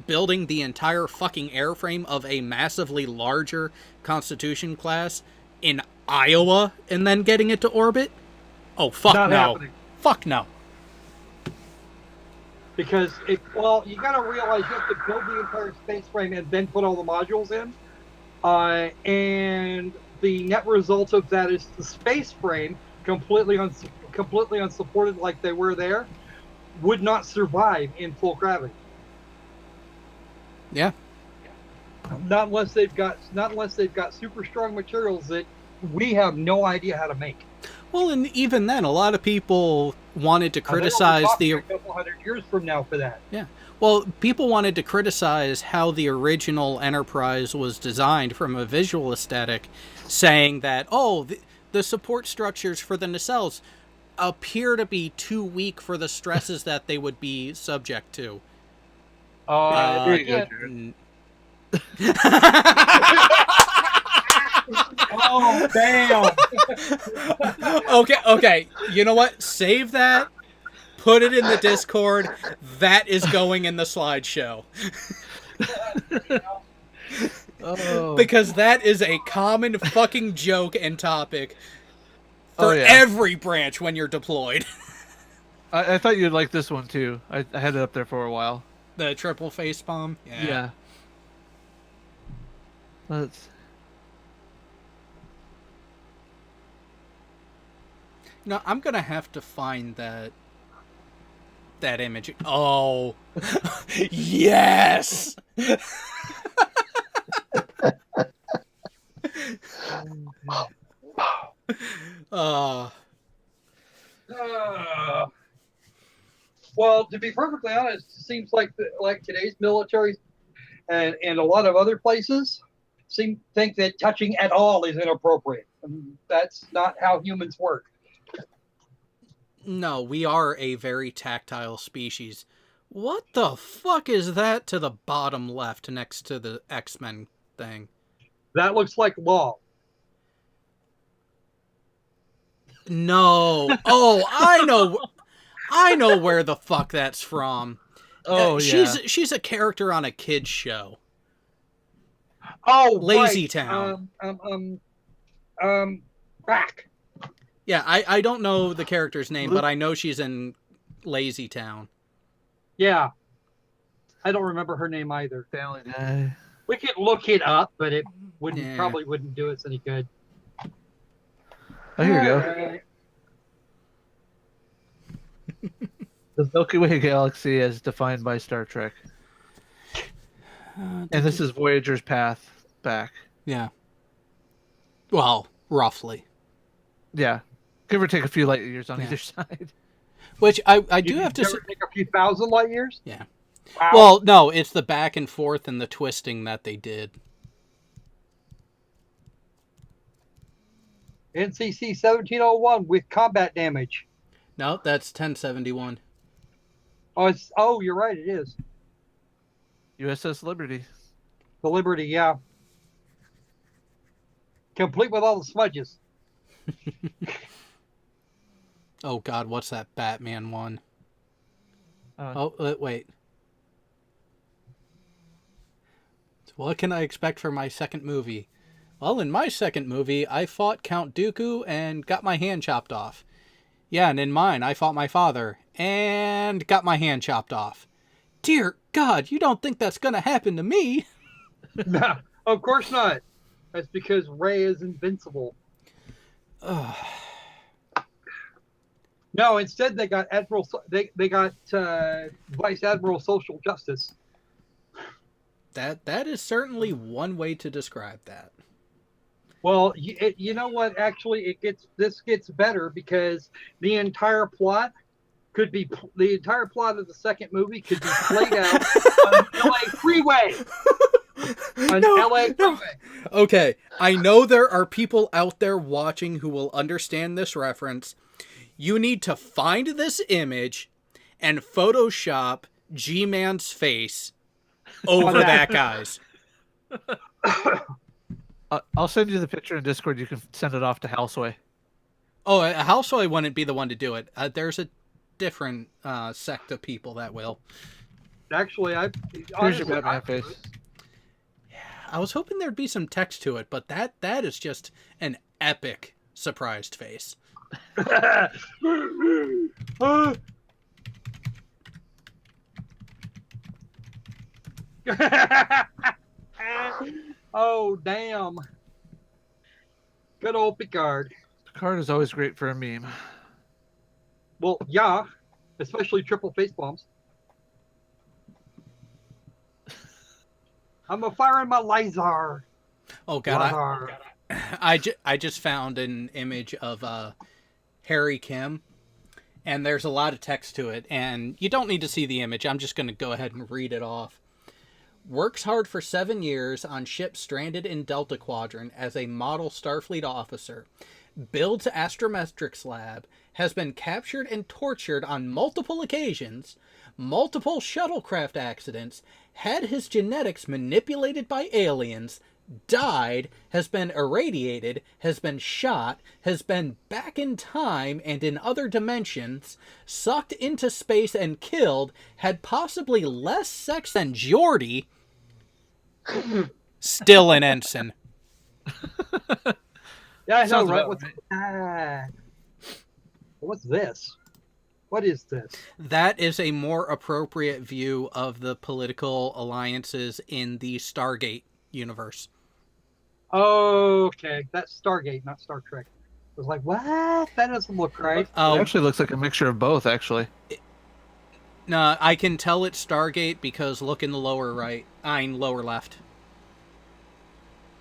building the entire fucking airframe of a massively larger Constitution class in Iowa and then getting it to orbit? Oh, fuck Not no. happening. Fuck no. Because you got to realize you have to build the entire space frame and then put all the modules in. And the net result of that is the space frame, completely unsupported like they were there, would not survive in full gravity. Yeah. Not unless they've got super strong materials that we have no idea how to make. Well, and even then, a lot of people wanted to criticize a couple hundred years from now for that. Yeah. Well, people wanted to criticize how the original Enterprise was designed from a visual aesthetic, saying that, the support structures for the nacelles appear to be too weak for the stresses that they would be subject to. There you go, Jared. Oh, damn. Okay. You know what? Save that. Put it in the Discord. That is going in the slideshow. Because that is a common fucking joke and topic for every branch when you're deployed. I thought you'd like this one too. I had it up there for a while. The triple face bomb? Yeah. No, I'm gonna have to find that image. Oh, yes. uh, Uh, well, to be perfectly honest, it seems like today's military and a lot of other places think that touching at all is inappropriate. And that's not how humans work. no, we are a very tactile species. What the fuck is that to the bottom left next to the X-Men thing? That looks like law. No. Oh, I know where the fuck that's from. Oh, yeah. She's a character on a kids show. Oh, Lazy right. Town. Back. Yeah, I don't know the character's name, but I know she's in Lazy Town. Yeah. I don't remember her name either. Family Guy. We could look it up, but it Yeah. probably wouldn't do us any good. Oh, here we go. Alright. The Milky Way galaxy as defined by Star Trek. And this is Voyager's path back. Yeah. Well, roughly. Yeah. Give or take a few light years on Yeah. either side. Which I do have to Did say. it take a few thousand light years? Yeah. Wow. Well, no, it's the back and forth and the twisting that they did. NCC 1701 with combat damage. No, that's 1071. Oh, you're right. It is USS Liberty. the Liberty. Yeah, complete with all the smudges. Oh God, what's that Batman one? Oh, Wait. What can I expect for my second movie? Well, in my second movie, I fought Count Dooku and got my hand chopped off. Yeah, and in mine, I fought my father and got my hand chopped off. Dear God, you don't think that's gonna happen to me? No, of course not. That's because Rey is invincible. Ugh. No, instead they got Admiral. They got Vice Admiral Social Justice. That is certainly one way to describe that. Well, you know what? Actually, this gets better because the entire plot of the second movie could be played out on an LA freeway. LA freeway. Okay, I know there are people out there watching who will understand this reference. You need to find this image and Photoshop G-Man's face over that guy's. I'll send you the picture in Discord. You can send it off to Houseway. Oh, Houseway wouldn't be the one to do it. There's a different sect of people that will. Actually, Here's your Batman face. I was hoping there'd be some text to it, but that is just an epic surprised face. Oh, damn. Good old Picard. Picard is always great for a meme. Well, yeah, especially triple face bombs. I'm firing my laser. Oh God, Laser. I just found an image of Harry Kim, and there's a lot of text to it, and you don't need to see the image. I'm just going to go ahead and read it off. Works hard for 7 years on ship stranded in Delta Quadrant as a model Starfleet officer. Builds astrometrics lab. Has been captured and tortured on multiple occasions. Multiple shuttlecraft accidents. Had his genetics manipulated by aliens. Died, has been irradiated, has been shot, has been back in time and in other dimensions, sucked into space and killed, had possibly less sex than Geordi, still an ensign. Yeah, I know, Sounds right? about What's this? What is this? That is a more appropriate view of the political alliances in the Stargate universe. Okay, that's Stargate, not Star Trek. was like, what? That doesn't look right. It Oh, actually looks like a mixture of both, actually. no, I can tell it's Stargate because look in the lower right. Lower left.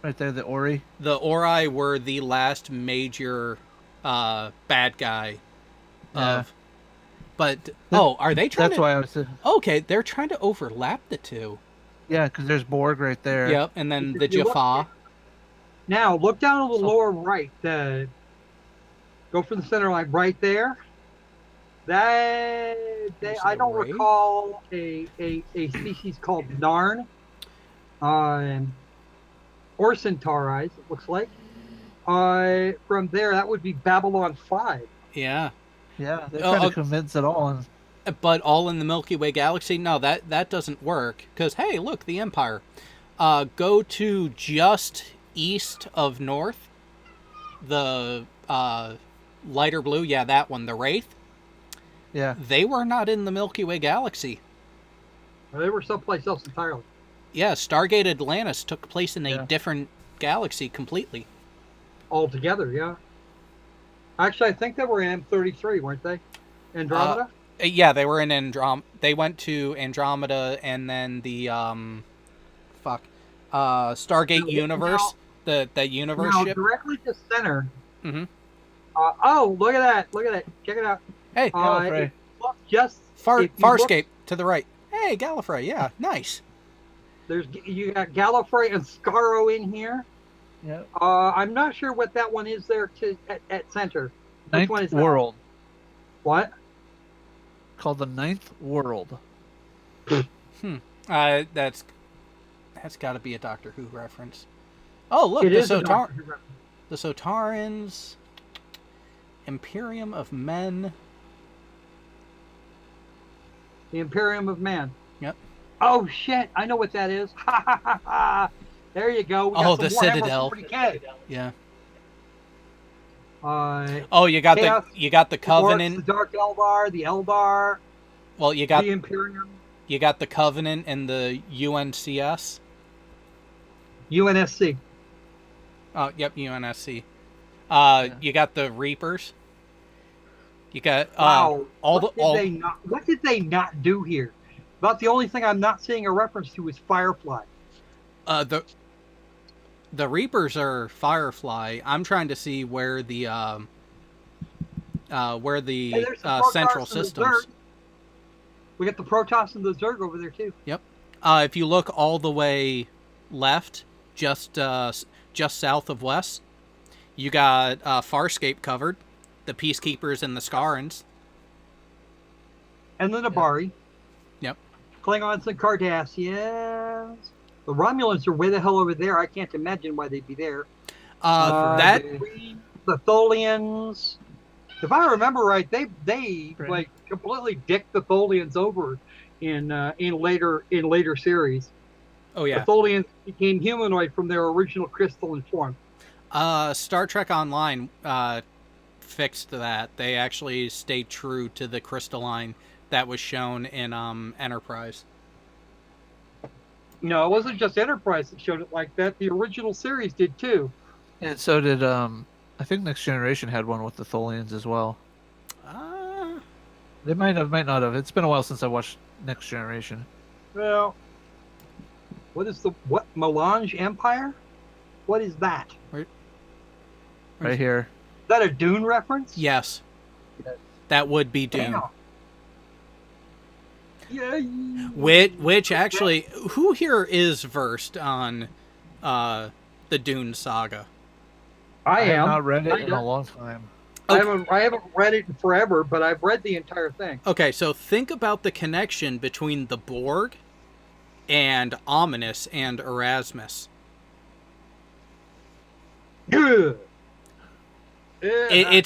Right there, the Ori. The Ori were the last major bad guy Yeah. of. But are they trying That's to? why I was. Okay, they're trying to overlap the two. Yeah, because there's Borg right there. Yep, and then the If you look- Jaffa. Now look down to the So- lower right. Go for the center line right there. There's I the don't Wraith. recall a species called Narn, or Centauris. It looks like. From there, that would be Babylon 5. Yeah, Yeah, they're Oh, trying to convince it all. And but all in the Milky Way galaxy. No, that doesn't work. Because hey, look, the Empire. Go to just east of North. The lighter blue. Yeah, that one. The Wraith. yeah, They were not in the Milky Way galaxy. They were someplace else entirely. Yeah, Stargate Atlantis took place in a Yeah. different galaxy completely. Altogether, yeah. Actually, I think they were in M33, weren't they? Andromeda? Yeah, they were in Andromeda. They went to Andromeda and then the Stargate Now- Universe, the universe Now, ship. directly to center. Mhm. Oh, look at that! Look at that! Check it out. Hey, Gallifrey. Look, just Far if you look- Farscape to the right. Hey, Gallifrey. Yeah, nice. you got Gallifrey and Skaro in here. yeah. I'm not sure what that one is there at center. Which one is Ninth that? World, What? called the Ninth World. That's got to be a Doctor Who reference. Oh, look, It the is a Doctor Who reference. the Sotarans, Imperium of Men. The Imperium of Man. Yep. Oh shit! I know what that is. Ha ha ha ha! There you go. We got Oh, some the Warhammer Citadel. 40K. Yeah. Uh, Oh, you got Chaos, the the Covenant. Dark Eldar, the Eldar, Well, you got the Imperium, the Covenant and the UNCS. UNSC. Oh, yep, UNSC. Yeah. You got the Reapers. You got Wow. what did they not do here? About the only thing I'm not seeing a reference to is Firefly. the Reapers are Firefly. I'm trying to see where the Hey, there's the Protoss central and the systems. Zerg. We got the Protoss and the Zerg over there too. If you look all the way left, just south of west, you got Farscape covered, the Peacekeepers and the Scarans. And the Nabari. Yep. Klingons and Cardassians. The Romulans are way the hell over there. I can't imagine why they'd be there. That The Tholians. If I remember right, they Right. like completely dicked the Tholians over in later series. oh yeah. The Tholians became humanoid from their original crystalline form. Star Trek Online fixed that. They actually stayed true to the crystalline that was shown in Enterprise. No, it wasn't just Enterprise that showed it like that. The original series did too. And so did I think Next Generation had one with the Tholians as well. They might not have. It's been a while since I watched Next Generation. Well, what Melange Empire? What is that? Right here. Is that a Dune reference? Yes. Yes. That would be Dune. Damn. Yeah. Which actually, who here is versed on the Dune saga? I have am. not read it I in don't- a long time. I haven't read it in forever, but I've read the entire thing. Okay, so think about the connection between the Borg and Ominous and Erasmus. Good. Yeah,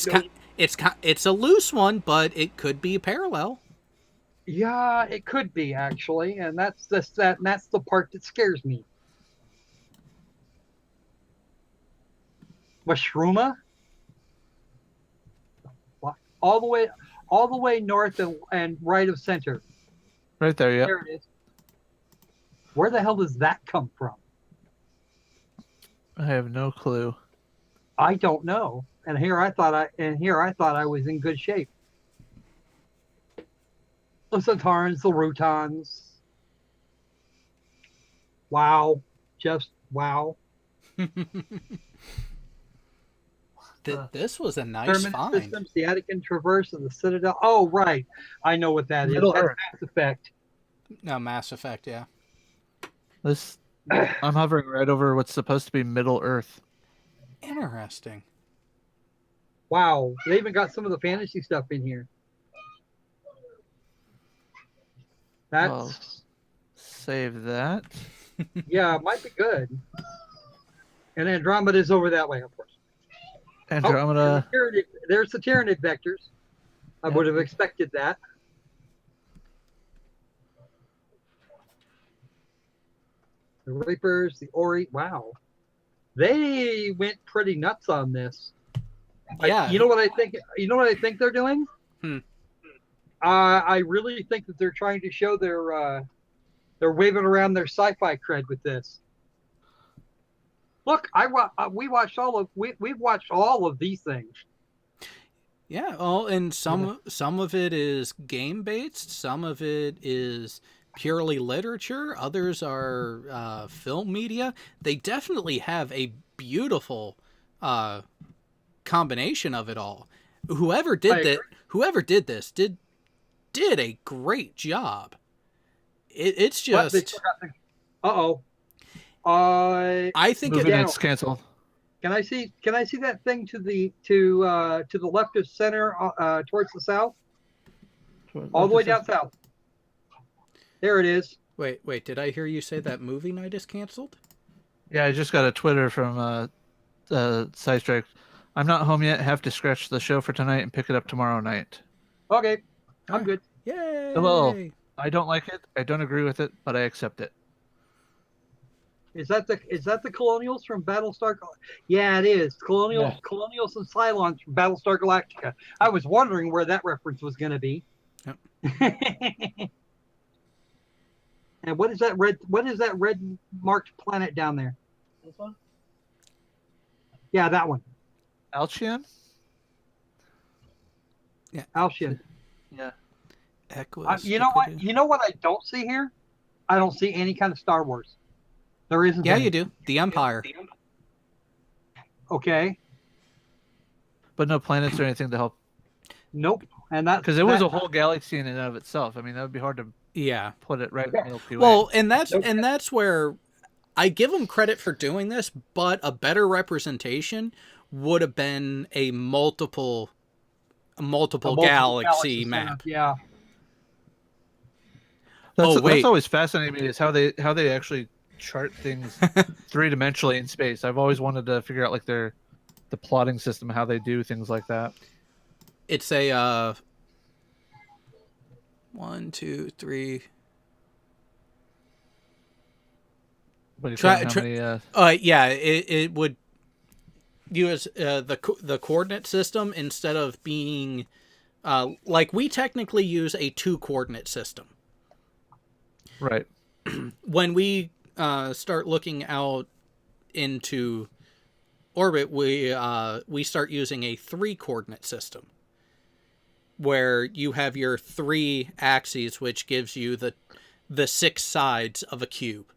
It's a loose one, but it could be a parallel. yeah, it could be actually, and that's the part that scares me. Mashruma? All the way north and right of center. Right there, yeah. There it is. Where the hell does that come from? I have no clue. I don't know. And here I thought I was in good shape. The Satarns, the Rutons. Wow. Just wow. This was a nice Terminus find. systems, the Attican Traverse, and the Citadel. Oh, right. I know what that is. Middle That's Earth. Mass Effect. No, Mass Effect, yeah. This I'm hovering right over what's supposed to be Middle Earth. Interesting. Wow. They even got some of the fantasy stuff in here. That's Well, save that. yeah, it might be good. And Andromeda's over that way, of course. Andromeda. There's the Tyranid vectors. I Yep. would have expected that. The Reapers, the Ori. Wow, they went pretty nuts on this. Yeah. You know what I think? You know what I think they're doing? Hmm. I really think that they're trying to show they're waving around their sci-fi cred with this. Look, we've watched all of these things. Yeah, well, and some of it is game based, some of it is purely literature, others are film media. They definitely have a beautiful combination of it all. Whoever did this did a great job. It's just I think Moving down. it's canceled. Can I see that thing to the left of center towards the south? All the way down south. There it is. Wait, did I hear you say that movie night is canceled? Yeah, I just got a Twitter from Sidestrike. I'm not home yet. Have to scratch the show for tonight and pick it up tomorrow night. Okay. I'm good. Yay! Hello. I don't like it. I don't agree with it, but I accept it. Is that the Colonials from Battlestar? Yeah, it is. Colonials and Cylons from Battlestar Galactica. I was wondering where that reference was going to be. Yep. And what is that red marked planet down there? This one? Yeah, that one. Alchian? Yeah. Alchian. Yeah. You know what? You know what I don't see here? I don't see any kind of Star Wars. There isn't. Yeah, any. you do. The Empire. Okay. But no planets or anything to help. Nope. And that because it was a whole galaxy in and of itself. I mean, that would be hard to put it right in the Milky Way. Well, and that's where I give them credit for doing this, but a better representation would have been a multiple galaxy map. Yeah. That's always fascinating me is how they actually chart things three-dimensionally in space. I've always wanted to figure out like the plotting system, how they do things like that. It's a 1, 2, 3. It would use the coordinate system instead of being like we technically use a 2-coordinate system. Right. When we start looking out into orbit, we start using a 3-coordinate system, where you have your 3 axes, which gives you the 6 sides of a cube.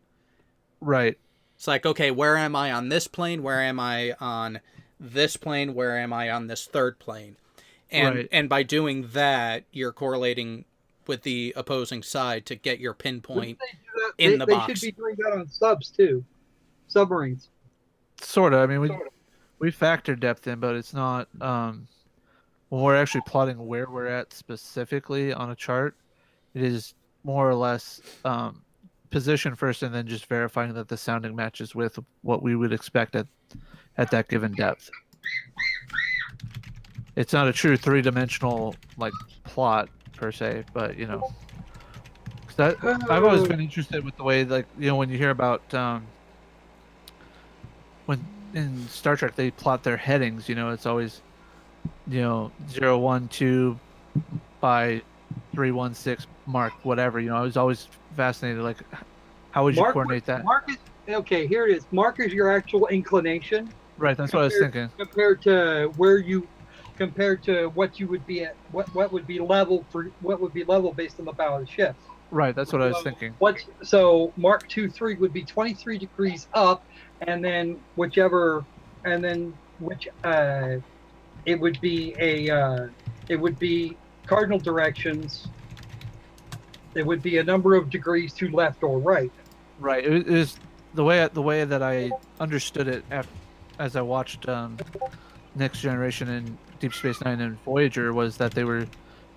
Right. It's like, okay, where am I on this plane? Where am I on this plane? Where am I on this third plane? And by doing that, you're correlating with the opposing side to get your pinpoint in the box. They should be doing that on subs too, submarines. Sort of. I mean, we factor depth in, but it's not when we're actually plotting where we're at specifically on a chart. It is more or less position first, and then just verifying that the sounding matches with what we would expect at that given depth. It's not a true 3-dimensional like plot per se, but you know, I've always been interested with the way, like, you know, when you hear about when in Star Trek they plot their headings, you know, it's always, you know, 012 by 316 mark whatever. You know, I was always fascinated, like, how would you coordinate that? Mark is okay. Here it is. Mark is your actual inclination. Right, that's what I was thinking. Compared to what you would be at, what would be level based on the bow of the ship. Right, that's what I was So thinking. so Mark 2-3 would be 23 degrees up, and then which it would be cardinal directions. It would be a number of degrees to left or right. Right, it is the way that I understood it as I watched Next Generation and Deep Space Nine and Voyager was that they were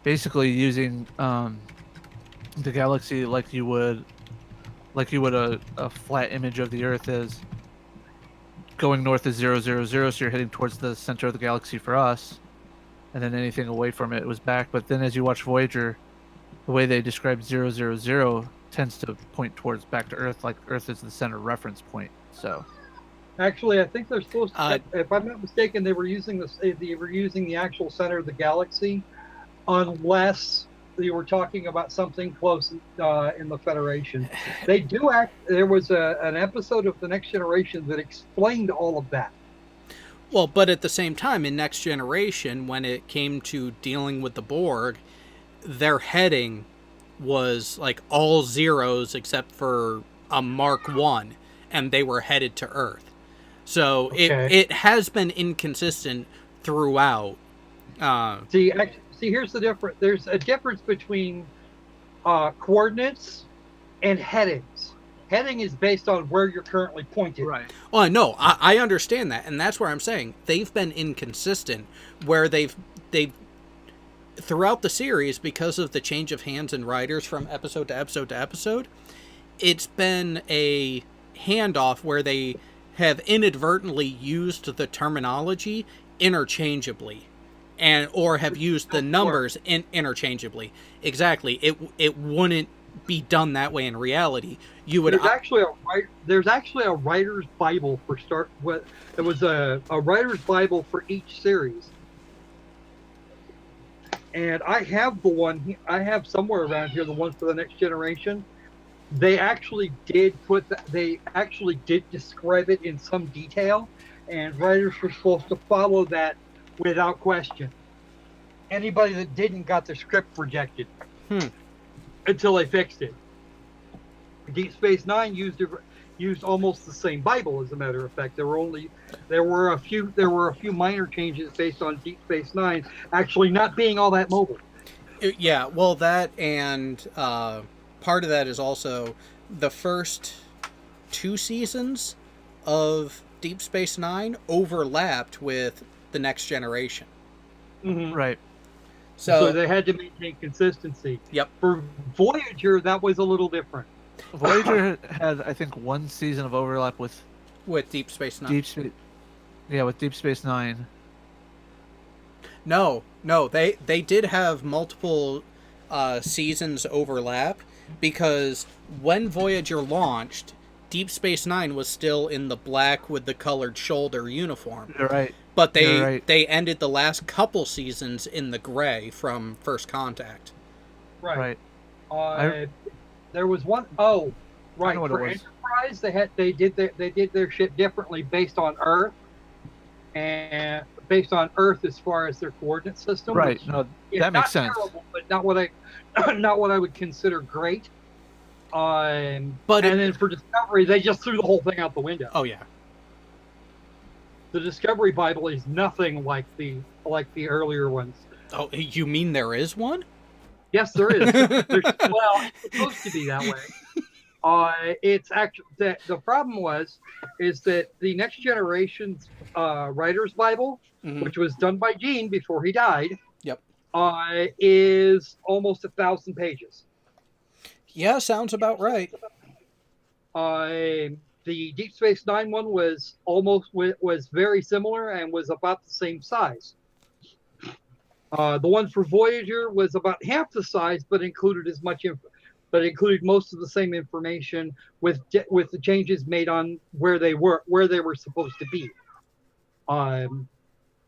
basically using the galaxy like you would a flat image of the Earth as going north is 000, so you're heading towards the center of the galaxy for us, and then anything away from it was back. But then as you watch Voyager, the way they describe 000 tends to point towards back to Earth, like Earth is the center reference point. So actually, I think they're supposed to. If I'm not mistaken, they were using the actual center of the galaxy, unless you were talking about something close in the Federation. They do act. There was an episode of the Next Generation that explained all of that. Well, but at the same time, in Next Generation, when it came to dealing with the Borg, their heading was like all zeros except for a Mark 1, and they were headed to Earth. So it has been inconsistent throughout. See, here's the difference. There's a difference between coordinates and headings. Heading is based on where you're currently pointed. right, Well, no, I understand that, and that's where I'm saying they've been inconsistent, where they've throughout the series, because of the change of hands and writers from episode to episode to episode, it's been a handoff where they have inadvertently used the terminology interchangeably, or have used the numbers interchangeably. Exactly, it wouldn't be done that way in reality. You would there's actually a writer's Bible for it was a writer's Bible for each series. And I have somewhere around here the one for the Next Generation. They actually did describe it in some detail, and writers were supposed to follow that without question. Anybody that didn't got their script rejected until they fixed it. Deep Space Nine used almost the same Bible, as a matter of fact. There were a few minor changes based on Deep Space Nine actually not being all that mobile. Yeah, well, that and part of that is also the first 2 seasons of Deep Space Nine overlapped with the Next Generation. Mm-hmm. right. So they had to maintain consistency. Yep. For Voyager, that was a little different. Voyager had, I think, 1 season of overlap with Deep Space Nine. with Deep Space Nine. No, they did have multiple seasons overlap, because when Voyager launched, Deep Space Nine was still in the black with the colored shoulder uniform. You're right. But they ended the last couple seasons in the gray from First Contact. Right. There was one. Oh, right. For Enterprise, they did their shit differently based on Earth, and based on Earth as far as their coordinate system. Right. No, that makes sense. Terrible, but not what I would consider great. Then for Discovery, they just threw the whole thing out the window. Oh yeah. The Discovery Bible is nothing like the earlier ones. Oh, you mean there is one? Yes, there is. Well, it's supposed to be that way. It's actually the problem is that the Next Generation's Writer's Bible, which was done by Gene before he died, is almost 1,000 pages. Yeah, sounds about right. The Deep Space Nine one was very similar and was about the same size. The one for Voyager was about half the size, but included most of the same information with the changes made on where they were supposed to be. The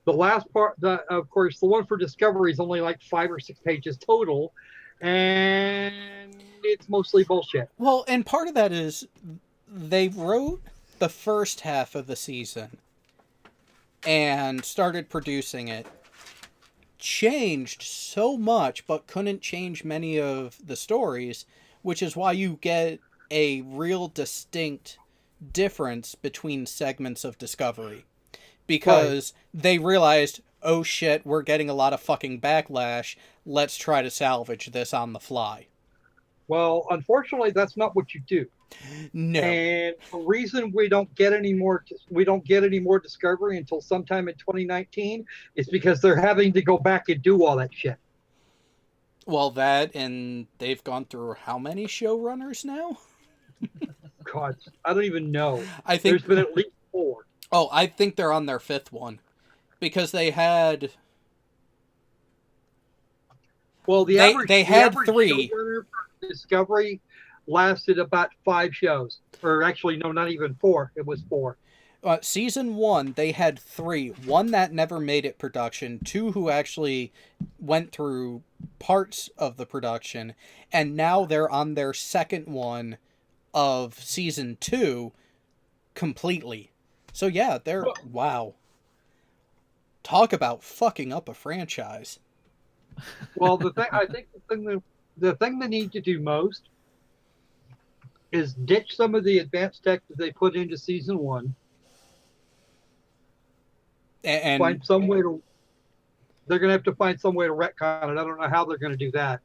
last part, of course, the one for Discovery is only like 5 or 6 pages total, and it's mostly bullshit. Well, and part of that is they wrote the first half of the season and started producing it. Changed so much, but couldn't change many of the stories, which is why you get a real distinct difference between segments of Discovery. Because they realized, oh shit, we're getting a lot of fucking backlash. Let's try to salvage this on the fly. Well, unfortunately, that's not what you do. No. And the reason we don't get any more Discovery until sometime in 2019 is because they're having to go back and do all that shit. Well, that, and they've gone through how many showrunners now? God, I don't even know. I think There's been at least 4. Oh, I think they're on their 5th one. Because they had... Well, the average 3. showrunner for Discovery lasted about 5 shows. Or actually, no, not even 4. It was 4. Season 1, they had 3. 1 that never made it production. 2 who actually went through parts of the production. And now they're on their 2nd one of season 2 completely. So yeah, they're... Wow. Talk about fucking up a franchise. Well, I think the thing they need to do most is ditch some of the advanced tech that they put into season 1. And find some way to. They're going to have to find some way to retcon it. I don't know how they're going to do that.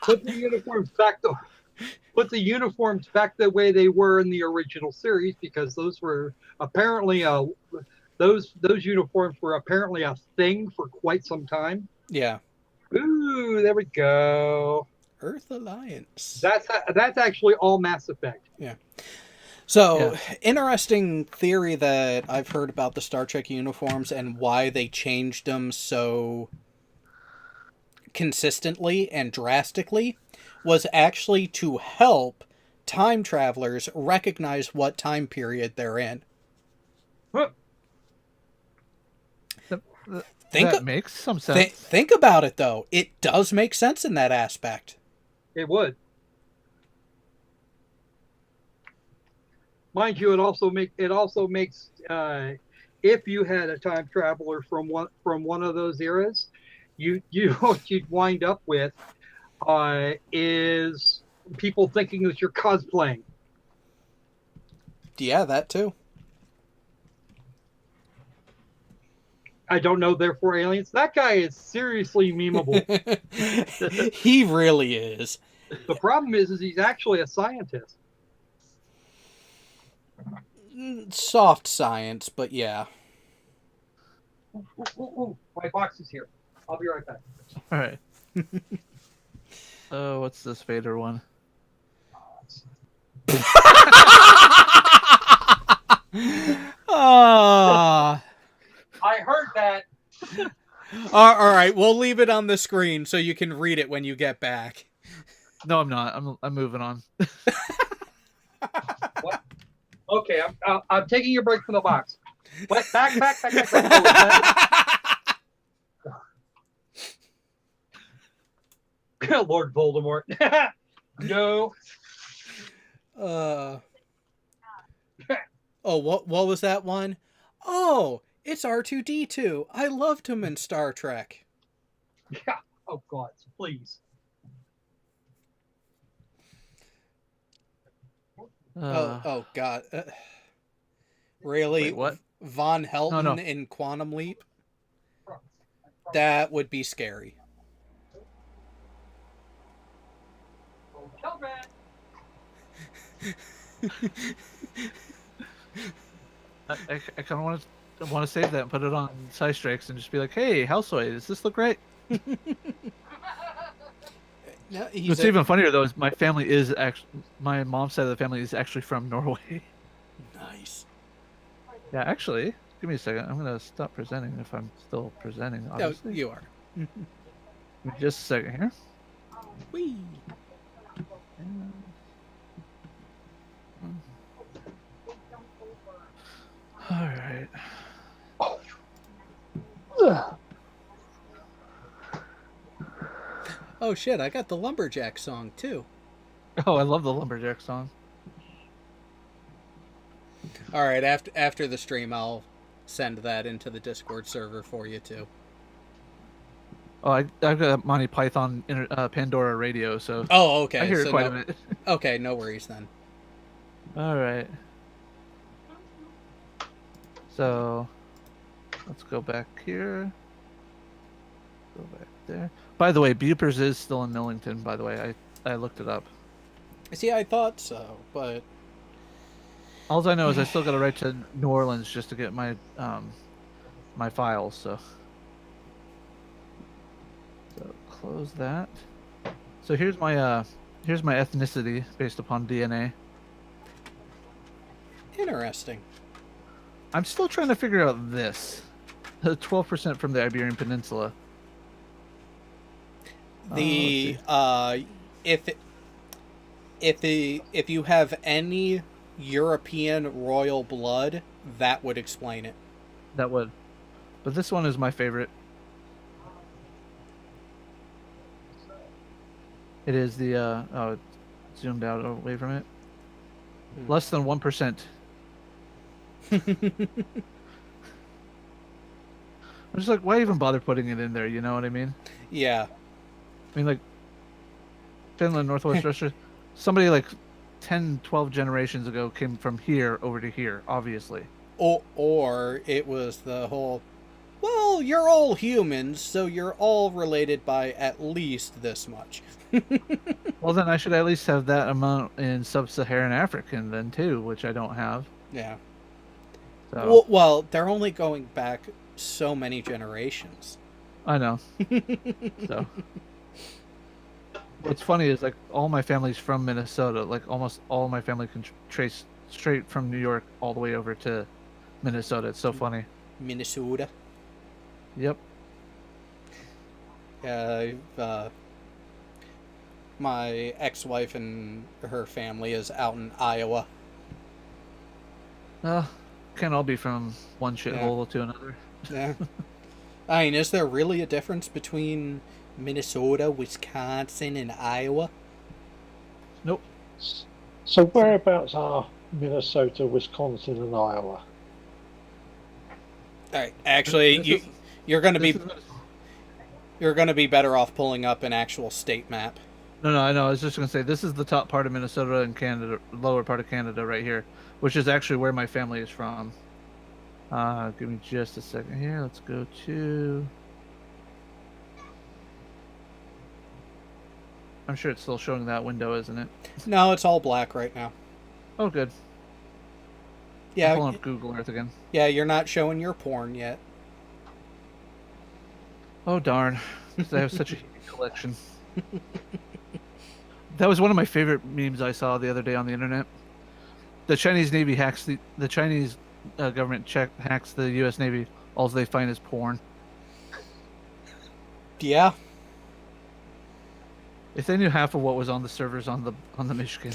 Put the uniforms back the way they were in the original series, because those were apparently those uniforms were apparently a thing for quite some time. Yeah. Ooh, there we go. Earth Alliance. That's actually all Mass Effect. Yeah. So, interesting theory that I've heard about the Star Trek uniforms and why they changed them so consistently and drastically was actually to help time travelers recognize what time period they're in. Huh. That makes some sense. Think about it, though. It does make sense in that aspect. It would. Mind you, it also makes if you had a time traveler from one of those eras, what you'd wind up with is people thinking that you're cosplaying. Yeah, that too. I don't know, therefore aliens. That guy is seriously memeable. He really is. The problem is he's actually a scientist. Soft science, but yeah. Ooh, my box is here. I'll be right back. All right. Oh, what's this Vader one? Ah. I heard that. All right, we'll leave it on the screen so you can read it when you get back. No, I'm not. I'm moving on. What? Okay, I'm taking a break from the box. What? Back. Lord Voldemort. No. Oh, what was that one? Oh, it's R2-D2. I loved him in Star Trek. Yeah. Oh God, please. Oh God. Really? Wait, what? Von Helton No. in Quantum Leap? That would be scary. I kind of want to save that and put it on Sci Strikes and just be like, hey, Housewife, does this look right? No, What's even funnier though is my mom's side of the family is actually from Norway. Nice. Yeah, actually, give me a second. I'm gonna stop presenting if I'm still presenting. No, Obviously, you are. Give me just a second here. Whee. All right. Oh shit, I got the Lumberjack song too. Oh, I love the Lumberjack song. All right, after the stream, I'll send that into the Discord server for you too. Oh, I've got Monty Python Pandora radio, so Oh, I okay. hear it So quite no, a bit. okay, no worries then. All right. So let's go back here. Go back there. By the way, Bupers is still in Millington. By the way, I looked it up. See, I thought so, but All I know is I still got to write to New Orleans just to get my my files. So close that. So here's my ethnicity based upon DNA. interesting. I'm still trying to figure out this. 12% from the Iberian Peninsula. The if you have any European royal blood, that would explain it. That would. But this one is my favorite. It is the oh, it's zoomed out away from it. Less than 1%. I'm just like, why even bother putting it in there? You know what I mean? Yeah. I mean, like, Finland, Northwest Russia, somebody like 10, 12 generations ago came from here over to here, obviously. Or it was the whole, well, you're all humans, so you're all related by at least this much. Well, then I should at least have that amount in sub-Saharan African then too, which I don't have. Yeah. So Well, they're only going back so many generations. I know. So what's funny is like all my family's from Minnesota. Like almost all my family can trace straight from New York all the way over to Minnesota. It's so funny. Minnesota. Yep. Yeah, my ex-wife and her family is out in Iowa. Can't all be from one shithole to another. Yeah. I mean, is there really a difference between Minnesota, Wisconsin, and Iowa? Nope. So whereabouts are Minnesota, Wisconsin, and Iowa? All right. Actually, you're going to be better off pulling up an actual state map. No, I know. I was just gonna say this is the top part of Minnesota and Canada, lower part of Canada, right here, which is actually where my family is from. Give me just a second here. Let's go to. I'm sure it's still showing that window, isn't it? No, it's all black right now. Oh, good. Yeah. I'm pulling up Google Earth again. Yeah, you're not showing your porn yet. Oh darn! I have such a huge collection. That was one of my favorite memes I saw the other day on the internet. The Chinese Navy hacks the Chinese government hacks the U.S. Navy. All they find is porn. Yeah. If they knew half of what was on the servers on the Michigan.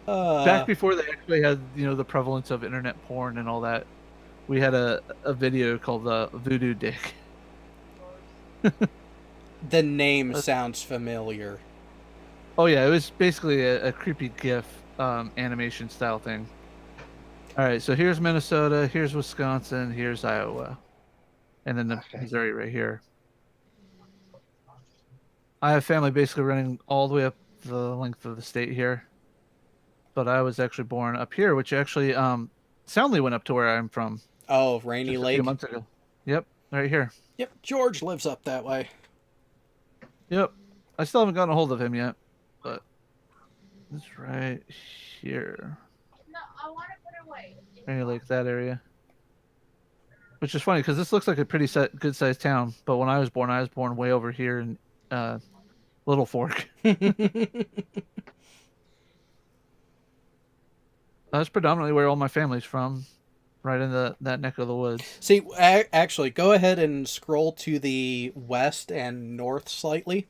Back before they actually had the prevalence of internet porn and all that, we had a video called Voodoo Dick. The name sounds familiar. Oh yeah, it was basically a creepy GIF animation style thing. All right, so here's Minnesota, here's Wisconsin, here's Iowa, and then Missouri right here. I have family basically running all the way up the length of the state here, but I was actually born up here, which actually Soundly went up to where I'm from. Oh, Rainy just Lake. a few months ago. Yep, right here. Yep, George lives up that way. Yep, I still haven't gotten a hold of him yet, but it's right here. No, I want to put it away. Rainy Lake, that area. Which is funny because this looks like a pretty good sized town, but when I was born way over here in Little Fork. That's predominantly where all my family's from, right in that neck of the woods. See, actually, go ahead and scroll to the west and north slightly.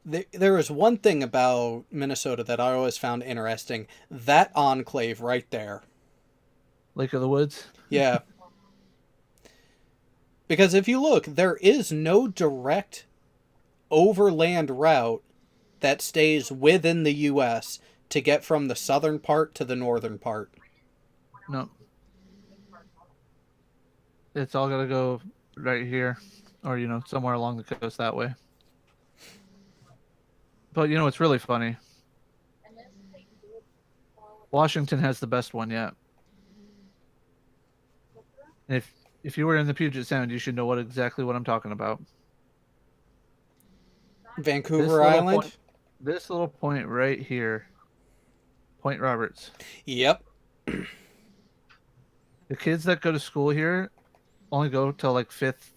There is one thing about Minnesota that I always found interesting. That enclave right there. Lake of the Woods? Yeah. Because if you look, there is no direct overland route that stays within the U.S. to get from the southern part to the northern part. No. It's all got to go right here, or, somewhere along the coast that way. But, it's really funny. Washington has the best one yet. And if you were in the Puget Sound, you should know exactly what I'm talking about. Vancouver Island? This little point right here. Point Roberts. Yep. The kids that go to school here only go till like 5th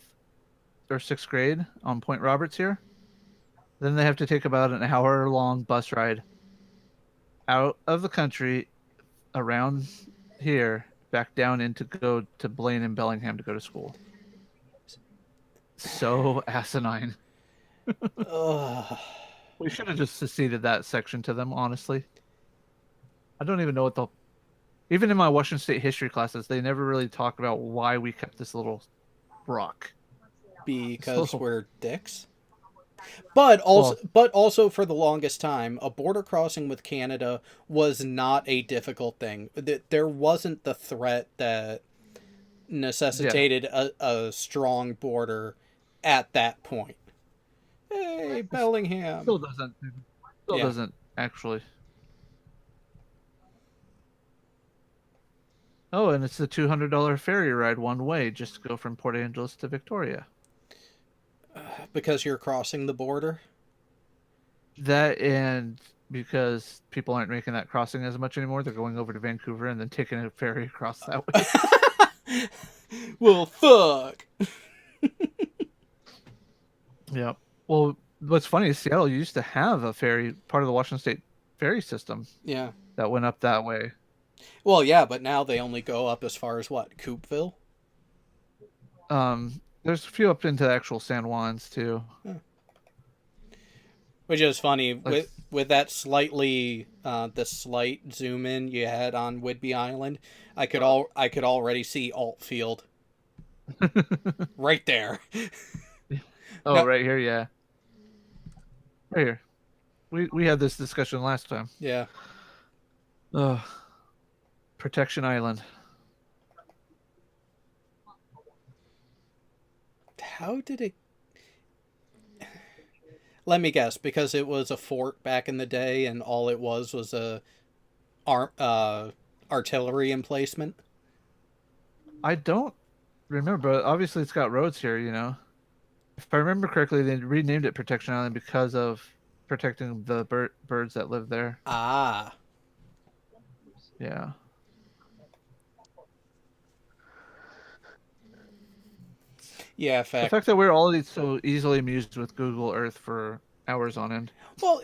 or 6th grade on Point Roberts here. Then they have to take about an hour-long bus ride out of the country around here, back down in to go to Blaine and Bellingham to go to school. So asinine. We should have just seceded that section to them, honestly. I don't even know what they'll... Even in my Washington State history classes, they never really talk about why we kept this little rock. Because we're dicks? But also for the longest time, a border crossing with Canada was not a difficult thing. There wasn't the threat that necessitated a strong border at that point. Hey, Bellingham. Still doesn't actually. Oh, and it's a $200 ferry ride one way just to go from Port Angeles to Victoria. Because you're crossing the border? That, and because people aren't making that crossing as much anymore, they're going over to Vancouver and then taking a ferry across that way. Well, fuck. Yeah. Well, what's funny is Seattle used to have a ferry, part of the Washington State ferry system. Yeah. That went up that way. Well, yeah, but now they only go up as far as what? Coupeville? There's a few up into the actual San Juans too. Huh. Which is funny with that slightly the slight zoom in you had on Whidbey Island. I could already see Altfield right there. Oh, no. Right here, yeah. Right here. We had this discussion last time. Yeah. Protection Island. How did it... Let me guess, because it was a fort back in the day and all it was a artillery emplacement? I don't remember, but obviously it's got roads here, If I remember correctly, they renamed it Protection Island because of protecting the birds that live there. Ah. Yeah. Yeah, The fact that we're all so easily amused with Google Earth for hours on end. Well,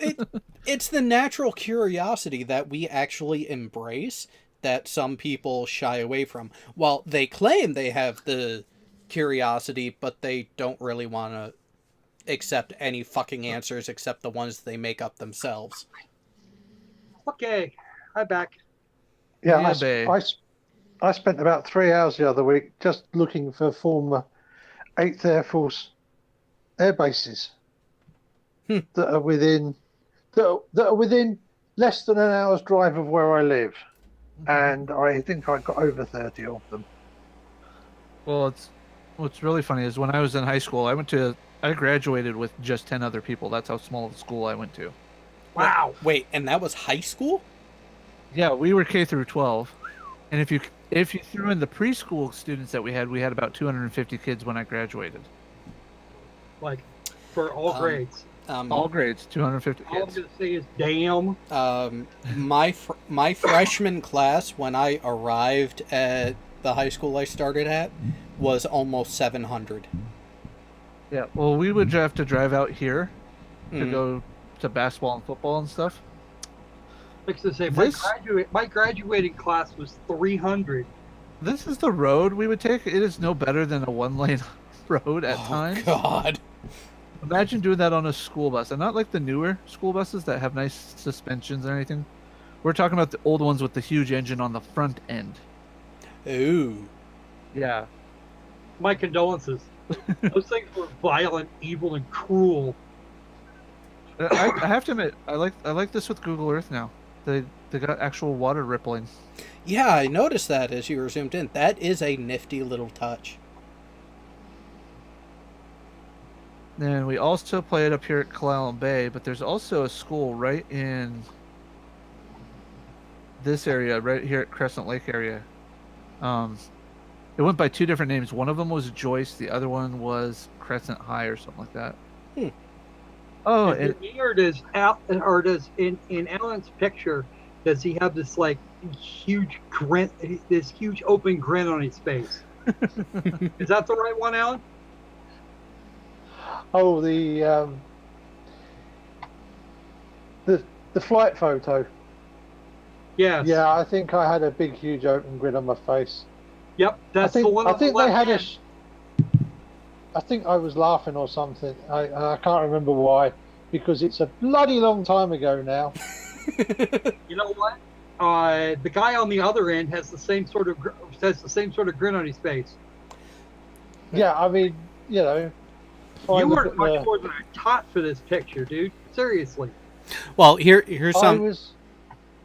it's the natural curiosity that we actually embrace that some people shy away from. While they claim they have the curiosity, but they don't really want to accept any fucking answers except the ones they make up themselves. Okay, I'm back. Yeah, Yeah, I spent about 3 hours the other week just looking for former 8th Air Force air bases that are within less than an hour's drive of where I live, and I think I got over 30 of them. Well, what's really funny is when I was in high school, I graduated with just 10 other people. That's how small the school I went to. Wow. Wait, and that was high school? Yeah, we were K through 12. And if you threw in the preschool students that we had about 250 kids when I graduated. Like, for all grades. All grades, 250 All I'm kids. going to say is damn. My freshman class, when I arrived at the high school I started at, was almost 700. Yeah, well, we would have to drive out here to go to basketball and football and stuff. Like to say, This- my graduating class was 300. This is the road we would take. It is no better than a one-lane road at times. God. Imagine doing that on a school bus, and not like the newer school buses that have nice suspensions and anything. We're talking about the old ones with the huge engine on the front end. Ooh. Yeah. My condolences. Those things were violent, evil, and cruel. I have to admit, I like this with Google Earth now. They got actual water rippling. Yeah, I noticed that as you were zoomed in. That is a nifty little touch. And we also play it up here at Clallam Bay, but there's also a school right in this area, right here at Crescent Lake area. It went by 2 different names. One of them was Joyce. The other one was Crescent High or something like that. Oh, Is it me, or does in Alan's picture, does he have this like huge grin, this huge open grin on his face? Is that the right one, Alan? Oh, the flight photo. Yes. Yeah, I think I had a big, huge open grin on my face. Yep, that's the one. I On think the they left had hand. I think I was laughing or something. I can't remember why, because it's a bloody long time ago now. You know what? The guy on the other end has the same sort of grin on his face. Yeah, I mean, you know. You weren't much more than a tot for this picture, dude. Seriously. Well, here's some.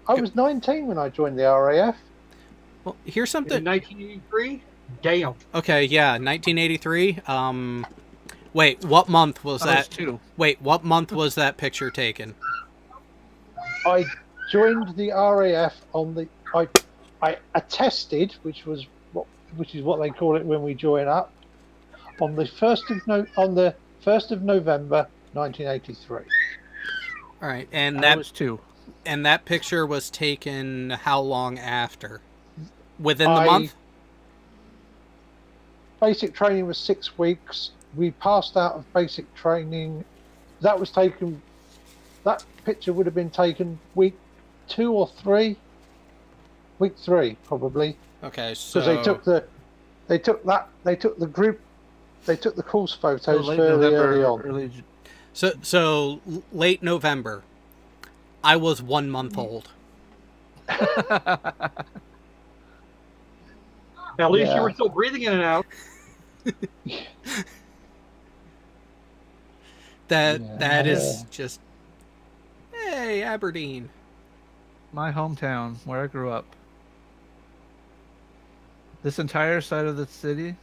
I was 19 when I joined the RAF. Well, here's In something. 1983. Damn. Okay, yeah, 1983. Wait, what month was I was that? 2. Wait, what month was that picture taken? I joined the RAF on the. I attested, which is what they call it when we join up, on the 1st of November 1983. All right, and That was 2. And that picture was taken how long after? Within the month? Basic training was 6 weeks. We passed out of basic training. That picture would have been taken week 2 or 3. Week 3, probably. Okay, so because they took the course photos late fairly November, early on. early so late November. I was 1 month old. At least you were still breathing in and out. That is just, hey, Aberdeen. My hometown, where I grew up. This entire side of the city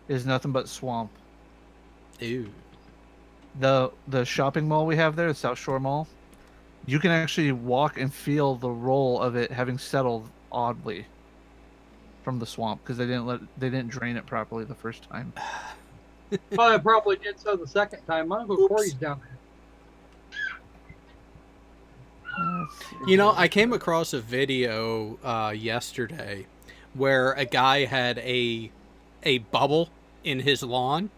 is nothing but swamp. Ew. The shopping mall we have there, the South Shore Mall, you can actually walk and feel the roll of it having settled oddly from the swamp because they didn't drain it properly the first time. Well, I probably did so the second time. My Uncle Corey's down there. You know, I came across a video yesterday where a guy had a bubble in his lawn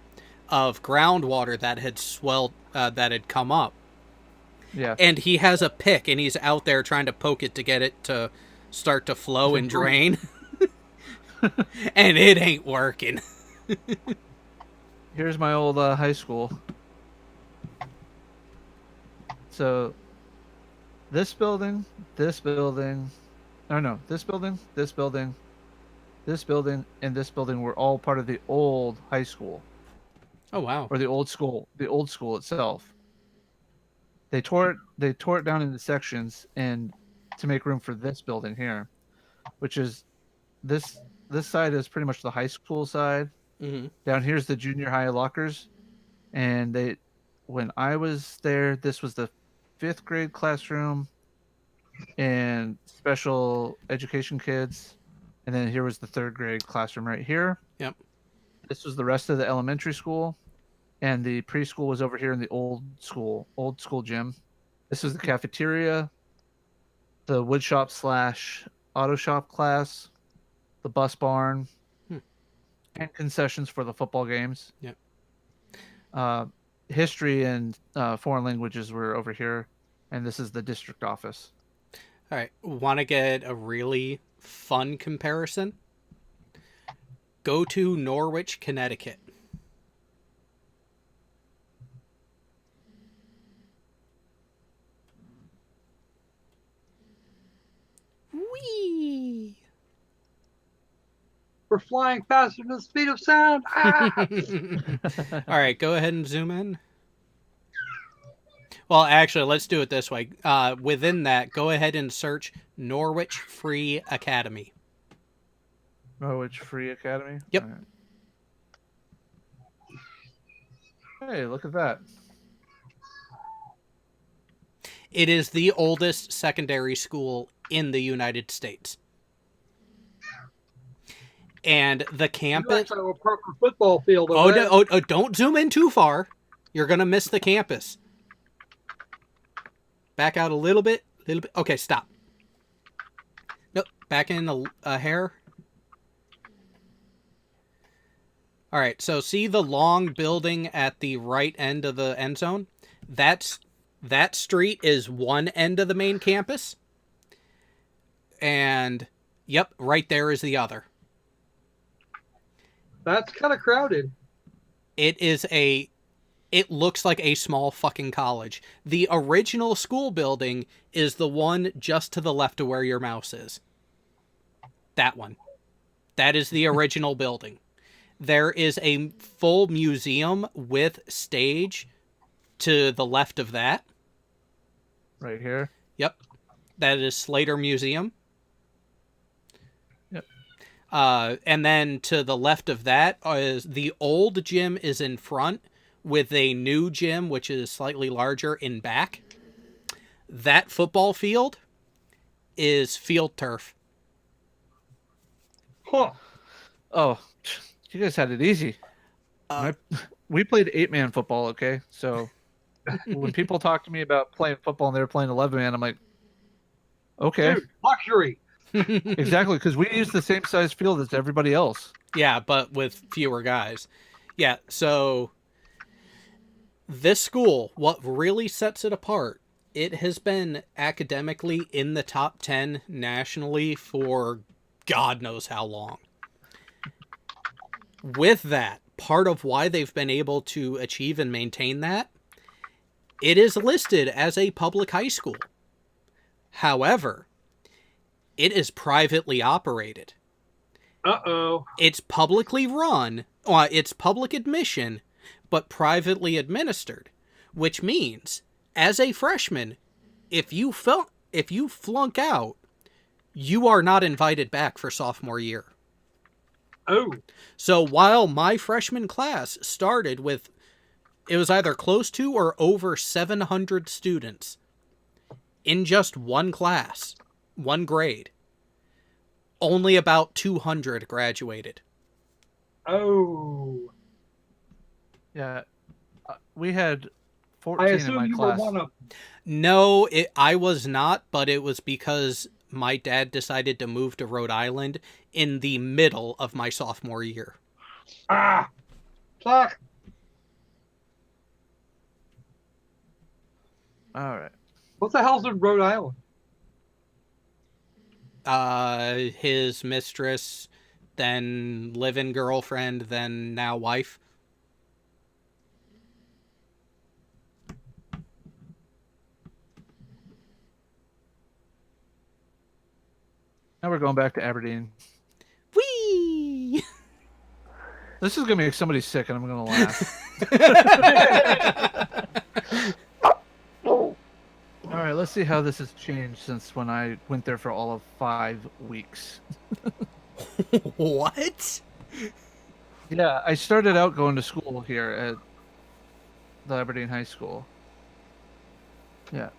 of groundwater that had swelled, that had come up. Yeah. And he has a pick, and he's out there trying to poke it to get it to start to flow and drain. And it ain't working. Here's my old high school. So, this building, and this building, and this building were all part of the old high school. Oh, wow. Or the old school itself. They tore it down into sections and to make room for this building here, which is this side is pretty much the high school side. Mm-hmm. Down here's the junior high lockers, and when I was there, this was the 5th grade classroom and special education kids, and then here was the 3rd grade classroom right here. Yep. This was the rest of the elementary school, and the preschool was over here in the old school gym. This was the cafeteria, the wood shop / auto shop class, the bus barn, and concessions for the football games. Yep. History and foreign languages were over here, and this is the district office. All right. Want to get a really fun comparison? Go to Norwich, Connecticut. Whee! We're flying faster than the speed of sound. Ah! All right, go ahead and zoom in. Well, actually, let's do it this way. Within that, go ahead and search Norwich Free Academy. Norwich Free Academy? Yep. All right. Hey, look at that. It is the oldest secondary school in the United States. And the You campus... actually have a proper football field Oh, over no, there. oh, don't zoom in too far. You're going to miss the campus. Back out a little bit. Okay, stop. Nope, back in a hair. All right, so see the long building at the right end of the end zone? That street is one end of the main campus. And, yep, right there is the other. That's kind of crowded. It looks like a small fucking college. The original school building is the one just to the left of where your mouse is. That one. That is the original building. There is a full museum with stage to the left of that. Right here. Yep. That is Slater Museum. Yep. And then to the left of that is the old gym is in front, with a new gym, which is slightly larger, in back. That football field is field turf. Huh. Oh, you guys had it easy. We played 8-man football, okay? So when people talk to me about playing football and they're playing 11-man, I'm like, okay. Dude, luxury. Exactly, because we use the same size field as everybody else. Yeah, but with fewer guys. Yeah, so this school, what really sets it apart, it has been academically in the top 10 nationally for God knows how long. With that, part of why they've been able to achieve and maintain that, it is listed as a public high school. However, it is privately operated. Uh-oh. It's publicly run, it's public admission, but privately administered, which means, as a freshman, if you flunk out, you are not invited back for sophomore year. Oh. So while my freshman class started with, it was either close to or over 700 students in just one class, one grade, only about 200 graduated. Oh. Yeah, we had I 14 in assume my you class. were one of them. No, I was not, but it was because my dad decided to move to Rhode Island in the middle of my sophomore year. Ah. Fuck. All right. What the hell's in Rhode Island? His mistress, then live-in girlfriend, then now wife. Now we're going back to Aberdeen. Whee! This is gonna make somebody sick, and I'm gonna laugh. All right, let's see how this has changed since when I went there for all of 5 weeks. What? Yeah, I started out going to school here at the Aberdeen High School. Yeah.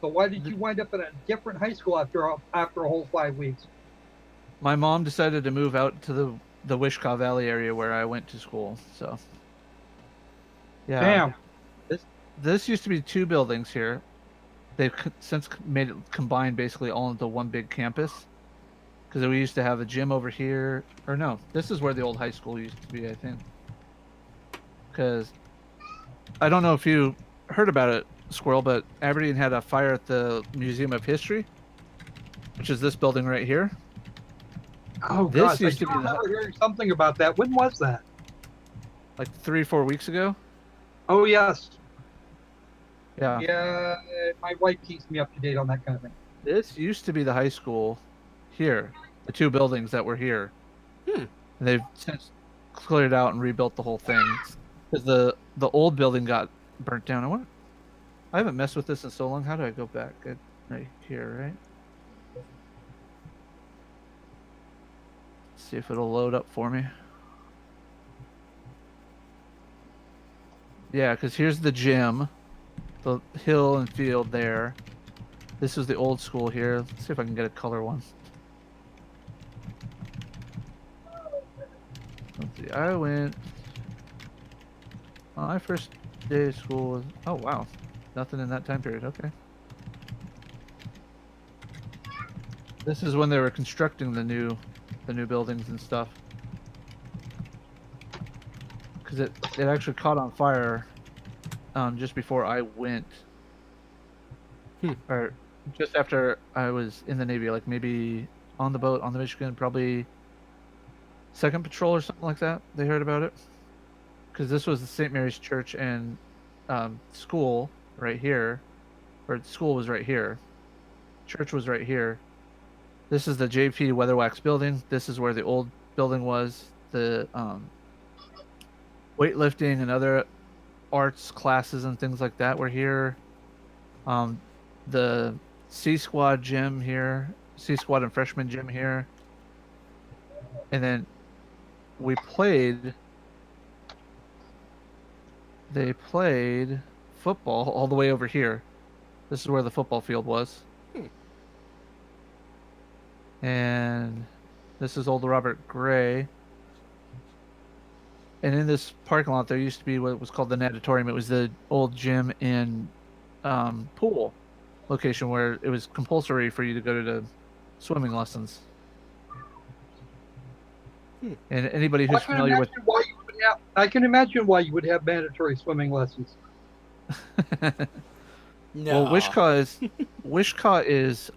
So why did you wind up at a different high school after a whole 5 weeks? My mom decided to move out to the Wishkah Valley area where I went to school. So, yeah. Damn. This used to be 2 buildings here. They've since made it combined basically all into one big campus. Because we used to have a gym over here. Or no, this is where the old high school used to be, I think. Because I don't know if you heard about it, Squirrel, but Aberdeen had a fire at the Museum of History, which is this building right here. Oh, This gosh. used I to be the- remember hearing something about that. When was that? Like 3 or 4 weeks ago. Oh, yes. Yeah. Yeah, my wife keeps me up to date on that kind of thing. This used to be the high school here. The 2 buildings that were here. And they've since cleared out and rebuilt the whole thing. Because the old building got burnt down. I haven't messed with this in so long. How do I go back? Right here, right? See if it'll load up for me. Yeah, because here's the gym, the hill and field there. This is the old school here. Let's see if I can get a color one. Let's see. I went. My first day of school was. Oh wow, nothing in that time period. Okay. This is when they were constructing the new buildings and stuff. Because it actually caught on fire just before I went. Or just after I was in the Navy, like maybe on the boat on the Michigan, probably second patrol or something like that. They heard about it. Because this was the St. Mary's Church and school right here. Or school was right here. Church was right here. This is the JP Weatherwax building. This is where the old building was. The weightlifting and other arts classes and things like that were here. The C Squad gym here, C Squad and freshman gym here, and then we played. They played football all the way over here. This is where the football field was. And this is old Robert Gray. And in this parking lot, there used to be what was called the natatorium. It was the old gym and pool location where it was compulsory for you to go to the swimming lessons. And anybody who's familiar with I can imagine why you would have mandatory swimming lessons. No. Well, Wishkah is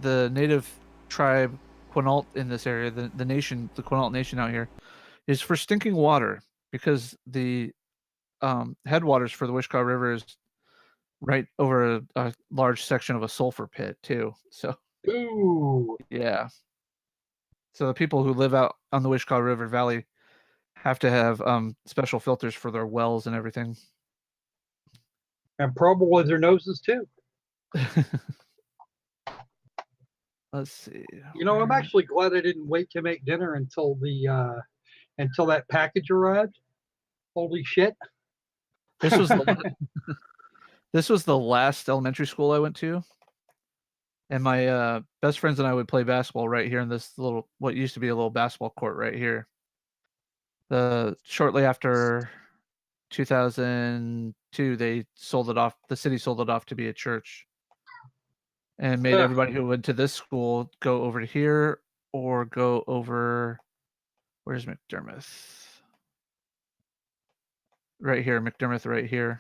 the native tribe Quinault in this area, the nation, the Quinault Nation out here, is for stinking water because the headwaters for the Wishkah River is right over a large section of a sulfur pit too. So Ooh. yeah. So the people who live out on the Wishkah River Valley have to have special filters for their wells and everything. And probable with their noses too. Let's see. You know, I'm actually glad I didn't wait to make dinner until that package arrived. Holy shit. This was this was the last elementary school I went to. And my best friends and I would play basketball right here in this little, what used to be a little basketball court right here. Shortly after 2002, they sold it off. The city sold it off to be a church, and made everybody who went to this school go over to here or go over. Where's McDermott? Right here, McDermott. Right here.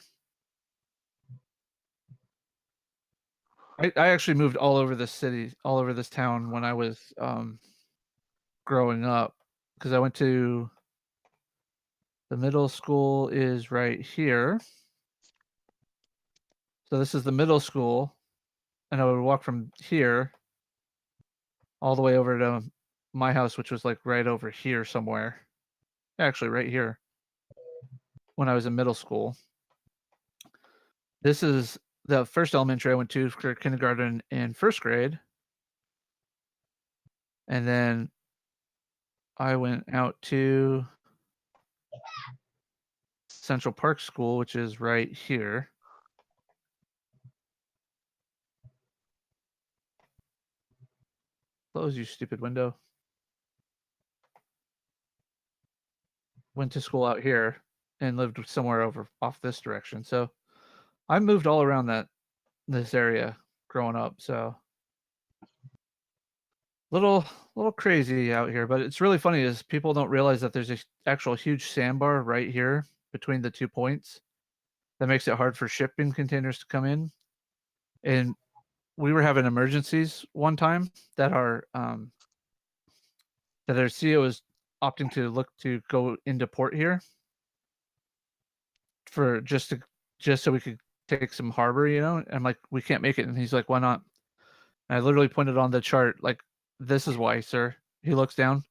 I actually moved all over this city, all over this town when I was growing up, because I went to the middle school is right here. So this is the middle school, and I would walk from here all the way over to my house, which was like right over here somewhere. Actually, right here. When I was in middle school. This is the first elementary I went to for kindergarten and first grade. And then I went out to Central Park School, which is right here. Close, you stupid window. Went to school out here and lived somewhere over off this direction. So I moved all around this area growing up. So little crazy out here, but it's really funny is people don't realize that there's a actual huge sandbar right here between the 2 points that makes it hard for shipping containers to come in. And we were having emergencies one time that our CEO was opting to look to go into port here for just so we could take some harbor, you know. I'm like, we can't make it, and he's like, why not? And I literally pointed on the chart, like, this is why, sir. He looks down.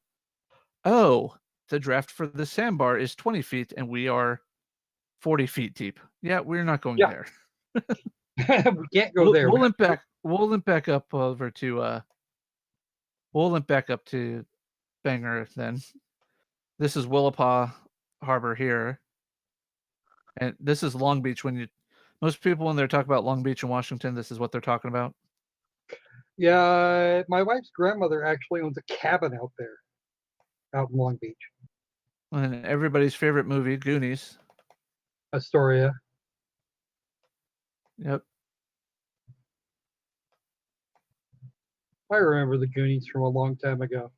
Oh, the draft for the sandbar is 20 feet, and we are 40 feet deep. Yeah, we're not going there. We can't go there. We'll limp back. We'll limp back up over to. We'll limp back up to Bangor then. This is Willapa Harbor here, and this is Long Beach. Most people when they talk about Long Beach and Washington, this is what they're talking about. Yeah, my wife's grandmother actually owns a cabin out there, out in Long Beach, And everybody's favorite movie, Goonies. Astoria. Yep. I remember the Goonies from a long time ago.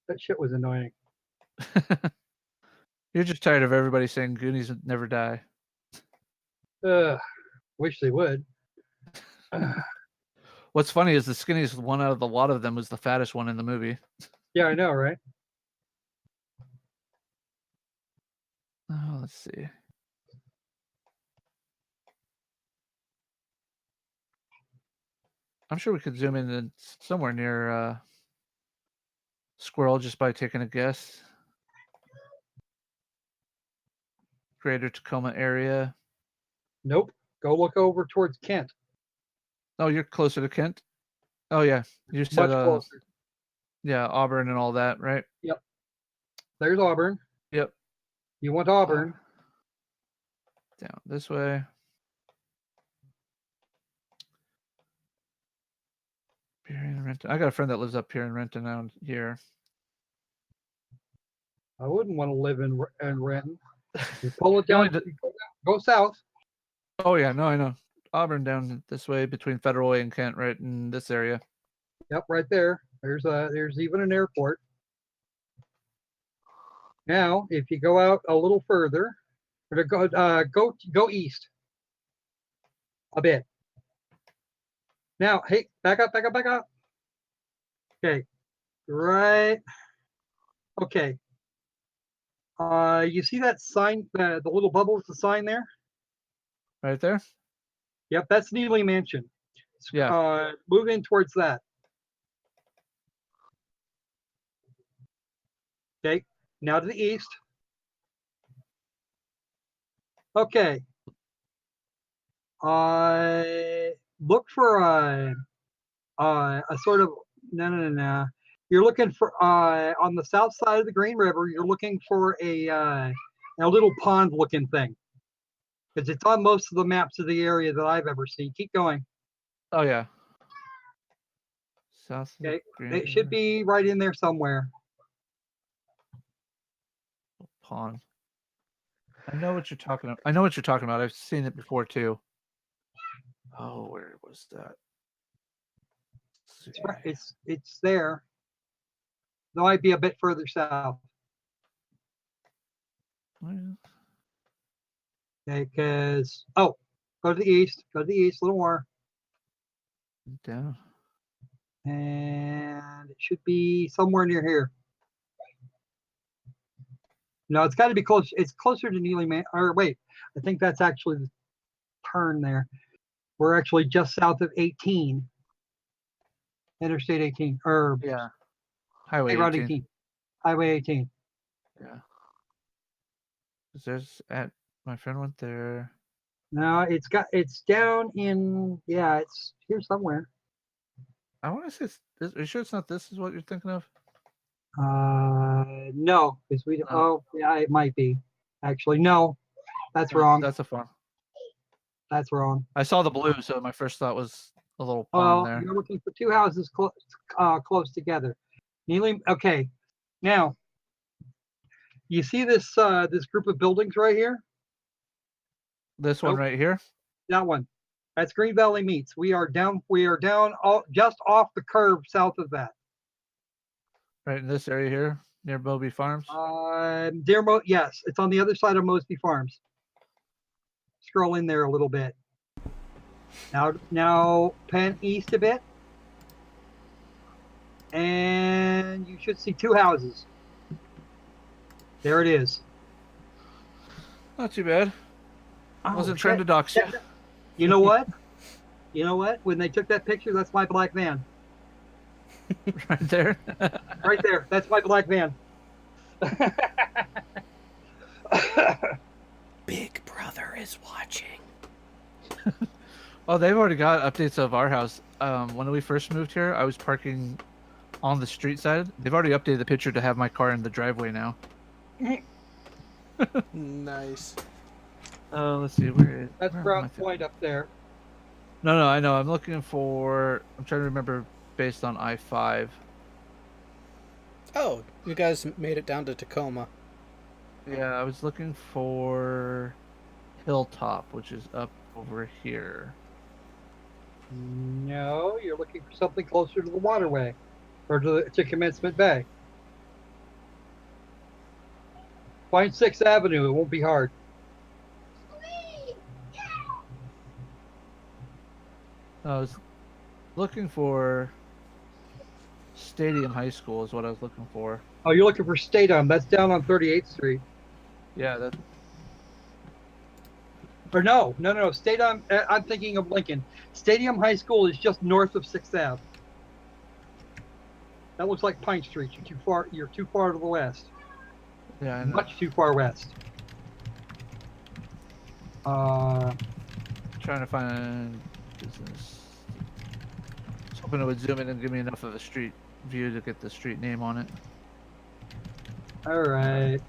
That shit was annoying. You're just tired of everybody saying Goonies never die. Wish they would. What's funny is the skinniest one out of the lot of them was the fattest one in the movie. Yeah, I know, right? Oh, let's see. I'm sure we could zoom in somewhere near Squirrel just by taking a guess. Greater Tacoma area. Nope. Go look over towards Kent. Oh, you're closer to Kent? Oh, yeah. You said, Much closer. yeah, Auburn and all that, right? Yep. There's Auburn. Yep. You want Auburn. Down this way. Here in Renton. I got a friend that lives up here in Renton down here. I wouldn't want to live in Renton. You pull it down, go south. Oh, yeah. No, I know. Auburn down this way between Federal Way and Kent, right in this area. Yep, right there. There's even an airport. Now, if you go out a little further, or go east a bit. Now, hey, back up. Okay, right. Okay. You see that sign, the little bubble with the sign there? Right there? Yep, that's Neely Mansion. Yeah. Move in towards that. Okay, now to the east. Okay. Look for a sort of no. You're looking for on the south side of the Green River. You're looking for a little pond-looking thing, because it's on most of the maps of the area that I've ever seen. Keep going. Oh, yeah. South. Okay, it should be right in there somewhere. Pond. I know what you're talking about. I've seen it before too. Oh, where was that? It's right. It's there. It might be a bit further south. Okay, because go to the east. Go to the east a little more. Down. And it should be somewhere near here. No, it's got to be close. It's closer to Neely Man. Or wait, I think that's actually the turn there. We're actually just south of 18. Interstate 18. Or yeah. Highway Route 18. Highway 18. Yeah. There's my friend went there. No, it's down in, yeah, it's here somewhere. I want to say this. Are you sure it's not this is what you're thinking of? No, because we, oh, yeah, it might be. Actually, no, that's wrong. That's a farm. That's wrong. I saw the blue, so my first thought was a little pond there. You're looking for two houses close together. Neely, okay. Now, you see this this group of buildings right here? This one right here? That one. That's Green Valley Meats. We are down just off the curve south of that. Right in this area here, near Moby Farms? Yes, it's on the other side of Mosby Farms. Scroll in there a little bit. Now pan east a bit. And you should see two houses. There it is. Not too bad. I wasn't trying to dox you. You know what? You know what? When they took that picture, that's my black van. Right there? Right there. That's my black van. Big Brother is watching. Oh, they've already got updates of our house. When we first moved here, I was parking on the street side. They've already updated the picture to have my car in the driveway now. Nice. Let's see, where That's am Ground I Point up there. No, I know. I'm looking for. I'm trying to remember based on I-5. Oh, you guys made it down to Tacoma. Yeah, I was looking for Hilltop, which is up over here. No, you're looking for something closer to the waterway, or to Commencement Bay. Find 6th Avenue. It won't be hard. I was looking for Stadium High School is what I was looking for. Oh, you're looking for Stadium. That's down on 38th Street. Yeah, that. Or no. Stadium. I'm thinking of Lincoln. Stadium High School is just north of 6th Ave. That looks like Pine Street. You're too far. You're too far to the west. Yeah, I know. Much too far west. Trying to find business. I was hoping it would zoom in and give me enough of a street view to get the street name on it. All right.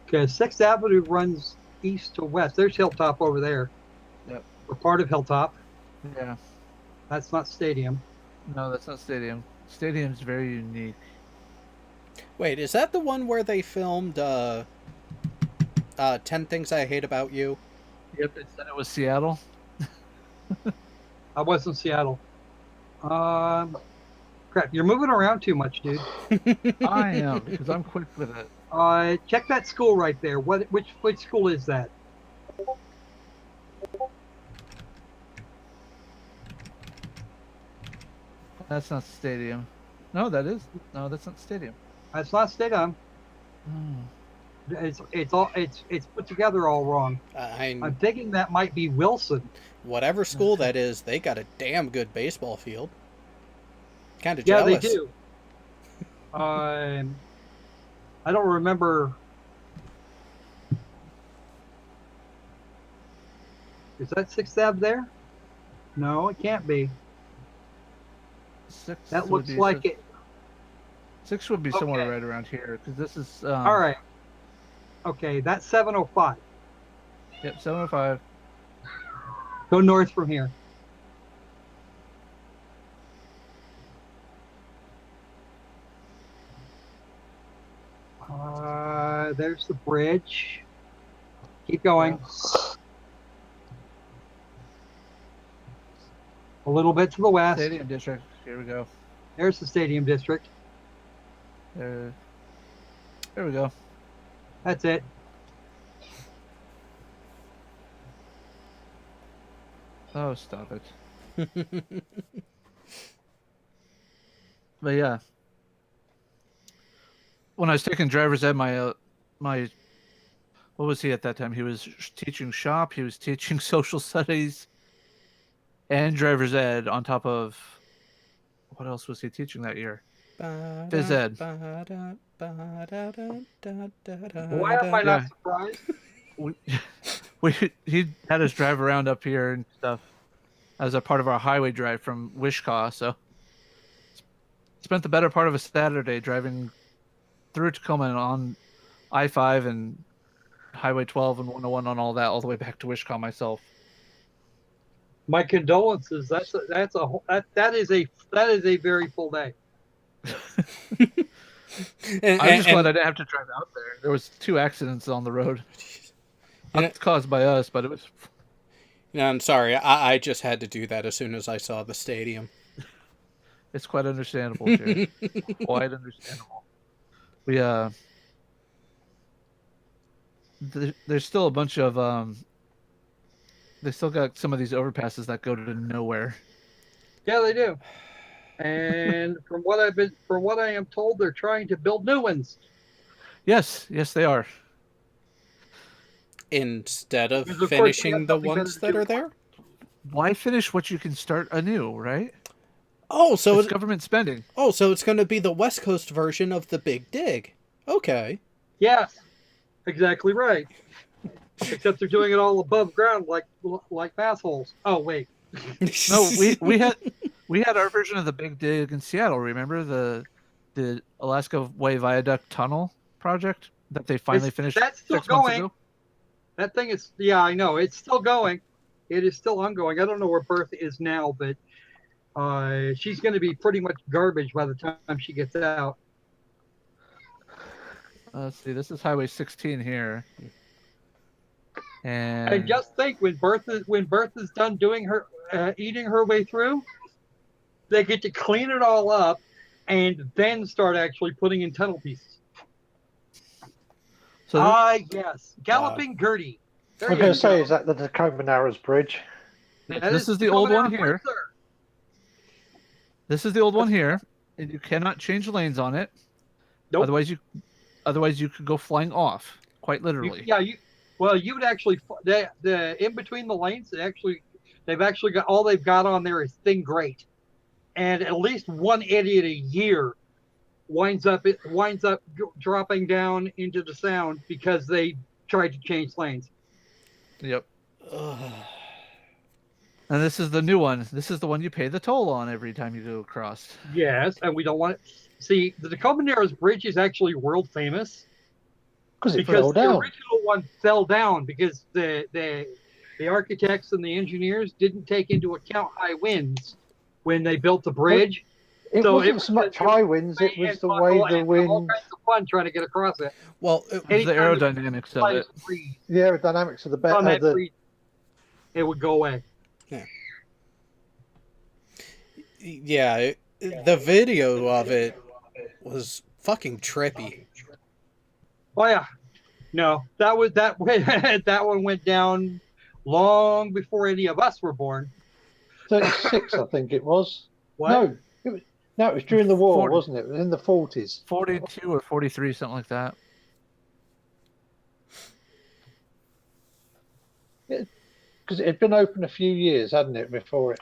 Okay, 6th Avenue runs east to west. There's Hilltop over there. Yep. We're part of Hilltop. Yeah. That's not Stadium. No, that's not Stadium. Stadium's very unique. Wait, is that the one where they filmed 10 Things I Hate About You? Yep, they said it was Seattle. I was in Seattle. Crap, you're moving around too much, dude. I am, because I'm quick with it. Check that school right there. Which school is that? That's not Stadium. No, that is. No, that's not Stadium. That's not Stadium. Oh. It's put together all wrong. I'm thinking that might be Wilson. Whatever school that is, they got a damn good baseball field. Kind of Yeah, jealous. they do. I don't remember. Is that 6th Ave there? No, it can't be. Six That would looks be like it. 6 would be somewhere Okay. right around here, because this is. All right. Okay, that's 705. Yep, 705. Go north from here. There's the bridge. Keep going. A little bit to the west. Stadium District. Here we go. There's the Stadium District. There we go. That's it. Oh, stop it. But yeah. When I was taking driver's ed, my what was he at that time? He was teaching shop, he was teaching social studies and driver's ed on top of what else was he teaching that year? Phys ed. Why am I not surprised? He had us drive around up here and stuff as a part of our highway drive from Wishkah. So spent the better part of a Saturday driving through Tacoma and on I-5 and Highway 12 and 101 on all that, all the way back to Wishkah myself. My condolences. That is a very full day. I'm just glad I didn't have to drive out there. There was 2 accidents on the road. Not caused by us, but it was. No, I'm sorry. I just had to do that as soon as I saw the stadium. It's quite understandable, Jared. Quite understandable. We there's still a bunch of they still got some of these overpasses that go to nowhere. Yeah, they do. And from what I am told, they're trying to build new ones. Yes, they are. Instead of Because, of course, we finishing have the nothing better ones to that do. are there? Why finish what you can start anew, right? Oh, so It's government spending. Oh, so it's going to be the West Coast version of the Big Dig. Okay. Yes, exactly right. Except they're doing it all above ground, like assholes. Oh wait, No, we had our version of the big dig in Seattle. Remember the Alaska Way Viaduct Tunnel project that they finally finished that's still 6 months going. ago? That thing is, yeah, I know. It's still going. It is still ongoing. I don't know where Bertha is now, but she's going to be pretty much garbage by the time she gets out. Let's see. This is Highway 16 here. And And just think, when Bertha's done doing her eating her way through, they get to clean it all up and then start actually putting in tunnel pieces. so Yes, Galloping Gertie. There I'm you going to say, go. is that the Tacoma Narrows Bridge? That this is the old one coming out here. right there. This is the old one here, and you cannot change lanes on it. Nope. Otherwise you could go flying off, quite literally. You would actually the in between the lanes. They've actually got all they've got on there is thin grate, and at least one idiot a year winds up dropping down into the Sound because they tried to change lanes. Yep. And this is the new one. This is the one you pay the toll on every time you go across. Yes, and we don't want it. See, the Tacoma Narrows Bridge is actually world famous Because it because fell the down. original one fell down because the architects and the engineers didn't take into account high winds when they built the bridge. It So wasn't was so much just- high winds, it was the way the all wind, kinds of fun trying to get across it. Well, The Anytime aerodynamics of it. the aerodynamics of On that the breeze, it would go away. yeah, the video of it was fucking trippy. Oh yeah, no, that that one went down long before any of us were born. 36, I think it was. What? No, it was during the war, 40. wasn't it? It was in the 40s. 42 or 43, something like that. Because it had been open a few years, hadn't it, before it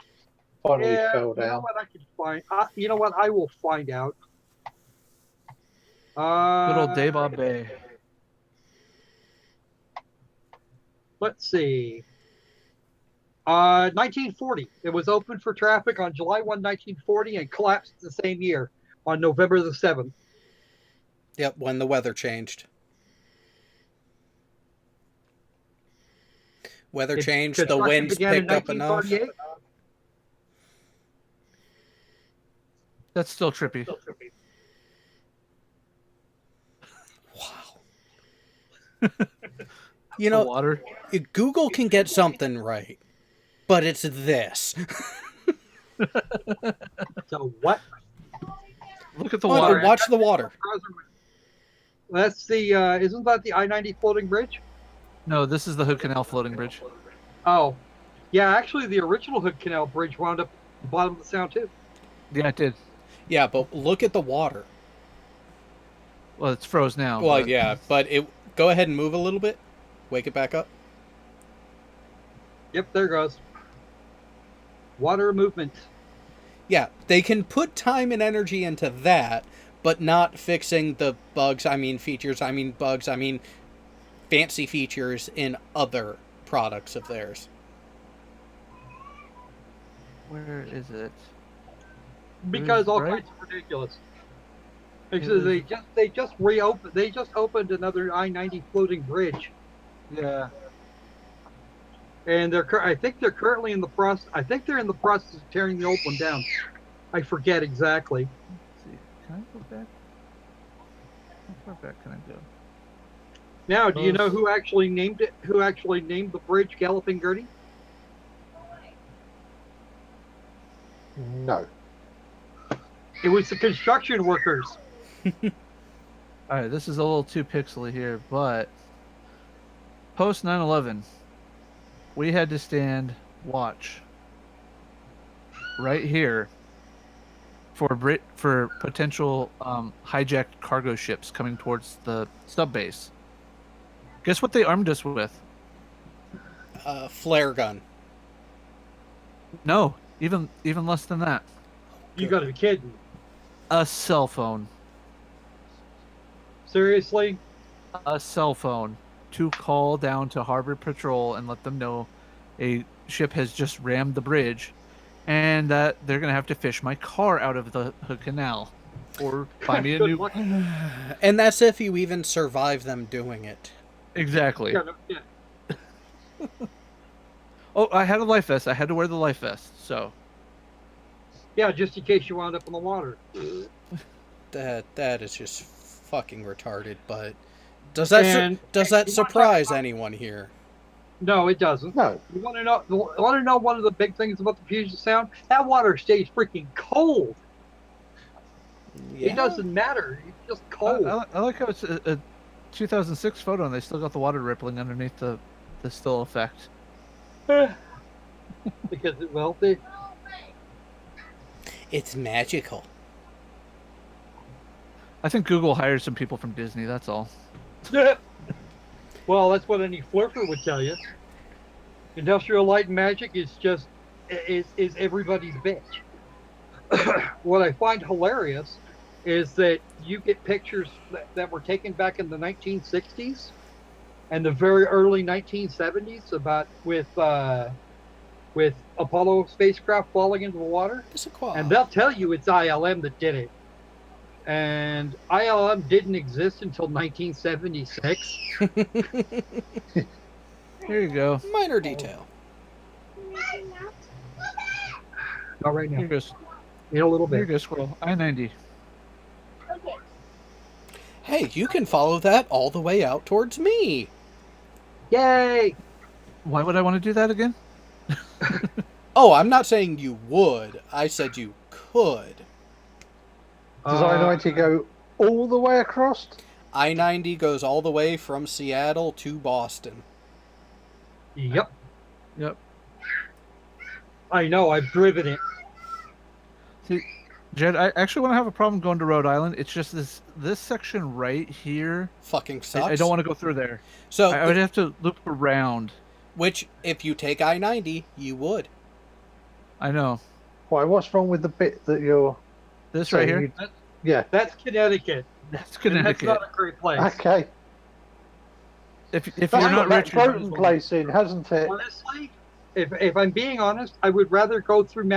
finally fell You know down. what I can find? You know what? I will find out. Good old Daybob Bay. Let's see. 1940. It was open for traffic on July 1, 1940, and collapsed the same year on November the 7th. Yep, when the weather changed. Weather changed, the Construction winds began in picked up enough. 1948. That's still trippy. Wow. You The know, water. Google can get something right, but it's this. So what? Look at the Oh, water. watch the water. That's the. Isn't that the I-90 floating bridge? No, this is the Hood Canal floating bridge. Oh, yeah. Actually, the original Hood Canal Bridge wound up at the bottom of the Sound too. Yeah, it did. Yeah, but look at the water. Well, it's froze now. Well, but- yeah, but go ahead and move a little bit. Wake it back up. Yep, there goes. Water movement. Yeah, they can put time and energy into that, but not fixing the bugs, fancy features in other products of theirs. Where is it? Because all Right. kinds of ridiculous. Because they just opened another I-90 floating bridge, Yeah. and I think they're currently in the process. I think they're in the process of tearing the old one down. I forget exactly. Let's see. Can I go back? How far back can I go? Now, do you know who actually named it? Who actually named the bridge Galloping Gertie? No. It was the construction workers. All right, this is a little too pixely here, but post 9/11, we had to stand watch right here for potential hijacked cargo ships coming towards the sub base. Guess what they armed us with? Flare gun. No, even less than that. You got to be kidding! A cell phone. Seriously? A cell phone. to call down to Harbor Patrol and let them know a ship has just rammed the bridge, and that they're gonna have to fish my car out of the canal, or buy me a Good new. luck. And that's if you even survive them doing it. Exactly. Yeah, no, yeah. Oh, I had a life vest. I had to wear the life vest. So Yeah, just in case you wound up in the water. That is just fucking retarded. But does that And does you that wanna surprise talk about- anyone here? No, it doesn't. No. You want to know? One of the big things about the Puget Sound? That water stays freaking cold. Yeah. It doesn't matter. It's just I, cold. I like how it's a 2006 photo, and they still got the water rippling underneath the still effect. Because It's magical. I think Google hired some people from Disney. That's all. well, that's what any flirter would tell you. Industrial light and magic is everybody's bitch. What I find hilarious is that you get pictures that were taken back in the 1960s and the very early 1970s with Apollo spacecraft falling into the water, and they'll tell you it's ILM that did it. And ILM didn't exist until 1976. Here you go. Minor detail. Not right now. Here goes. In a little Here bit. goes Squirrel. I-90. Okay. Hey, you can follow that all the way out towards me. Yay! Why would I want to do that again? Oh, I'm not saying you would. I said you could. Does I-90 go all the way across? I-90 goes all the way from Seattle to Boston. Yep. Yep. I know. I've driven it. See, Jed, I actually want to have a problem going to Rhode Island. It's just this section right here. Fucking sucks. I don't want to go through there. So, I would have to loop around. which, if you take I-90, you would. I know. Why? What's wrong with the bit that you're? This saying right here. Yeah. That's Connecticut. That's And Connecticut. that's not a great place. Okay. If That's you're not got rich, that you're floating place in, hasn't it? Honestly, if I'm being honest, I would rather go through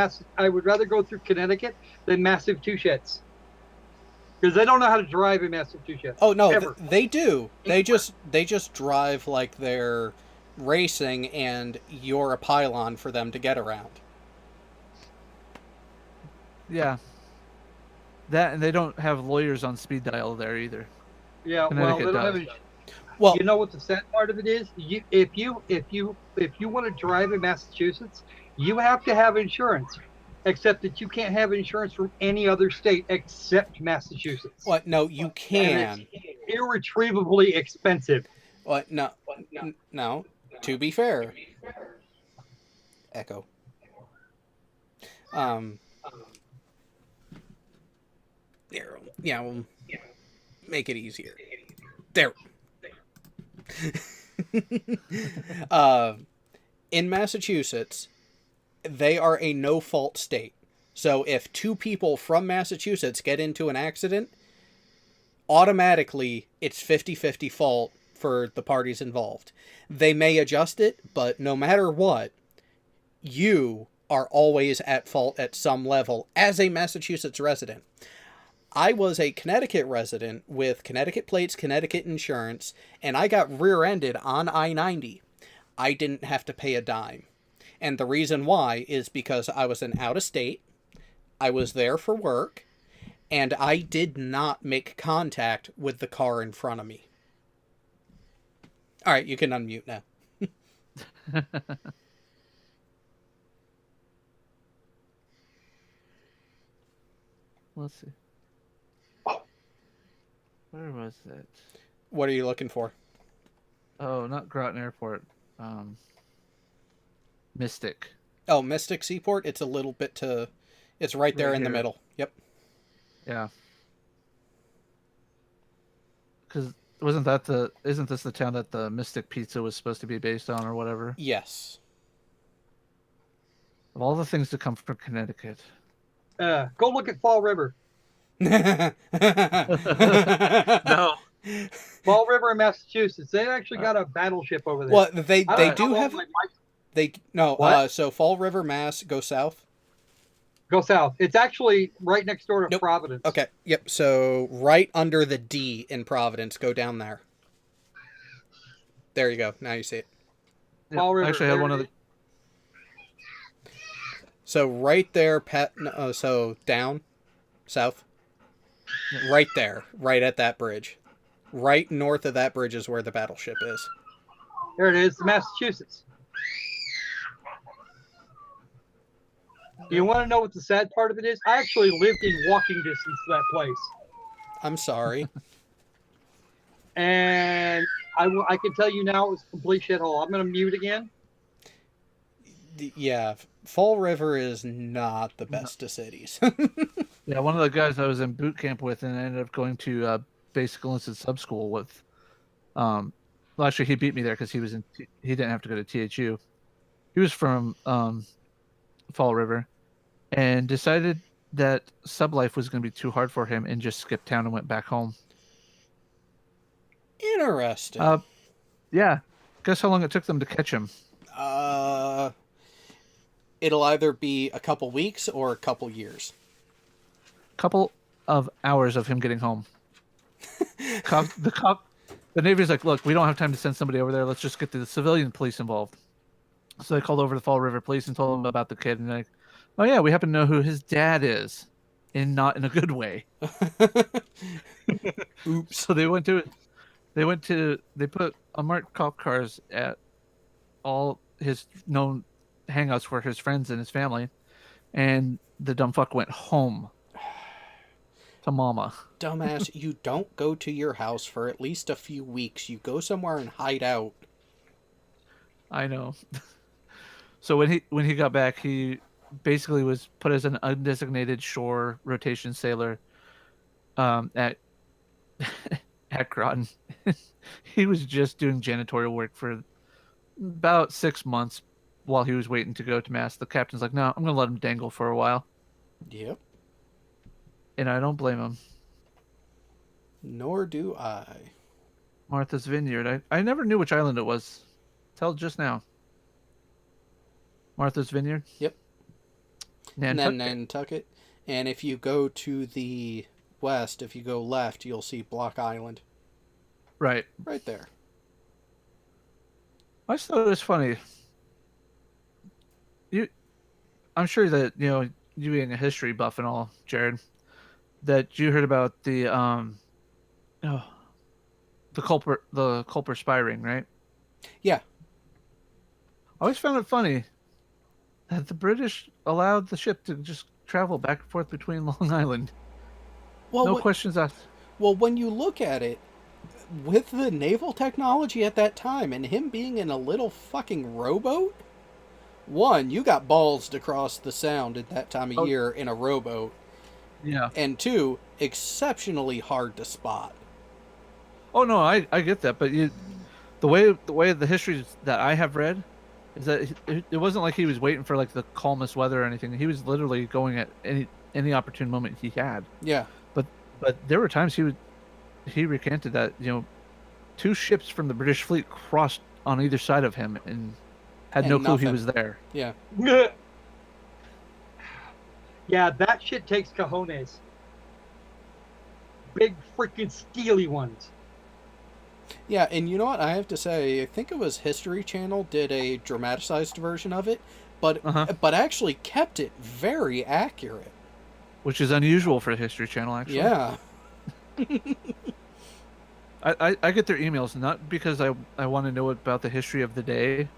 Connecticut than Massachusetts. Because they don't know how to drive in Massachusetts. Oh no, Ever. they do. They just drive like they're racing, and you're a pylon for them to get around. Yeah. That, and they don't have lawyers on speed dial there either. Yeah, well, Connecticut they don't have does. any. Well, You know what the sad part of it is? If you want to drive in Massachusetts, you have to have insurance. Except that you can't have insurance from any other state except Massachusetts. what? No, you And can. it's irretrievably expensive. What? No, no. To be fair, echo. There. Yeah, we'll make it easier. There. In Massachusetts, they are a no-fault state. So if two people from Massachusetts get into an accident, automatically it's 50-50 fault for the parties involved. They may adjust it, but no matter what, you are always at fault at some level as a Massachusetts resident. I was a Connecticut resident with Connecticut plates, Connecticut insurance, and I got rear-ended on I-90. I didn't have to pay a dime. And the reason why is because I was an out-of-state, I was there for work, and I did not make contact with the car in front of me. All right, you can unmute now. Let's see. Where was it? What are you looking for? Oh, not Groton Airport. Mystic. Oh, Mystic Seaport? It's a little bit to... It's right there Right in the here. middle. Yep. Yeah. Because isn't this the town that the Mystic Pizza was supposed to be based on or whatever? Yes. Of all the things to come from Connecticut. Go look at Fall River. No. Fall River in Massachusetts. They actually got a battleship over there. Well, they I don't know do how have long they might they no What? so Fall River, Mass, go south. go south. It's actually right next door to Nope. Providence. Okay, yep. So right under the D in Providence, go down there. There you go. Now you see it. Yep, Fall River. I actually had there one it of the. is. So right there, so down, south, right there, right at that bridge, right north of that bridge is where the battleship is. There it is, Massachusetts. You want to know what the sad part of it is? I actually lived in walking distance to that place. I'm sorry. And I can tell you now it was a complete shithole. I'm going to mute again. Yeah, Fall River is not the best of cities. Yeah, one of the guys I was in boot camp with, and I ended up going to basic enlisted sub school with. Well, actually, he beat me there because he was in. He didn't have to go to THU. He was from Fall River, and decided that sub life was going to be too hard for him, and just skipped town and went back home. Interesting. Yeah. Guess how long it took them to catch him? It'll either be a couple weeks or a couple years. Couple of hours of him getting home. The Navy's like, look, we don't have time to send somebody over there. Let's just get the civilian police involved. So they called over the Fall River police and told them about the kid. And they're like, oh yeah, we happen to know who his dad is, and not in a good way. Oops. So they put unmarked cop cars at all his known hangouts for his friends and his family, and the dumb fuck went home to mama. Dumbass, you don't go to your house for at least a few weeks. You go somewhere and hide out. I know. So when he got back, he basically was put as an undesignated shore rotation sailor at at Groton. He was just doing janitorial work for about 6 months while he was waiting to go to mass. The captain's like, no, I'm going to let him dangle for a while. Yep. And I don't blame him. Nor do I. Martha's Vineyard. I never knew which island it was. Till just now. Martha's Vineyard? Yep. Nantucket. Nantucket. And if you go to the west, if you go left, you'll see Block Island. Right. Right there. I just thought it was funny. I'm sure that, you being a history buff and all, Jared, that you heard about the Culper spy ring, right? Yeah. I always found it funny that the British allowed the ship to just travel back and forth between Long Island. Well, No questions asked. Well, when you look at it, with the naval technology at that time and him being in a little fucking rowboat, one, you got balls to cross the sound at that time of year in a rowboat. Yeah. And two, exceptionally hard to spot. Oh no, I get that, but the way the history that I have read is that it wasn't like he was waiting for like the calmest weather or anything. He was literally going at any opportune moment he had. Yeah. But there were times he recanted that 2 ships from the British fleet crossed on either side of him and had no clue he was there. Yeah. Yeah, that shit takes cojones. Big freaking steely ones. Yeah, and you know what? I have to say, I think it was History Channel did a dramatized version of it, but actually kept it very accurate. Which is unusual for the History Channel, actually. Yeah. I get their emails not because I want to know about the history of the day.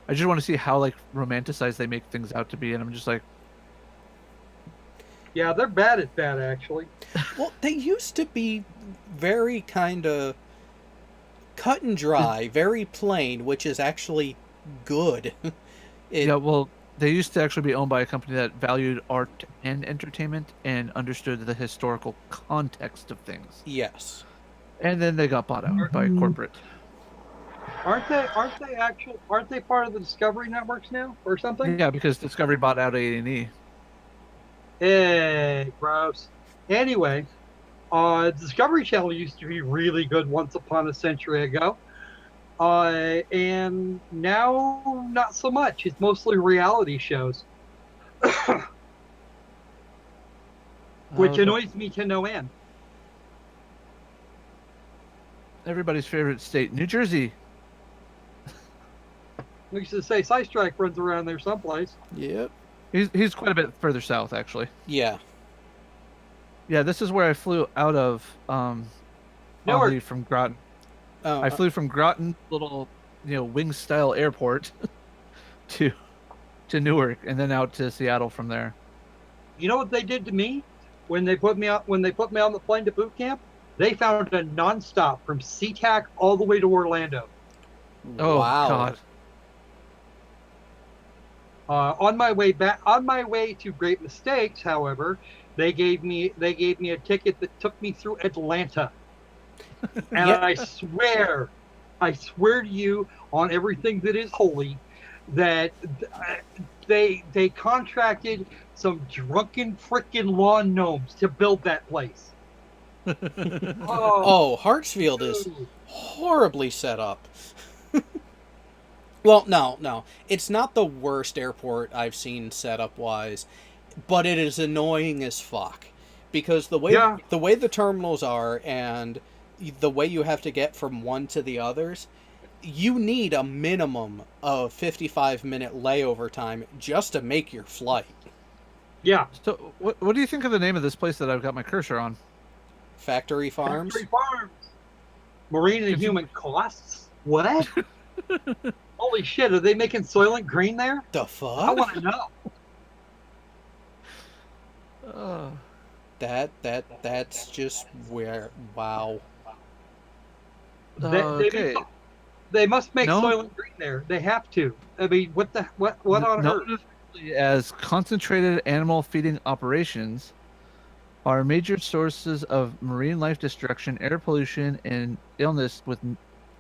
I just want to see how like romanticized they make things out to be, and I'm just like, yeah, they're bad at that actually. Well, they used to be very kind of cut and dry, very plain, which is actually good. Yeah, well, they used to actually be owned by a company that valued art and entertainment and understood the historical context of things. Yes. And then they got bought out by corporate. Aren't they part of the Discovery Networks now or something? Yeah, because Discovery bought out A&E. Hey, gross. Anyway, Discovery Channel used to be really good once upon a century ago. And now not so much. It's mostly reality shows, which Okay. annoys me to no end. Everybody's favorite state, New Jersey. We used to say Strike runs around there someplace. Yep. He's quite a bit further south, actually. Yeah. Yeah, this is where I flew out of. Newark. Oddly from Groton. Oh, I flew from Groton, little, wing style airport, to Newark, and then out to Seattle from there. You know what they did to me when they put me out on the plane to boot camp? They found a nonstop from SeaTac all the way to Orlando. Oh wow. God! On my way to Great Mistakes, however, they gave me a ticket that took me through Atlanta. And Yeah. I swear to you on everything that is holy, that they contracted some drunken frickin' lawn gnomes to build that place. Oh, Hartsfield is dude. horribly set up. Well, no. It's not the worst airport I've seen setup wise, but it is annoying as fuck. Because the way Yeah. the terminals are and the way you have to get from one to the others, you need a minimum of 55-minute layover time just to make your flight. Yeah. So, what do you think of the name of this place that I've got my cursor on? Factory Farms? Factory Farms. Marine and human costs? What? Holy shit, are they making Soylent Green there? The I fuck? want to know. That's just where, wow. Okay. They must make No. Soylent Green there. They have to. I mean, what on earth? Known as concentrated animal feeding operations are major sources of marine life destruction, air pollution, and illness with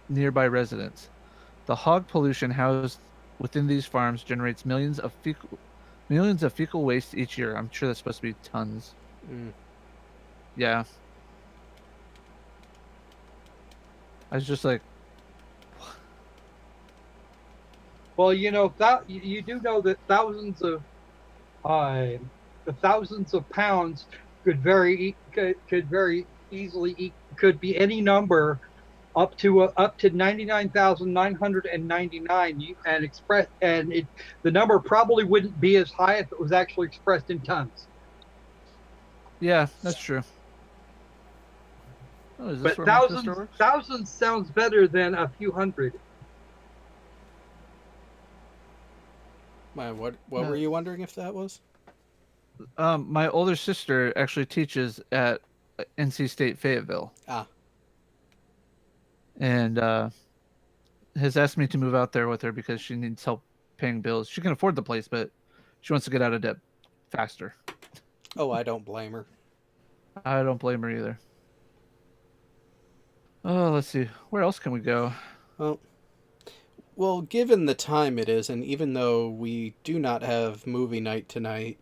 nearby residents. The hog pollution housed within these farms generates millions of fecal waste each year. I'm sure that's supposed to be tons. Mm. Yeah. I was just like, Well, that you do know that thousands of pounds could very easily could be any number up to 99,999 and the number probably wouldn't be as high if it was actually expressed in tons. yeah, that's true. Oh, is this But where my sister works? thousands sounds better than a few hundred. What were you wondering if that was? My older sister actually teaches at NC State Fayetteville. Ah. And has asked me to move out there with her because she needs help paying bills. She can afford the place, but she wants to get out of debt faster. Oh, I don't blame her. I don't blame her either. Oh, let's see. Where else can we go? Well, given the time it is, and even though we do not have movie night tonight,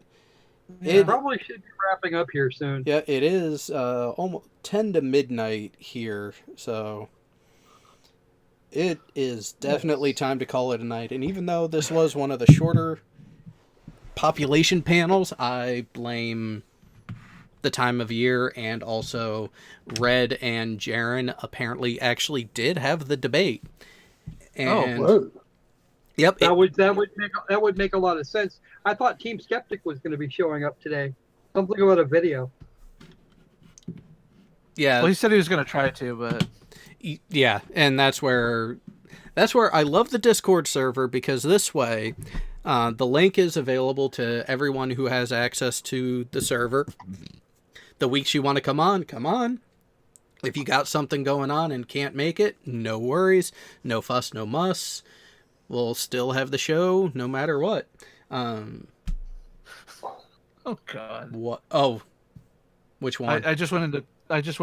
It probably should be wrapping up here soon. yeah, it is almost 10 to midnight here, so it is definitely time to call it a night. And even though this was one of the shorter population panels, I blame the time of year, and also Red and Jaren apparently actually did have the debate. And Whoa. yep, That would make a lot of sense. I thought Team Skeptic was going to be showing up today. Something about a video. yeah, Well, he said he was going to try to, but yeah, and that's where I love the Discord server, because this way the link is available to everyone who has access to the server. The weeks you want to come on. If you got something going on and can't make it, no worries, no fuss, no muss. We'll still have the show no matter what. oh god, What? Oh, which one? I just went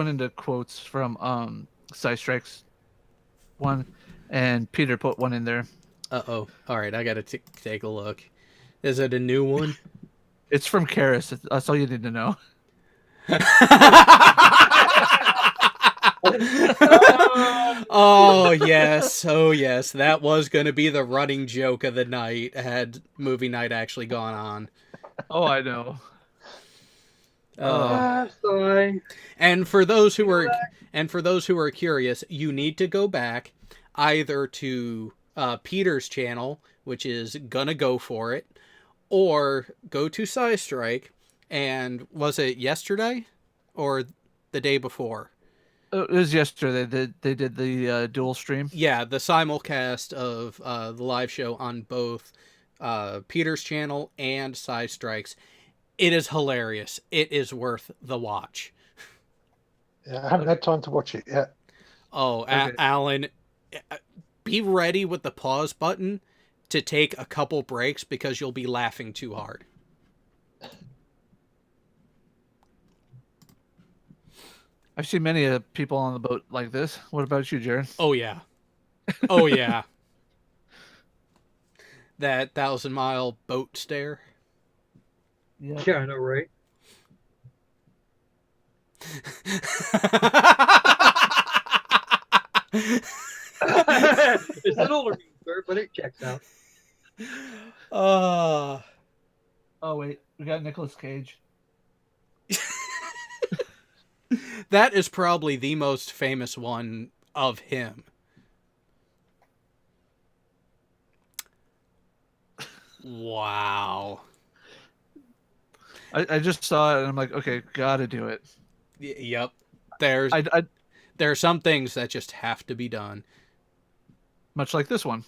into quotes from Strike's one, and Peter put one in there. Uh-oh. All right, I got to take a look. Is it a new one? It's from Karis. That's all you need to know. Oh yes, oh yes, that was going to be the running joke of the night had movie night actually gone on. Oh, I know. Sigh. And for those who You know were that? and for those who are curious, you need to go back either to Peter's channel, which is Gonna Go For It, or go to Sci Strike. And was it yesterday or the day before? It was yesterday. They did the dual stream. Yeah, the simulcast of the live show on both Peter's channel and Sci Strikes. It is hilarious. It is worth the watch. Yeah, I haven't had time to watch it yet. Oh, Okay. Alan, be ready with the pause button to take a couple breaks because you'll be laughing too hard. I've seen many people on the boat like this. What about you, Jared? Oh, yeah. Oh, yeah. That 1,000-mile boat stare. Yeah. Yeah, I know, right? It's an older meme, sir, but it checks out. uh, Oh wait, we got Nicolas Cage. that is probably the most famous one of him. Wow. I just saw it and I'm like, okay, gotta do it. Yep. There are some things that just have to be done. Much like this one.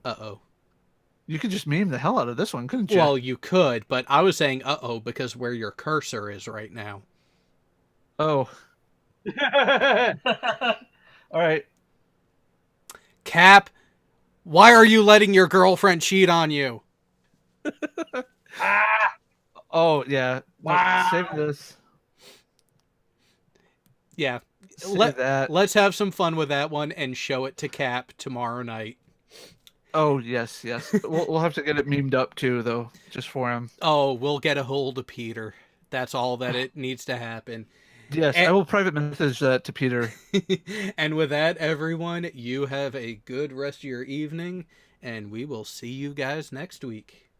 Uh-oh. You could just meme the hell out of this one, couldn't you? Well, you could, but I was saying uh-oh because where your cursor is right now. Oh. All right. Cap, why are you letting your girlfriend cheat on you? Oh yeah. No, Wow. save this. Yeah. Save that. Let's have some fun with that one and show it to Cap tomorrow night. Oh yes, yes. we'll have to get it memed up too, though, just for him. Oh, we'll get a hold of Peter. That's all that it needs to happen. Yes, I will private message that to Peter. And with that, everyone, you have a good rest of your evening, and we will see you guys next week.